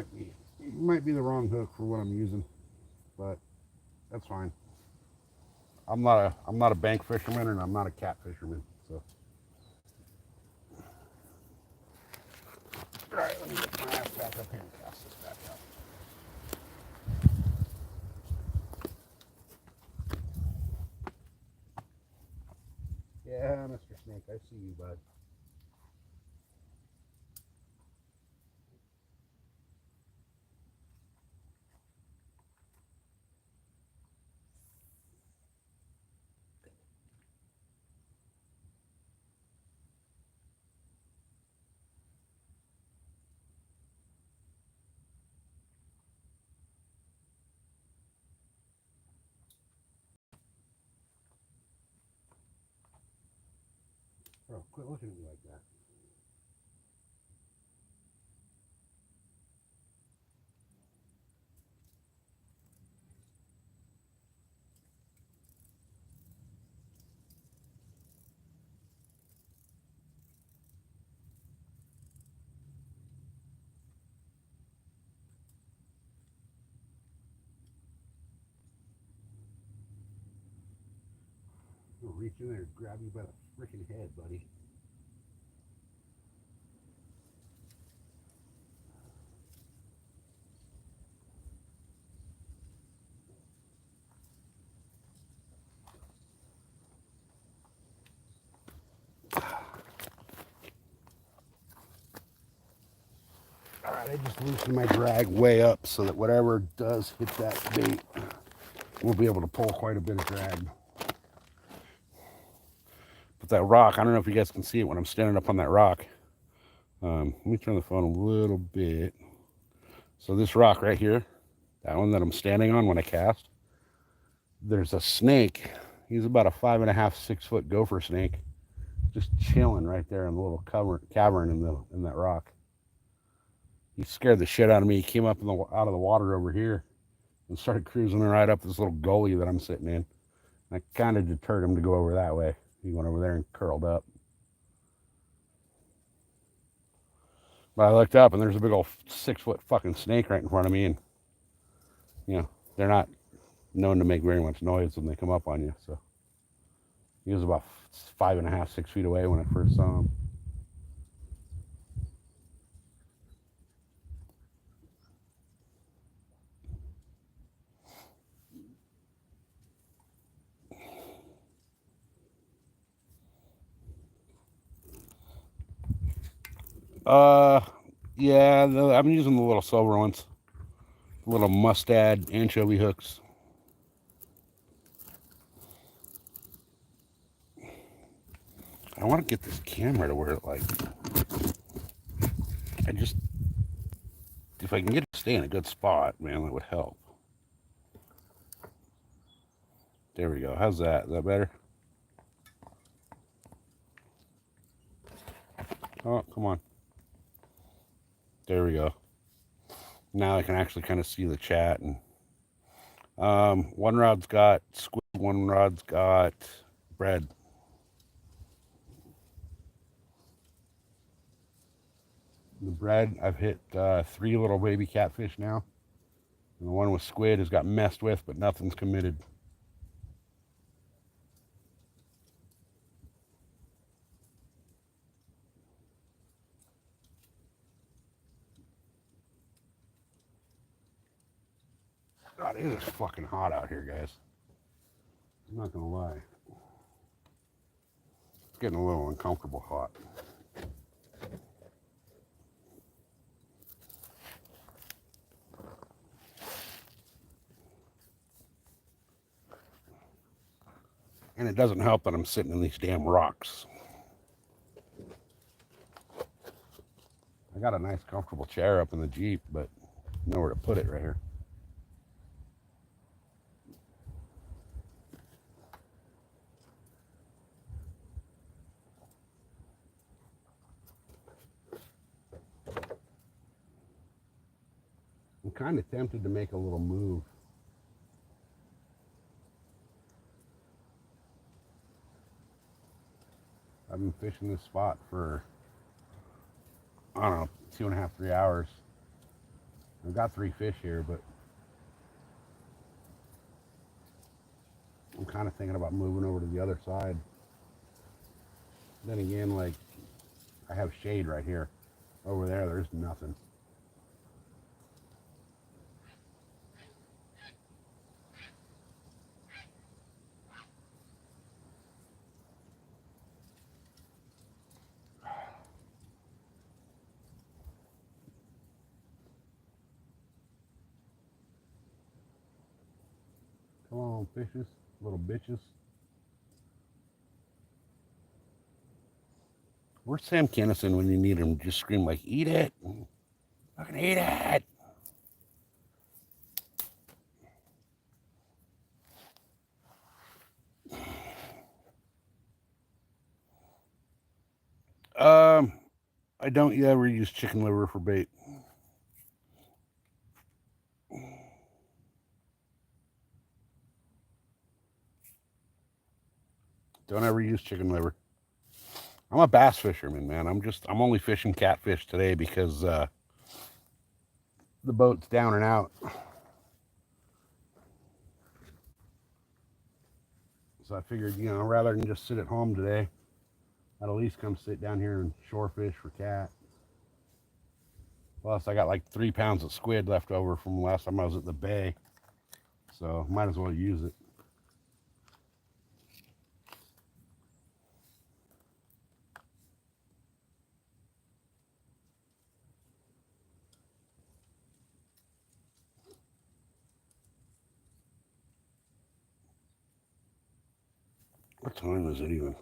it might be the wrong hook for what I'm using, but that's fine. I'm not a bank fisherman, and I'm not a cat fisherman. So, all right, let me get my ass back up here and cast this back up. Yeah, Mr. Snake, I see you, bud. Bro, quit looking at me like that. I'll reach in there and grab you by the freaking head, buddy. All right, I just loosened my drag way up so that whatever does hit that bait, we'll be able to pull quite a bit of drag. But that rock, I don't know if you guys can see it when I'm standing up on that rock. Let me turn the phone a little bit. So this rock right here, that one that I'm standing on when I cast, there's a snake. He's about a 5.5, 6 foot gopher snake, just chilling right there in the little cavern in that rock. He scared the shit out of me. He came up out of the water over here and started cruising right up this little gully that I'm sitting in. I kind of deterred him to go over that way. He went over there and curled up. But I looked up and there's a big old 6 foot fucking snake right in front of me, and you know, they're not known to make very much noise when they come up on you. So he was about 5.5, 6 feet away when I first saw him. Yeah, I'm using the little silver ones. The little mustad anchovy hooks. I want to get this camera to where it, like, if I can get it to stay in a good spot, man, that would help. There we go. How's that? Is that better? Oh, come on. There we go. Now I can actually kind of see the chat. And one rod's got squid, one rod's got bread. The bread, I've hit 3 little baby catfish now. And the one with squid has got messed with, but nothing's committed. God, it is fucking hot out here, guys. I'm not gonna lie. It's getting a little uncomfortable hot. And it doesn't help that I'm sitting in these damn rocks. I got a nice comfortable chair up in the Jeep, but nowhere to put it right here. I'm kind of tempted to make a little move. I've been fishing this spot for, I don't know, 2.5, 3 hours. I've got 3 fish here, but I'm kind of thinking about moving over to the other side. Then again, like, I have shade right here. Over there, there's nothing. Come on, fishes, little bitches. Where's Sam Kennison when you need him? Just scream like, eat it. Fucking eat it. I don't ever use chicken liver for bait. Don't ever use chicken liver. I'm a bass fisherman, man. I'm only fishing catfish today because the boat's down and out. So I figured, rather than just sit at home today, I'd at least come sit down here and shore fish for cat. Plus, I got like 3 pounds of squid left over from last time I was at the bay. So might as well use it. What time is it even?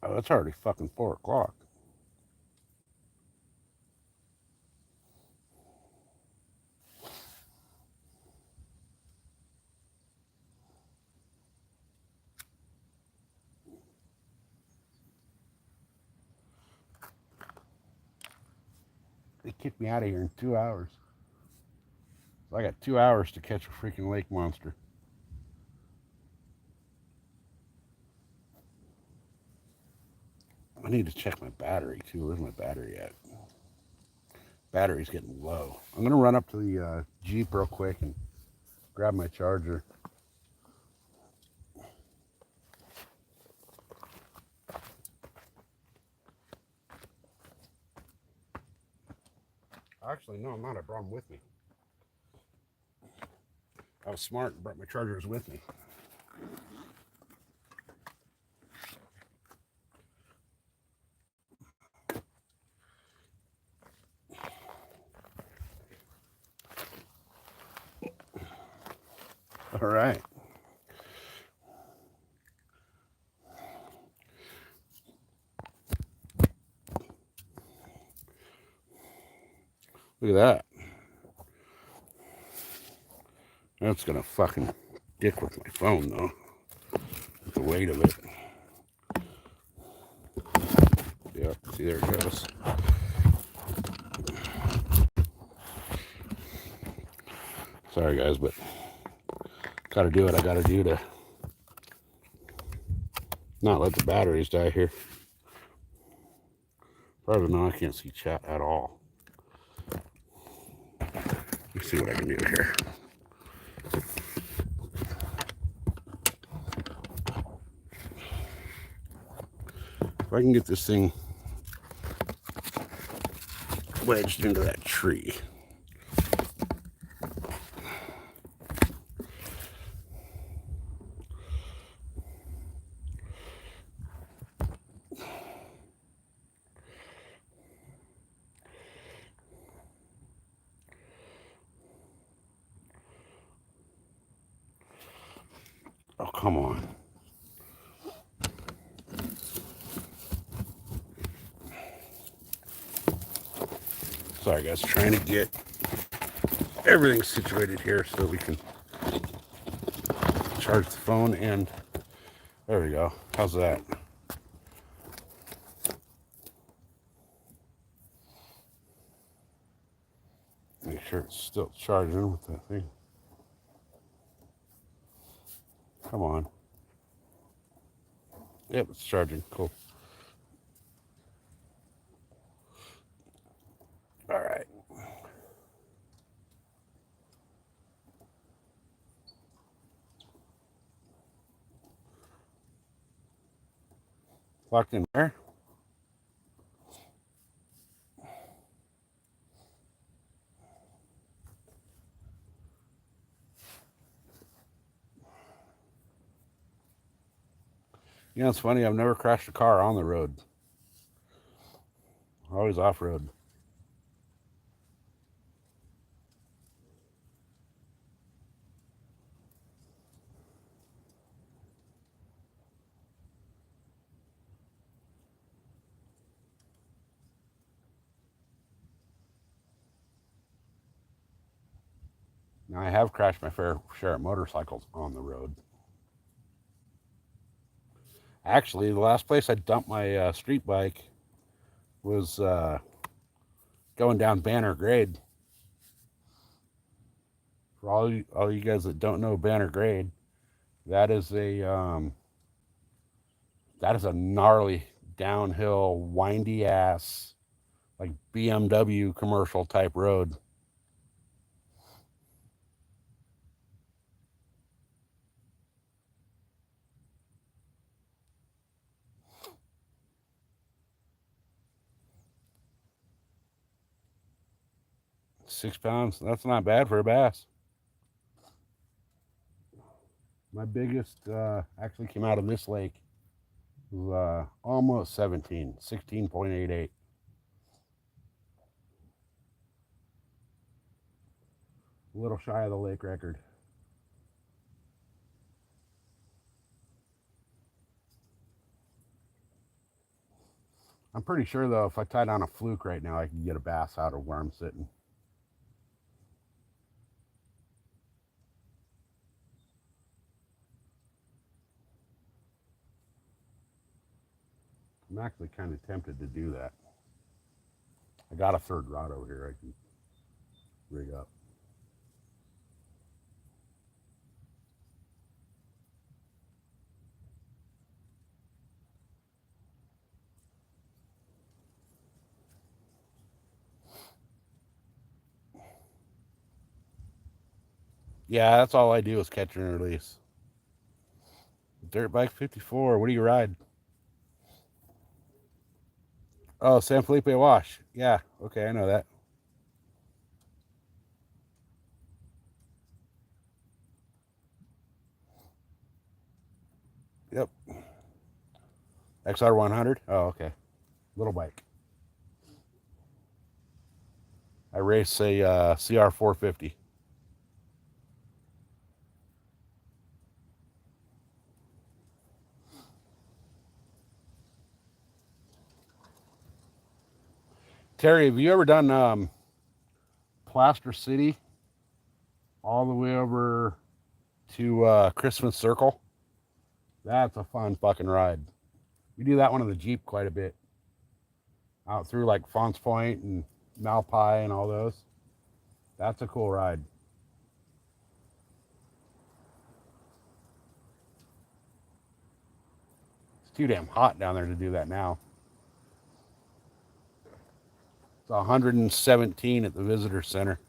Oh, it's already fucking 4 o'clock. They kicked me out of here in 2 hours. So I got 2 hours to catch a freaking lake monster. I need to check my battery too. Where's my battery at? Battery's getting low. I'm gonna run up to the Jeep real quick and grab my charger. Actually, no, I'm not. I brought them with me. I was smart and brought my chargers with me. All right. Look at that. That's gonna fucking dick with my phone though. With the weight of it. Yep, see, there it goes. Sorry guys, but gotta do what I gotta do to not let the batteries die here. Probably no, I can't see chat at all. Let's see what I can do here. If I can get this thing wedged into that tree. Oh, come on. Sorry guys, trying to get everything situated here so we can charge the phone, and there we go. How's that? Make sure it's still charging with that thing. Come on. Yep, it's charging. Cool. All right. Locked in there. You know, it's funny. I've never crashed a car on the road. Always off road. Now, I have crashed my fair share of motorcycles on the road. Actually, the last place I dumped my street bike was going down Banner Grade. For all you guys that don't know Banner Grade, that is a gnarly downhill, windy ass, like BMW commercial type road. £6. That's not bad for a bass. My biggest actually came out of this lake. It was almost 17, 16.88. A little shy of the lake record. I'm pretty sure though, if I tied on a fluke right now, I could get a bass out of where I'm sitting. I'm actually kind of tempted to do that. I got a third rod over here I can rig up. Yeah, that's all I do is catch and release. Dirt bike 54. What do you ride? Oh, San Felipe Wash. Yeah, okay, I know that. Yep. XR 100. Oh, okay. Little bike. I race a CR 450. Terry, have you ever done Plaster City all the way over to Christmas Circle? That's a fun fucking ride. We do that one in the Jeep quite a bit. Out through like Fonts Point and Malpai and all those. That's a cool ride. It's too damn hot down there to do that now. It's 117 at the visitor center.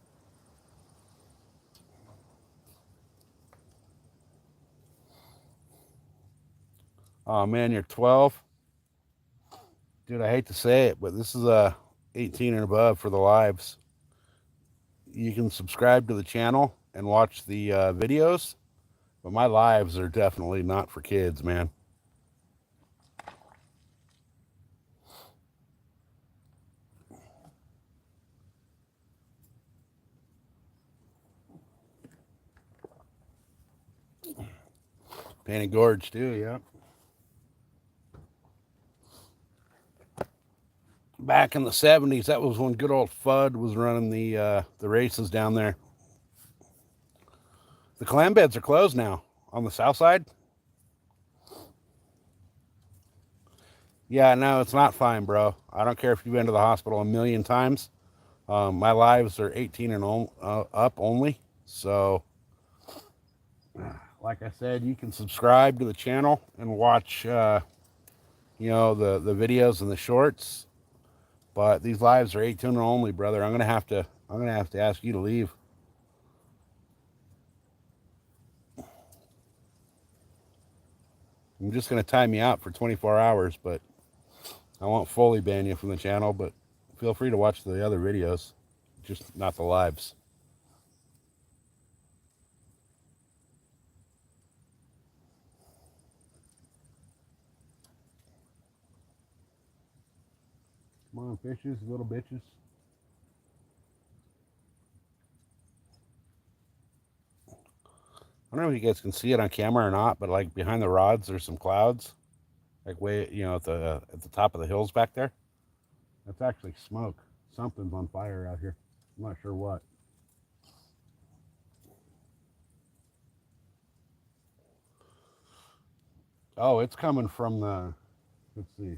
Oh man, you're 12. Dude, I hate to say it, but this is a 18 and above for the lives. You can subscribe to the channel and watch the videos, but my lives are definitely not for kids, man. Painted Gorge too, yeah. Back in the 70s, that was when good old Fudd was running the races down there. The clam beds are closed now on the south side. Yeah, no, it's not fine, bro. I don't care if you've been to the hospital a million times. My lives are 18 and up only. So, like I said, you can subscribe to the channel and watch, the videos and the shorts. But these lives are 18 and only, brother. I'm gonna have to ask you to leave. I'm just gonna time you out for 24 hours, but I won't fully ban you from the channel. But feel free to watch the other videos, just not the lives. Come on, fishes, little bitches. I don't know if you guys can see it on camera or not, but like behind the rods, there's some clouds, like way, at the top of the hills back there. That's actually smoke. Something's on fire out here. I'm not sure what. Oh, it's coming from the. Let's see.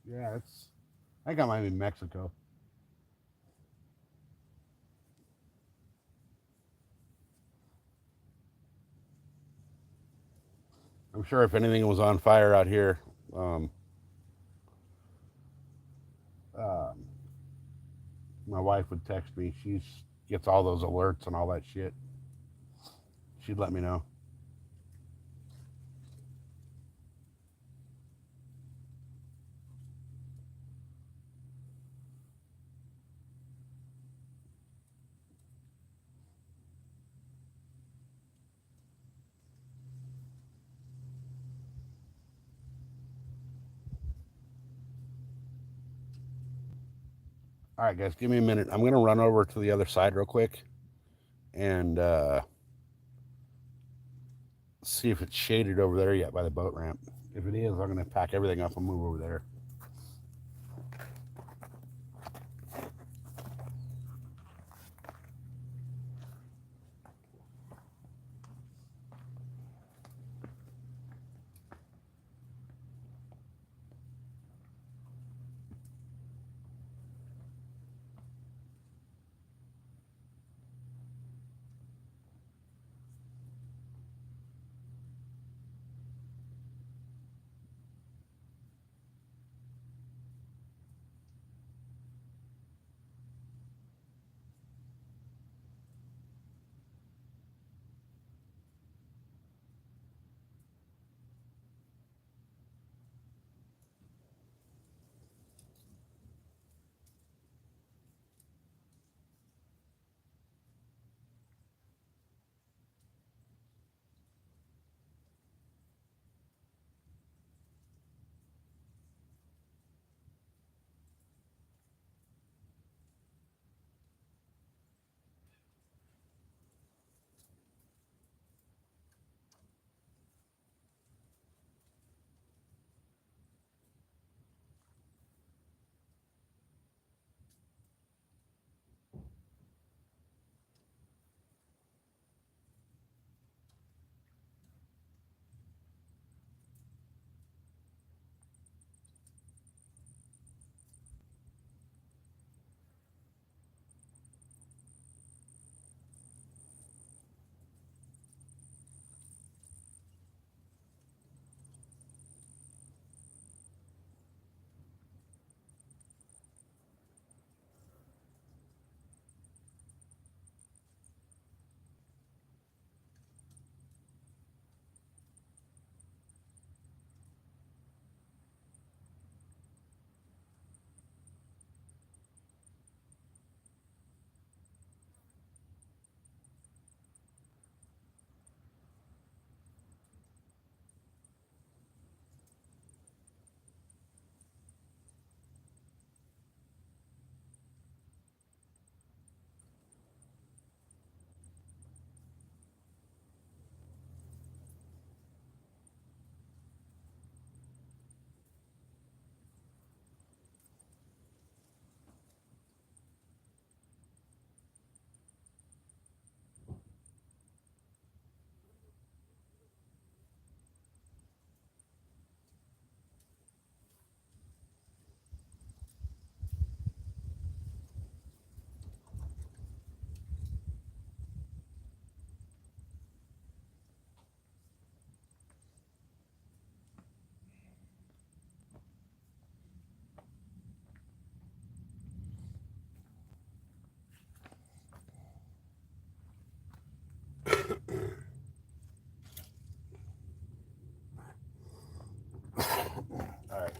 Yeah, it's. I think I might be in Mexico. I'm sure if anything was on fire out here, um, uh, my wife would text me. She gets all those alerts and all that shit. She'd let me know. All right, guys, give me a minute. I'm gonna run over to the other side real quick and see if it's shaded over there yet by the boat ramp. If it is, I'm gonna pack everything up and move over there.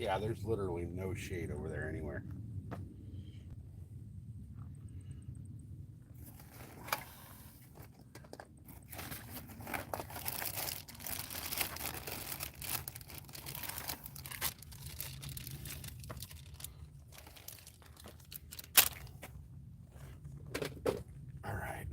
Yeah, there's literally no shade over there anywhere. All right.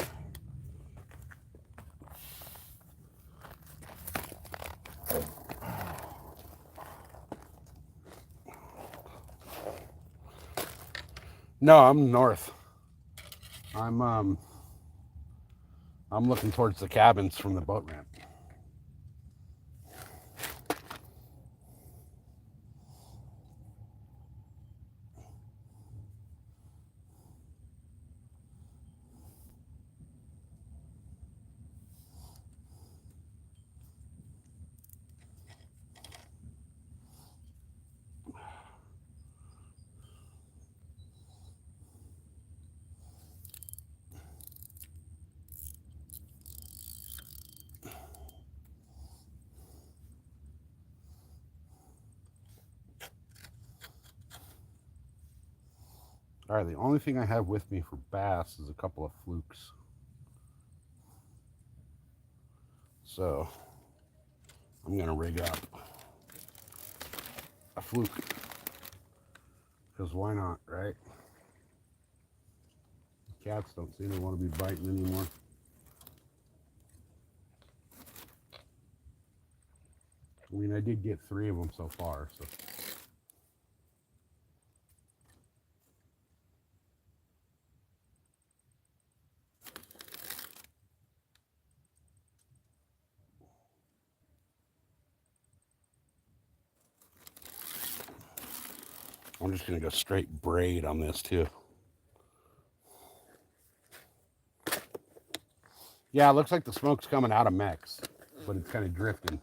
No, I'm north. I'm looking towards the cabins from the boat ramp. All right, the only thing I have with me for bass is a couple of flukes. So I'm gonna rig up a fluke, because why not, right? Cats don't seem to want to be biting anymore. I mean, I did get 3 of them so far, so. I'm just gonna go straight braid on this too. Yeah, it looks like the smoke's coming out of Mex, but it's kind of drifting.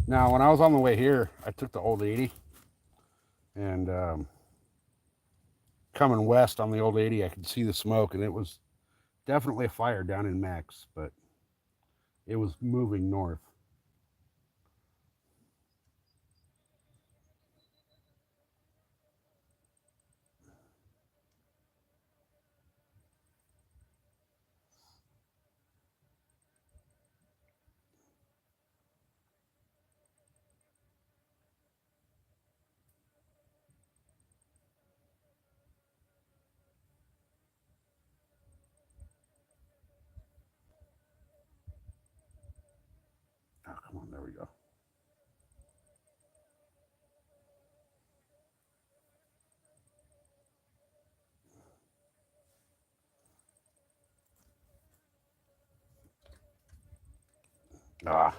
Now, when I was on the way here, I took the old 80, and coming west on the old 80, I could see the smoke, and it was definitely a fire down in Mex, but it was moving north. Oh, come on, there we go. Ah.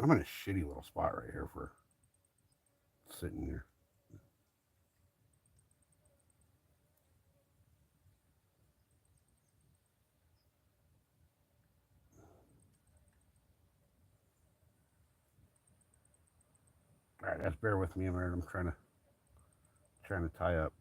I'm in a shitty little spot right here for sitting here. All right, just bear with me a minute. I'm trying to tie up.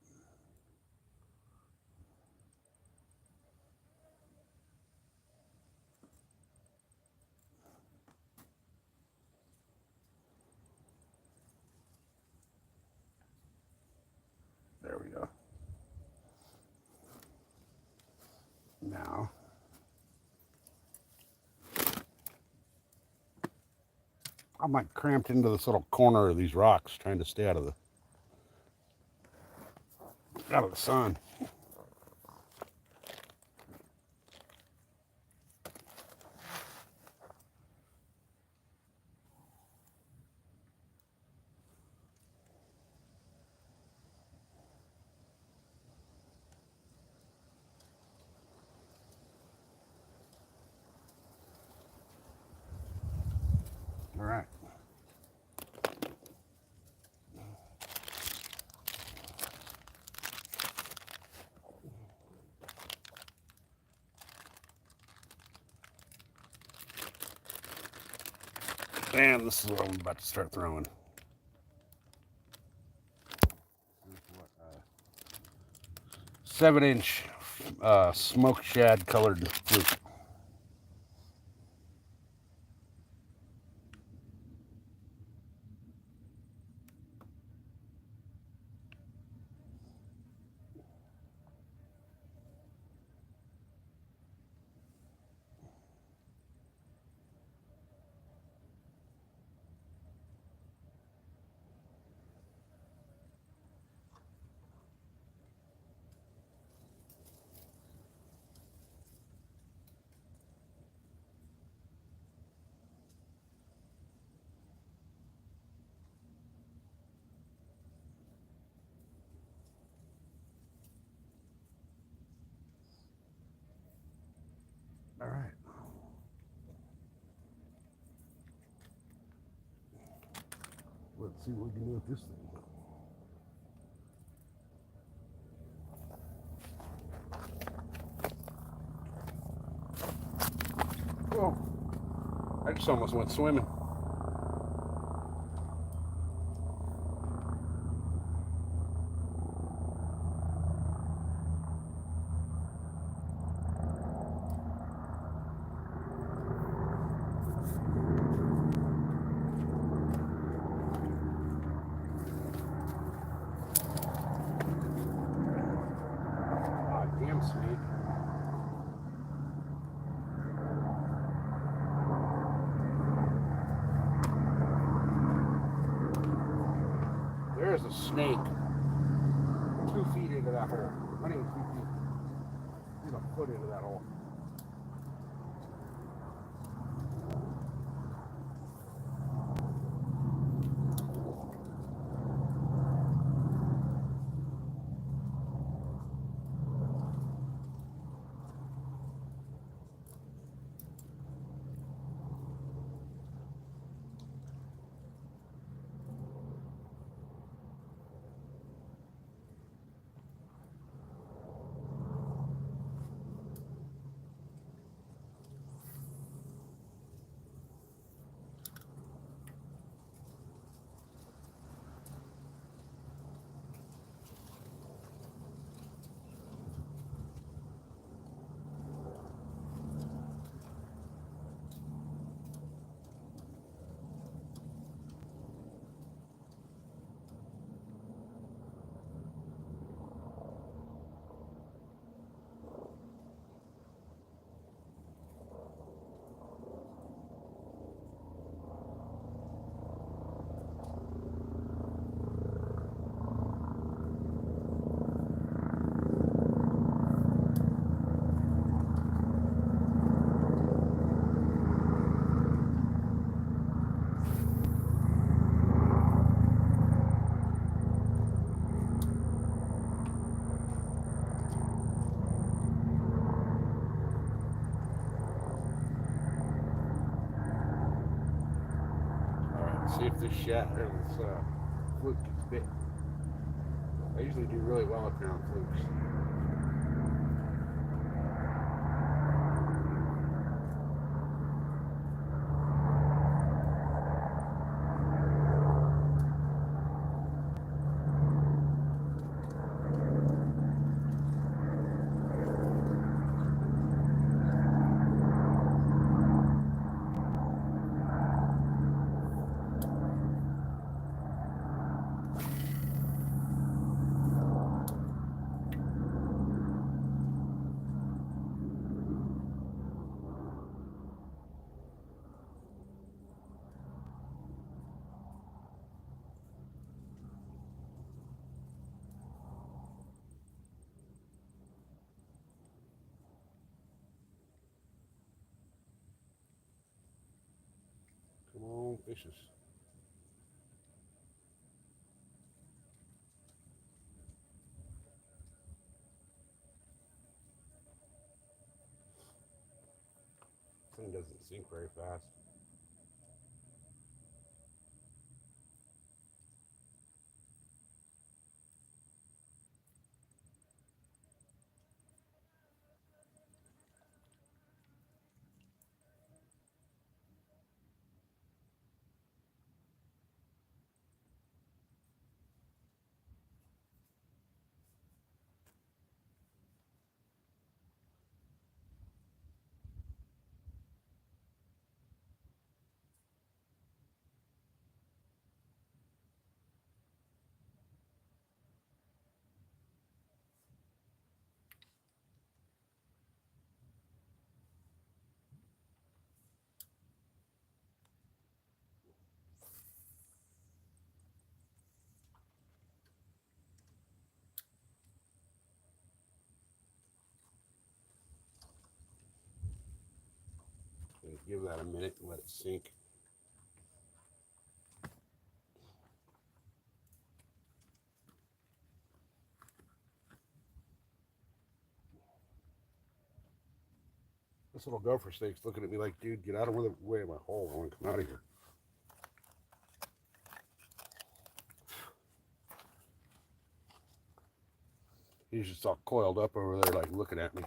There we go. Now, I'm like cramped into this little corner of these rocks, trying to stay out of the sun. All right. And this is what I'm about to start throwing. What, 7-inch smoke shad colored fluke. All right. Let's see what we can do with this thing. Whoa. I just almost went swimming. Oh, damn snake. There's a snake 2 feet into that hole. Not even 2 feet. He's a foot into that hole. See if this shad or this fluke gets bit. I usually do really well up here on flukes. Come on, fishes. This thing doesn't sink very fast. Give that a minute and let it sink. This little gopher snake's looking at me like, dude, get out of the way of my hole. I want to come out of here. He's just all coiled up over there, like looking at me.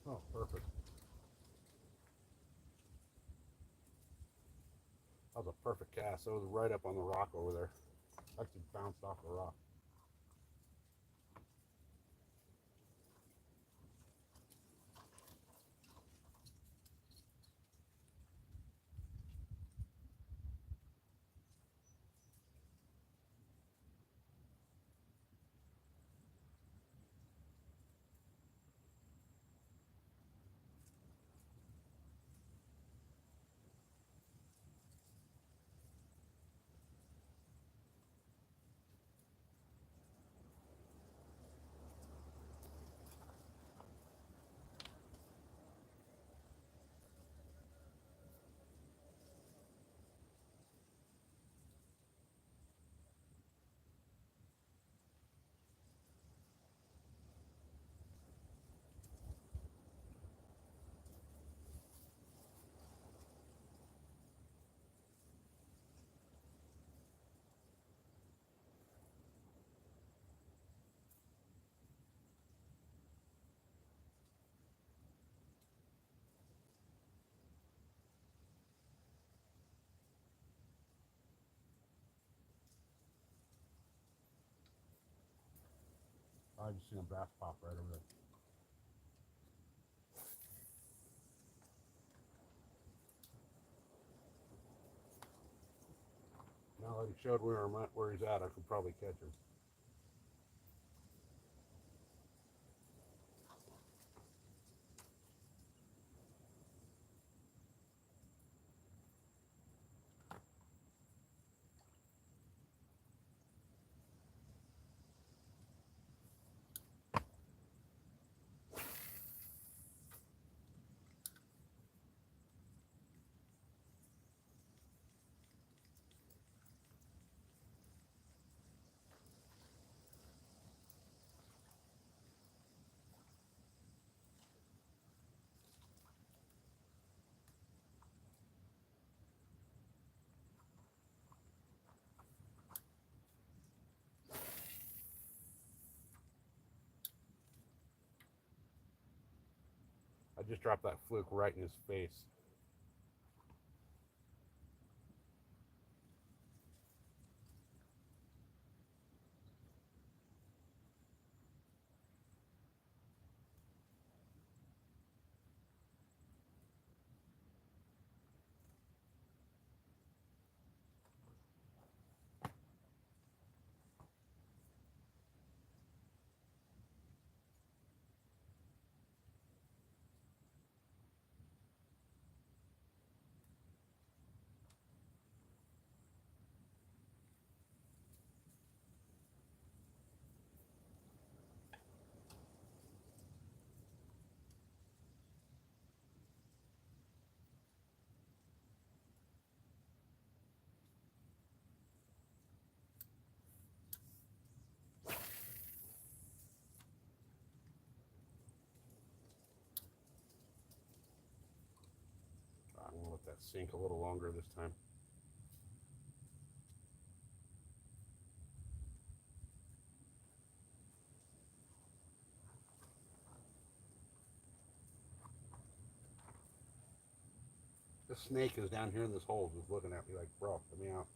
Oh, perfect. That was a perfect cast. That was right up on the rock over there. Actually bounced off the rock. I just seen a bass pop right over there. Now that he showed where he's at, I could probably catch him. I just dropped that fluke right in his face. let that sink a little longer this time. This snake is down here in this hole just looking at me like, bro, let me out.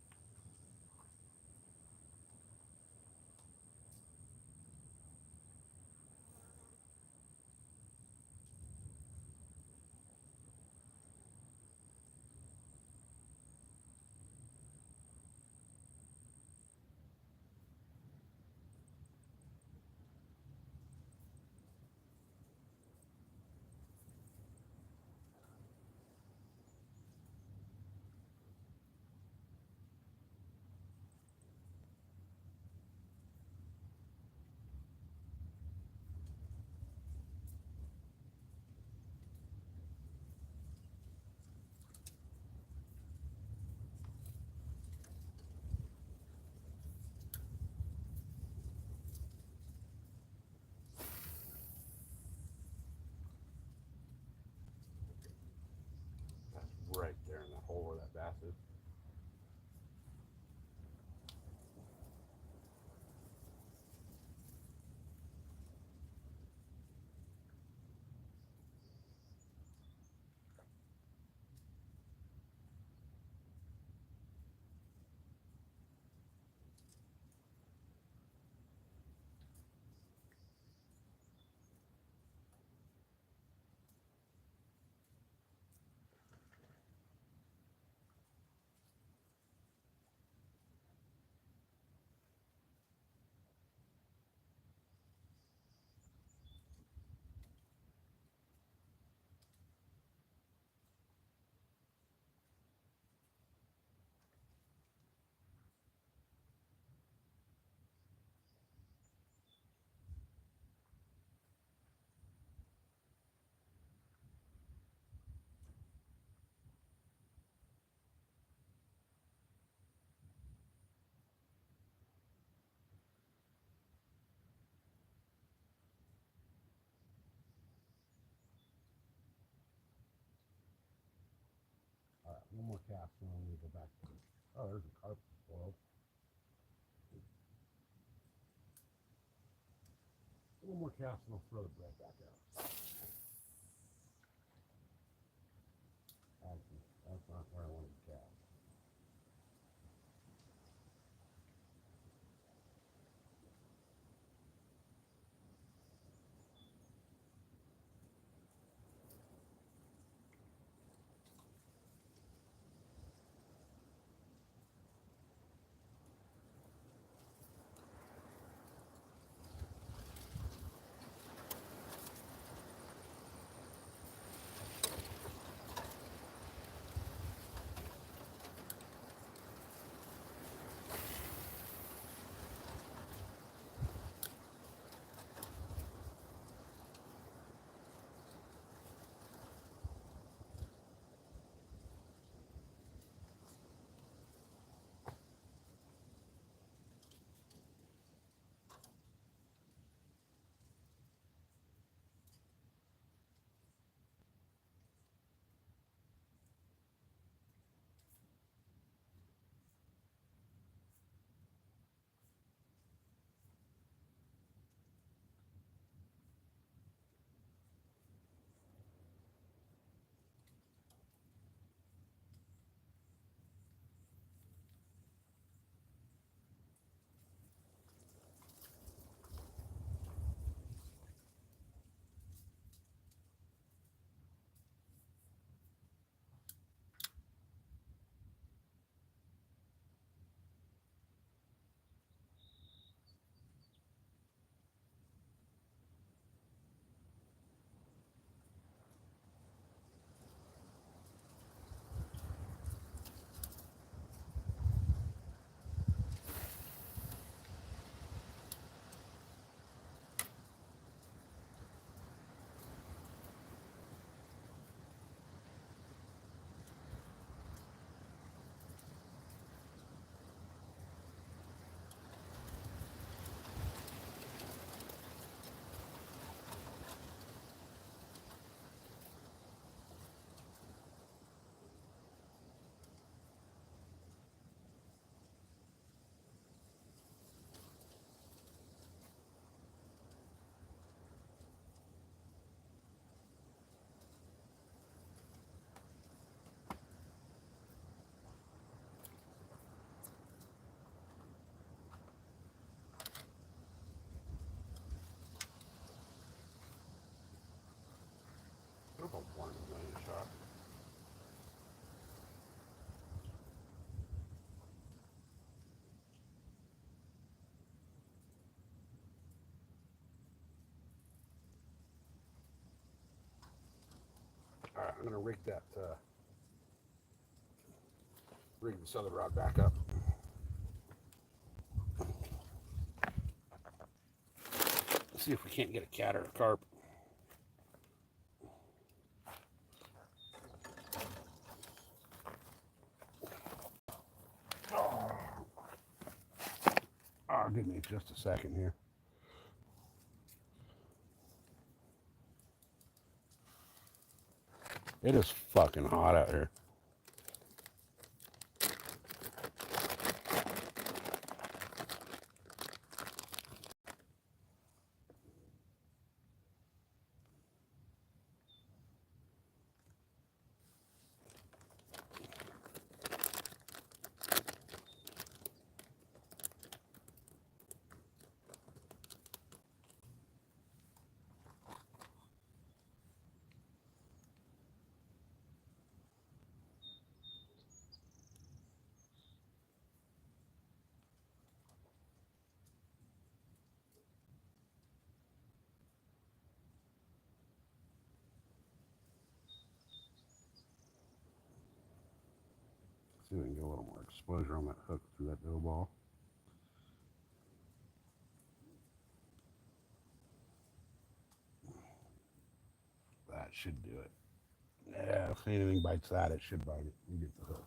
That's right there in that hole where that bass is. All right, one more cast and then we go back to it. Oh, there's a carp spoiled. One more cast and I'll throw the bread back out. Actually, that's not where I wanted to cast. I'm gonna rig this other rod back up. See if we can't get a cat or a carp. Oh, give me just a second here. It is fucking hot out here. See if we can get a little more exposure on that hook through that dough ball. That should do it. Yeah, if anything bites that, it should bite it and get the hook.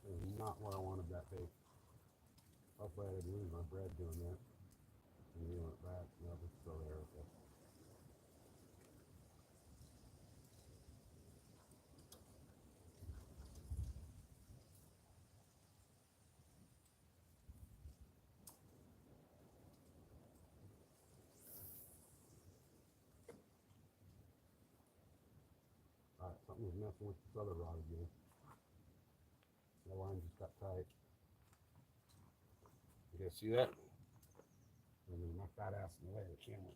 That is not what I wanted that bait. Hopefully I didn't lose my bread doing that. And reeling it back. No, it's still there. Okay. Alright, something was messing with this other rod again. The line just got tight. You guys see that? And then my fat ass in the way of the camera.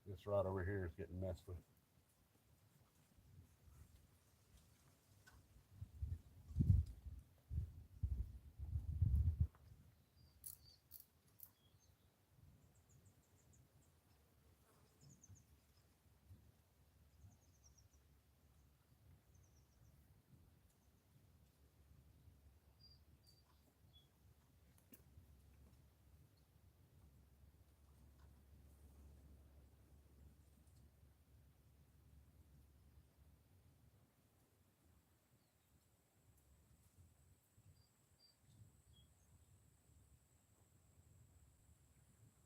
This rod over here is getting messed with.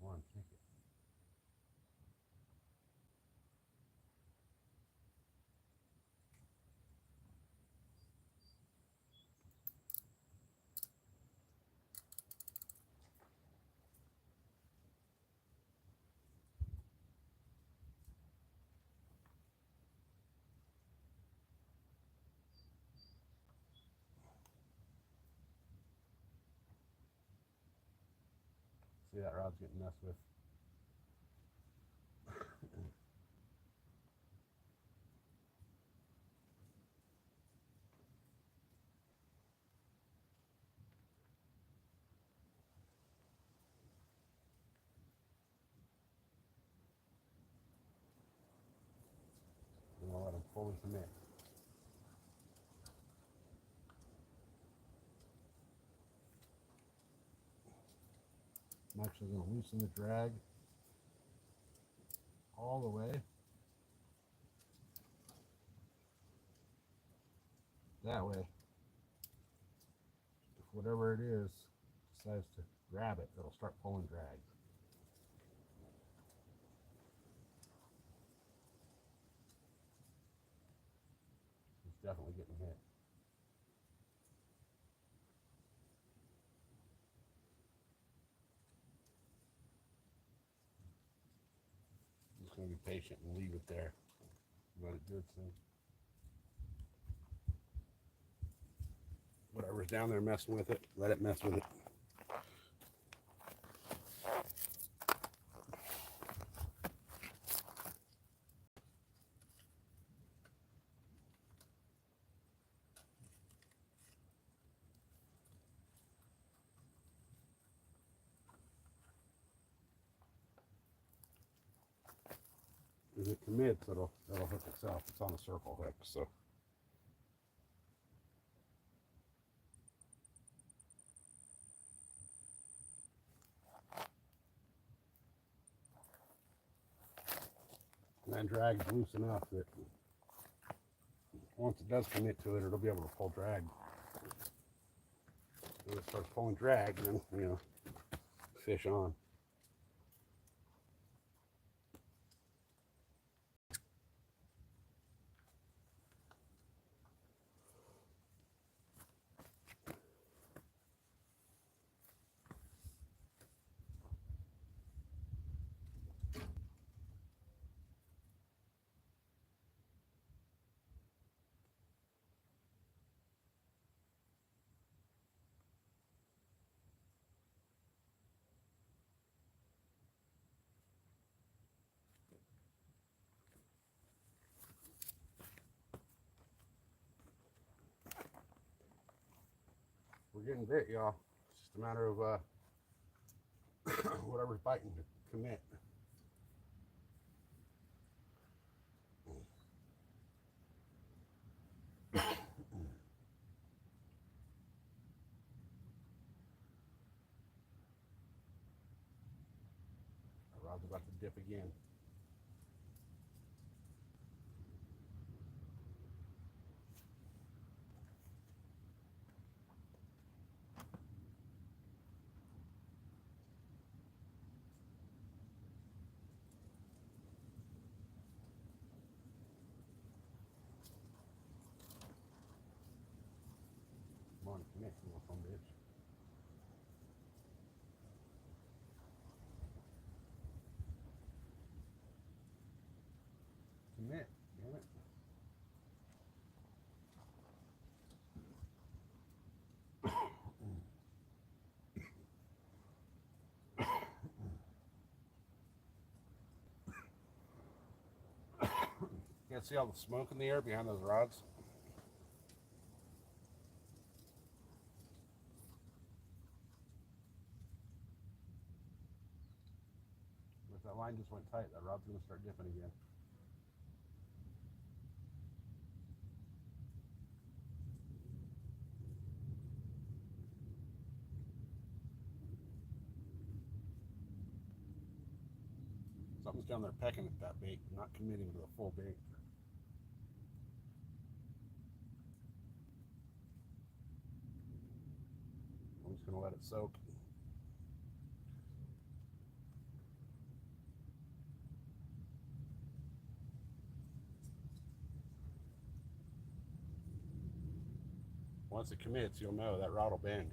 Come on, kick it. See that rod's getting messed with. I'm gonna let him fully commit. I'm actually going to loosen the drag all the way. That way, if whatever it is decides to grab it, it'll start pulling drag. It's definitely getting hit. I'm just going to be patient and leave it there. Let it do its thing. whatever's down there messing with it, let it mess with it. If it commits, it'll hook itself. It's on a circle hook, so. And then drag's loose enough that once it does commit to it, it'll be able to pull drag. When it starts pulling drag, then, you know, fish on. We're getting bit, y'all. It's just a matter of whatever's biting to commit. The rod's about to dip again. Come on, commit, you little son of a bitch. Commit, damn it. You can see all the smoke in the air behind those rods? If that line just went tight, that rod's going to start dipping again. Something's down there pecking at that bait, not committing to the full bait. I'm just going to let it soak. Once it commits, you'll know that rod will bend.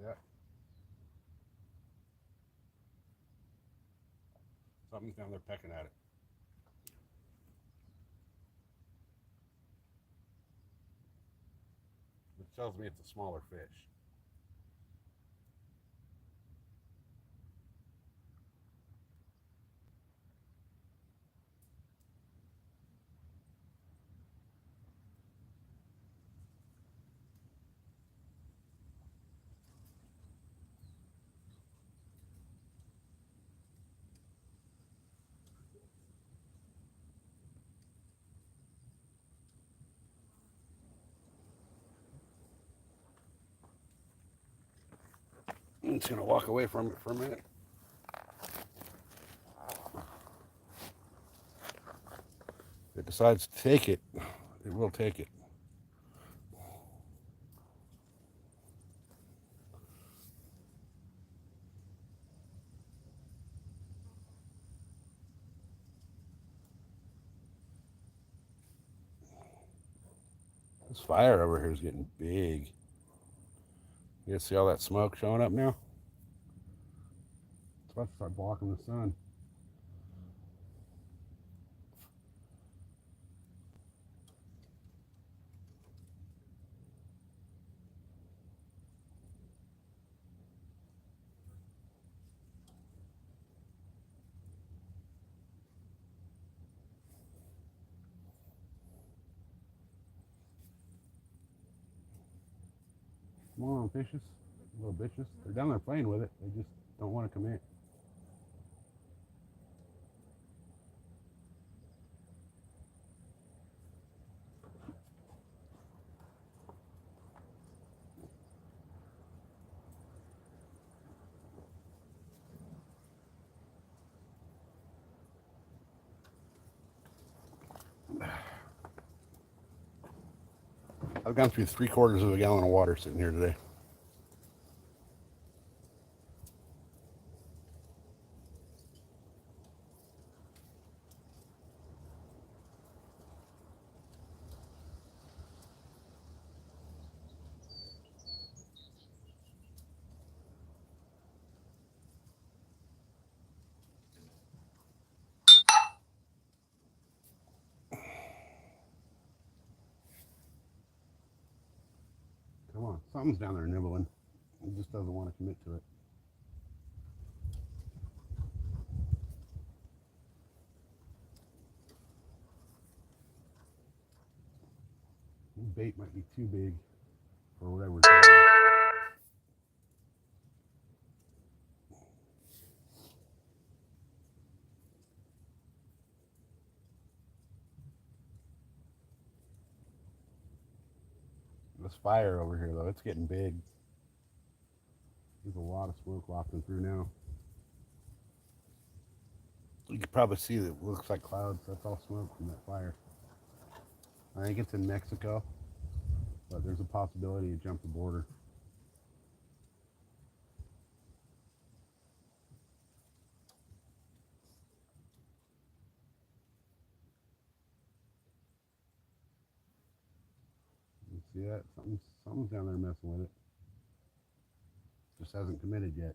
Yeah. Something's down there pecking at it. Which tells me it's a smaller fish. I'm just going to walk away from it for a minute. If it decides to take it, it will take it. This fire over here is getting big. You guys see all that smoke showing up now? It's about to start blocking the sun. Come on, fishes. Little bitches. They're down there playing with it. They just don't want to come in. I've gone through 3/4 of a gallon of water sitting here today. Come on, something's down there nibbling. It just doesn't want to commit to it. The bait might be too big for whatever. This fire over here, though, it's getting big. There's a lot of smoke wafting through now. You can probably see that it looks like clouds. That's all smoke from that fire. I think it's in Mexico, but there's a possibility to jump the border. You see that? Something's down there messing with it. Just hasn't committed yet.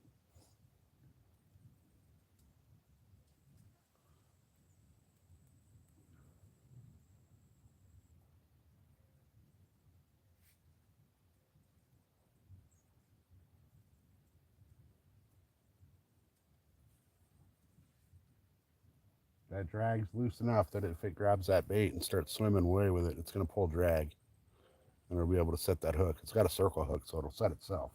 That drag's loose enough that if it grabs that bait and starts swimming away with it, it's going to pull drag. And it'll be able to set that hook. It's got a circle hook, so it'll set itself.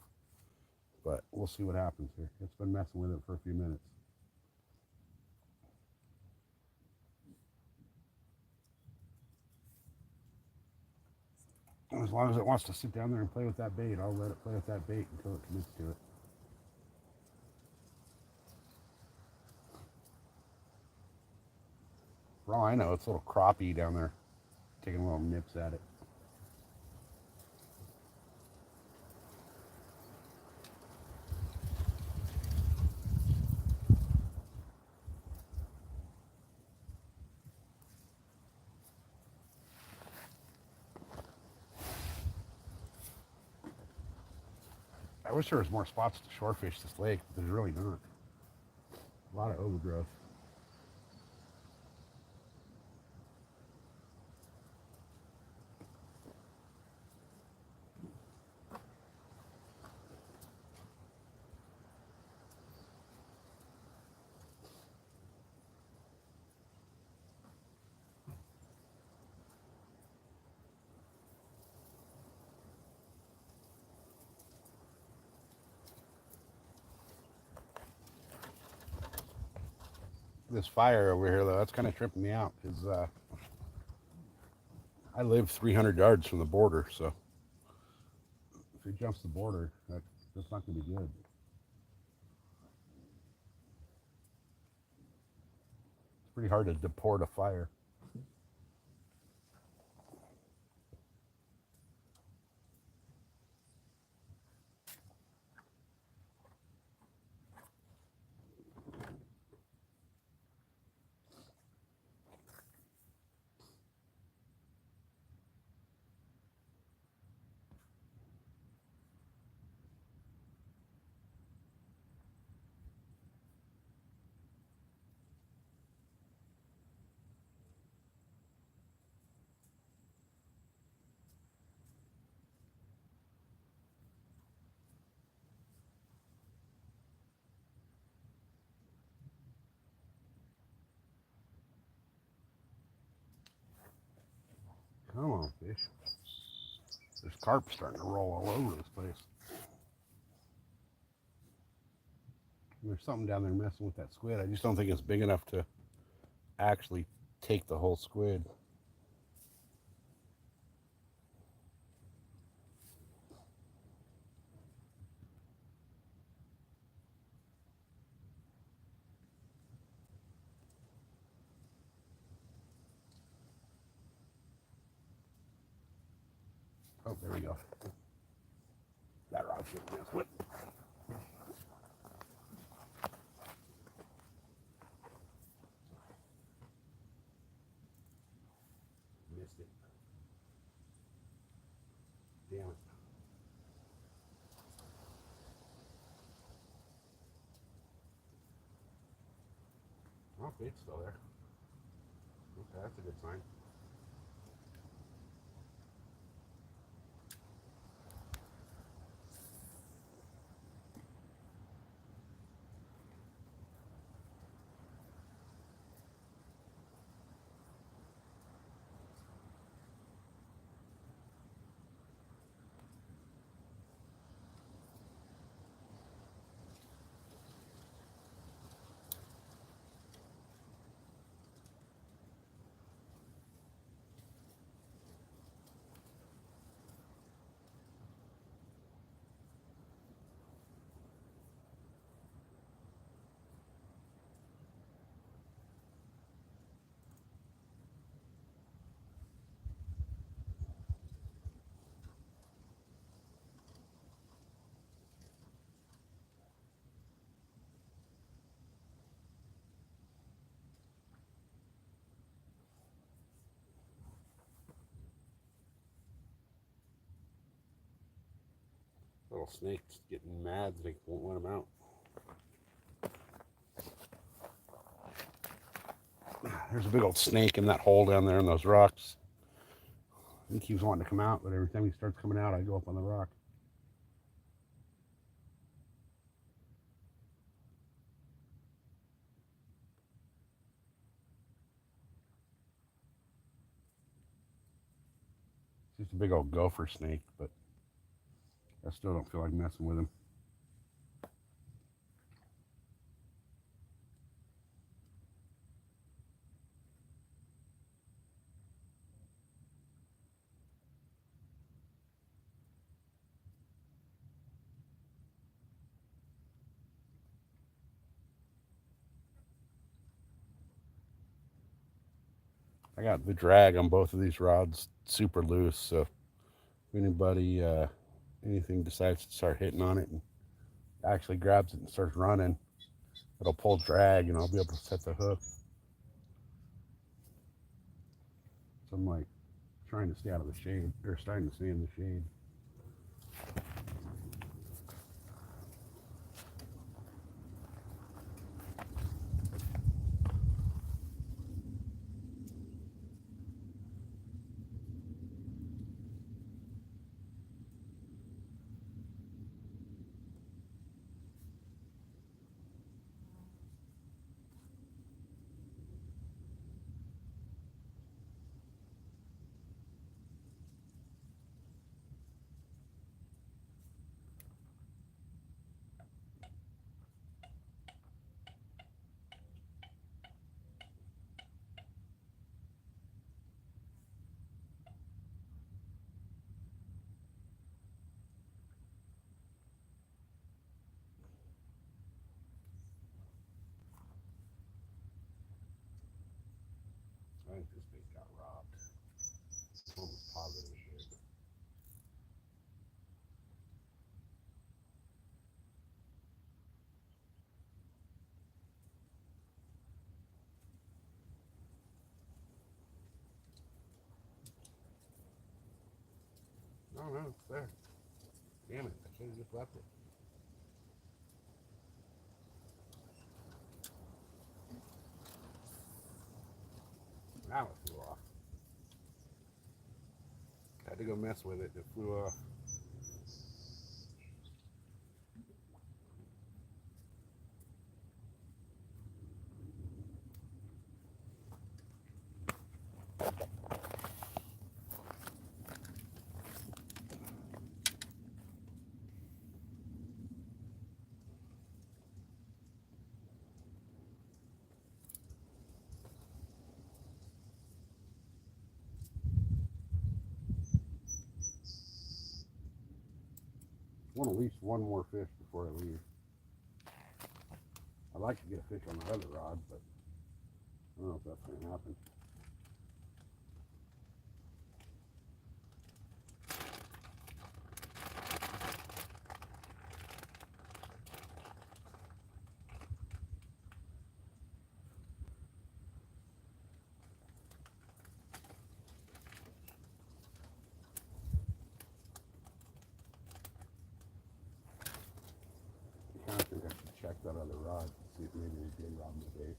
But we'll see what happens here. It's been messing with it for a few minutes. And as long as it wants to sit down there and play with that bait, I'll let it play with that bait until it commits to it. For all I know, it's a little crappie down there, taking little nips at it. I wish there was more spots to shorefish this lake, but there's really not. A lot of overgrowth. This fire over here, though, that's kind of tripping me out because I live 300 yards from the border, so if he jumps the border, that's not going to be good. It's pretty hard to deport a fire. Come on, fish. There's carp starting to roll all over this place. There's something down there messing with that squid. I just don't think it's big enough to actually take the whole squid. Oh, there we go. That rod should mess with. Missed it. Damn it. Oh, it's still there. Okay, that's a good sign. Little snake's getting mad that they won't let him out. There's a big old snake in that hole down there in those rocks. He keeps wanting to come out, but every time he starts coming out, I go up on the rock. It's just a big old gopher snake, but I still don't feel like messing with him. I got the drag on both of these rods super loose, so if anybody, anything decides to start hitting on it and actually grabs it and starts running, it'll pull drag and I'll be able to set the hook. So I'm like trying to stay out of the shade, or starting to stay in the shade. I think this bait got robbed. Almost positive it did. No, it's there. Damn it, I should have just left it. Now it flew off. Had to go mess with it, it flew off. want at least one more fish before I leave. I'd like to get a fish on my other rod, but I don't know if that's going to happen. I kind of think I should check that other rod to see if maybe they did rob my bait.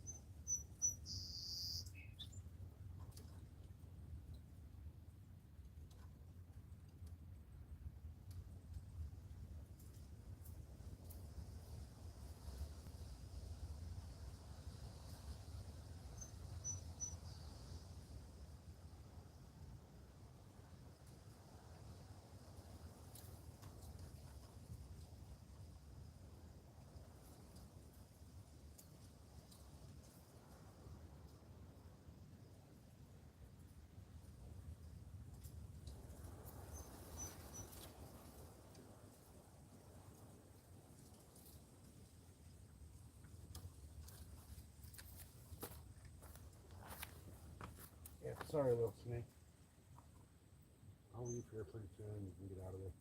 Yeah, sorry, little snake. I'll leave here pretty soon. You can get out of there.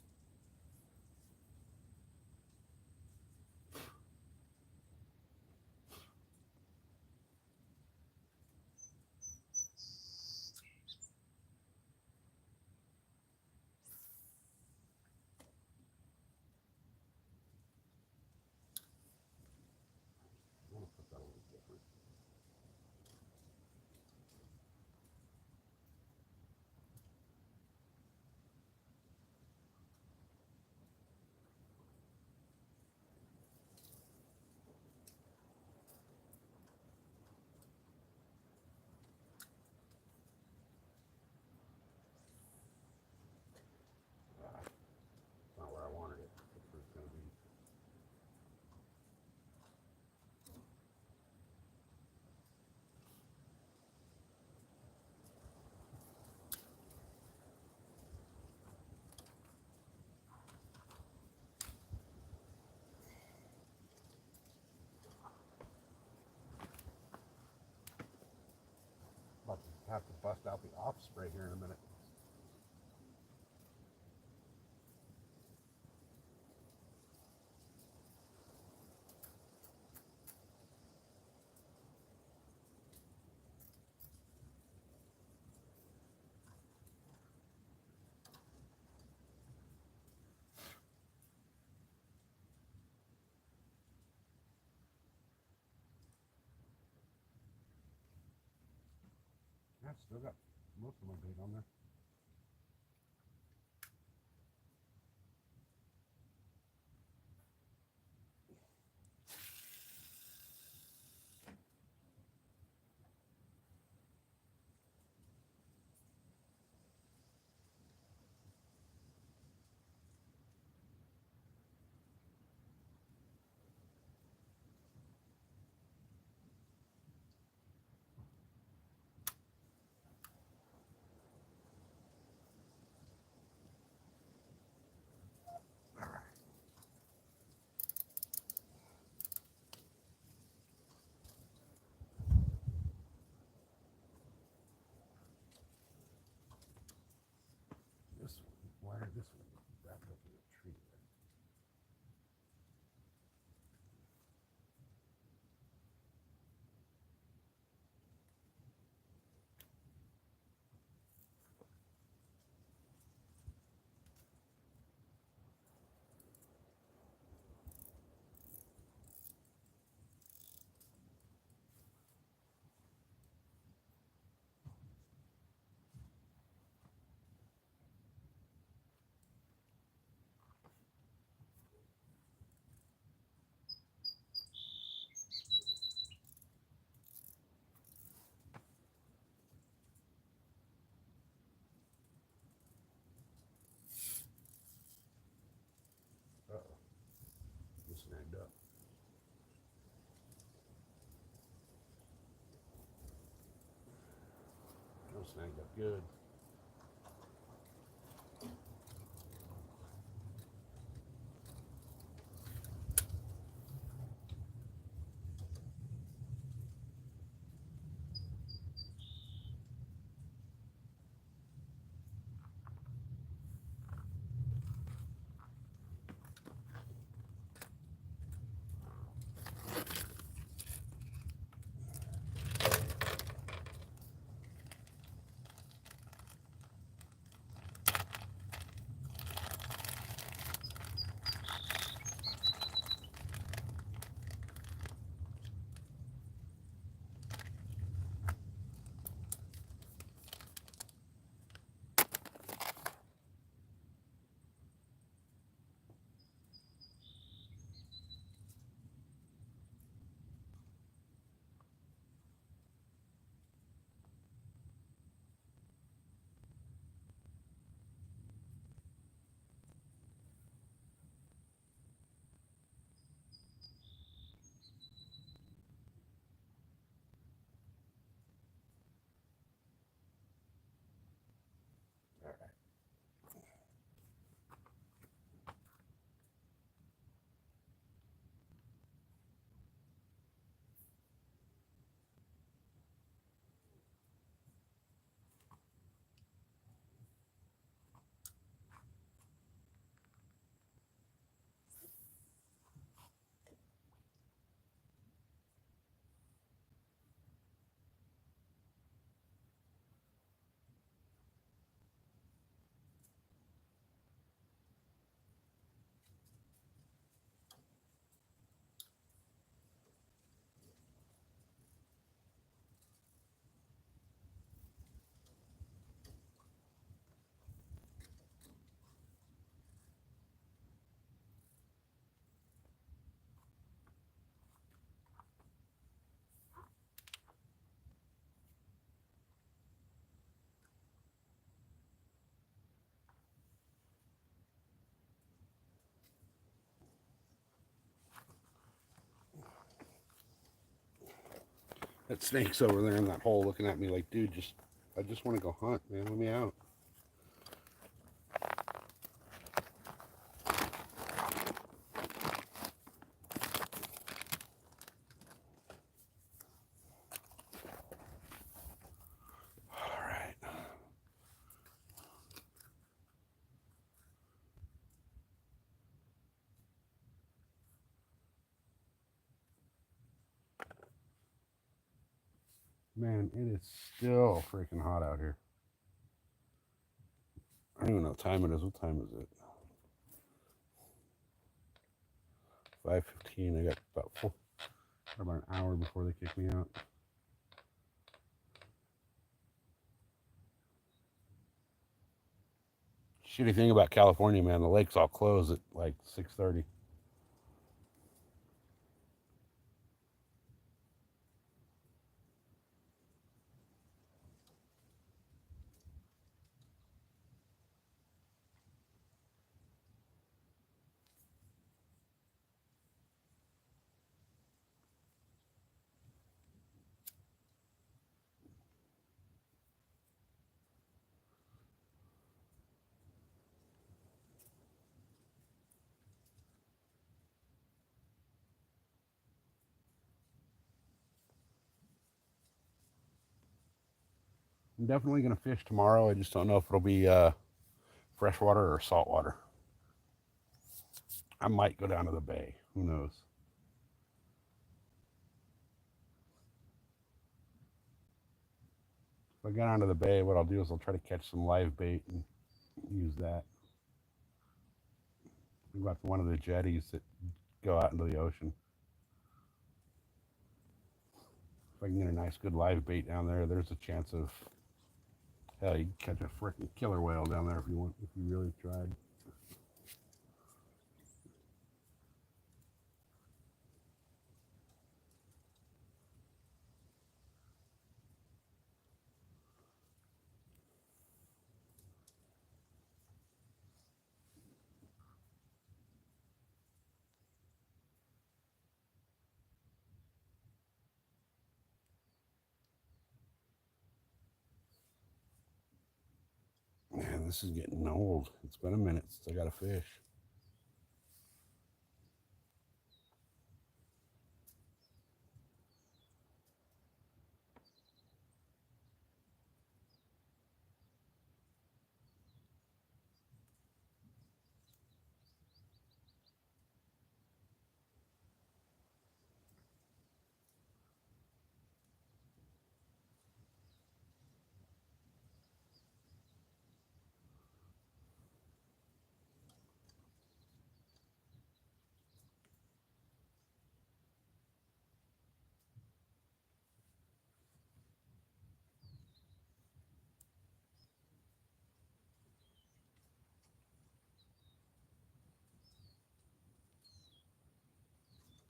I want to put that a little different. It's not where I wanted it. That's where it's going to be. About to have to bust out the off spray here in a minute. I've still got most of my bait on there. This one, wire this one wrapped up in a tree there. Uh-oh. It's snagged up. No, snagged up good. That snake's over there in that hole looking at me like, dude, I just want to go hunt, man. Let me out. All right. Man, it is still freaking hot out here. I don't even know what time it is. What time is it? 5:15. I got about an hour before they kick me out. Shitty thing about California, man, the lakes all close at like 6:30. I'm definitely gonna fish tomorrow. I just don't know if it'll be freshwater or saltwater. I might go down to the bay. Who knows? If I get onto the bay, what I'll do is I'll try to catch some live bait and use that. We've got one of the jetties that go out into the ocean. If I can get a nice, good live bait down there, there's a chance of hell, you can catch a freaking killer whale down there if you want, if you really tried. Man, this is getting old. It's been a minute since I got a fish.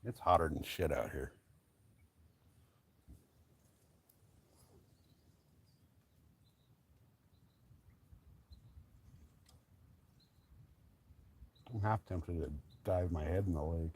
It's hotter than shit out here. I'm half tempted to dive my head in the lake.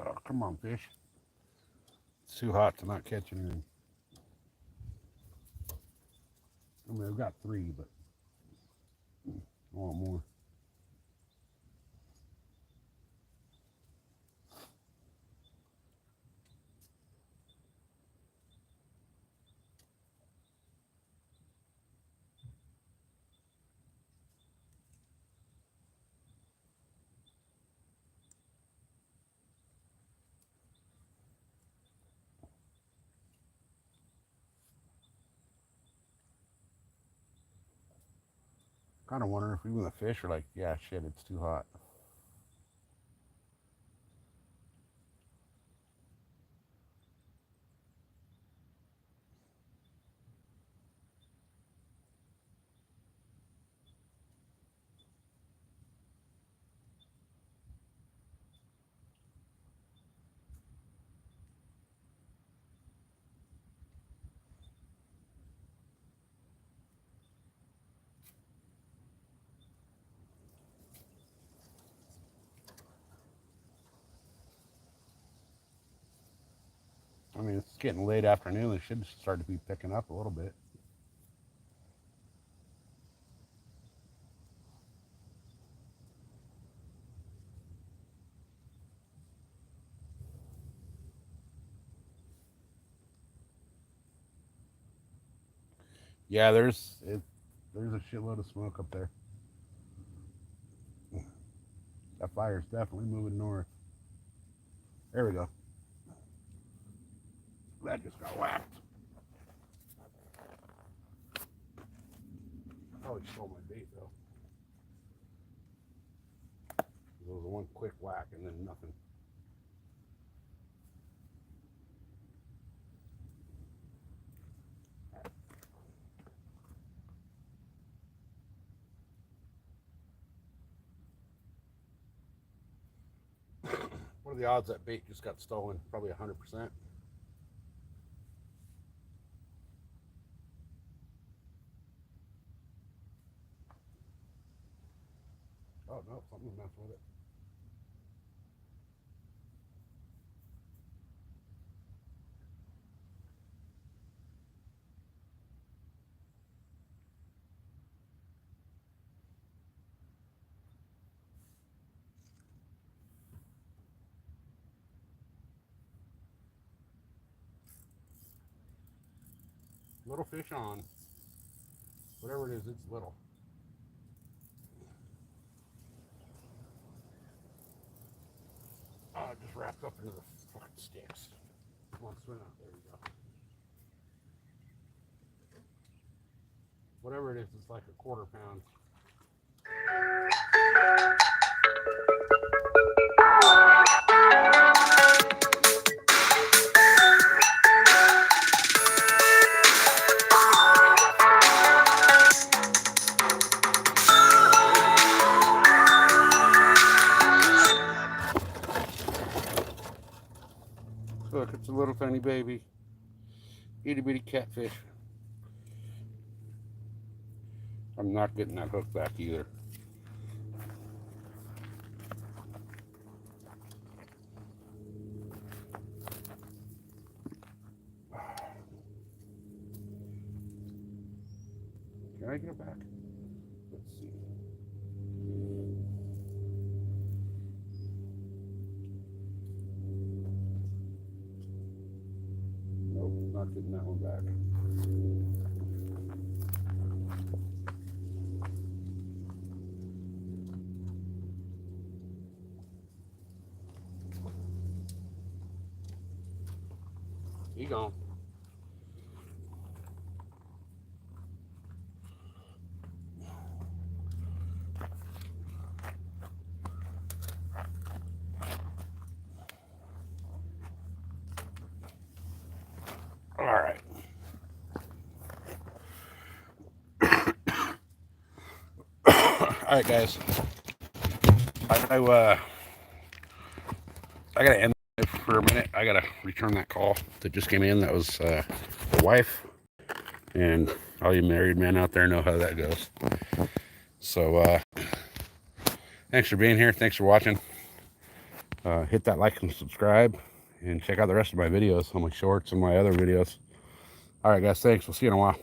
Oh, come on, fish. It's too hot to not catch anything. I mean, I've got 3, but I want more. kind of wondering if even the fish are like, yeah, shit, it's too hot. I mean, it's getting late afternoon. It should start to be picking up a little bit. Yeah, there's a shitload of smoke up there. That fire's definitely moving north. There we go. That just got whacked. Probably stole my bait though. It was one quick whack and then nothing. What are the odds that bait just got stolen? Probably 100%. Oh no, something messed with it. Little fish on. Whatever it is, it's little. Oh, it just wrapped up into the fucking sticks. Come on, swim out. There we go. Whatever it is, it's like a quarter pound. Look, it's a little tiny baby. Itty bitty catfish. I'm not getting that hook back either. Can I get it back? Let's see. Nope, not getting that one back. He gone. All right. All right, guys. I gotta end it for a minute. I gotta return that call that just came in. That was the wife, and all you married men out there know how that goes. So thanks for being here. Thanks for watching. Hit that like and subscribe, and check out the rest of my videos on my shorts and my other videos. All right, guys. Thanks. We'll see you in a while.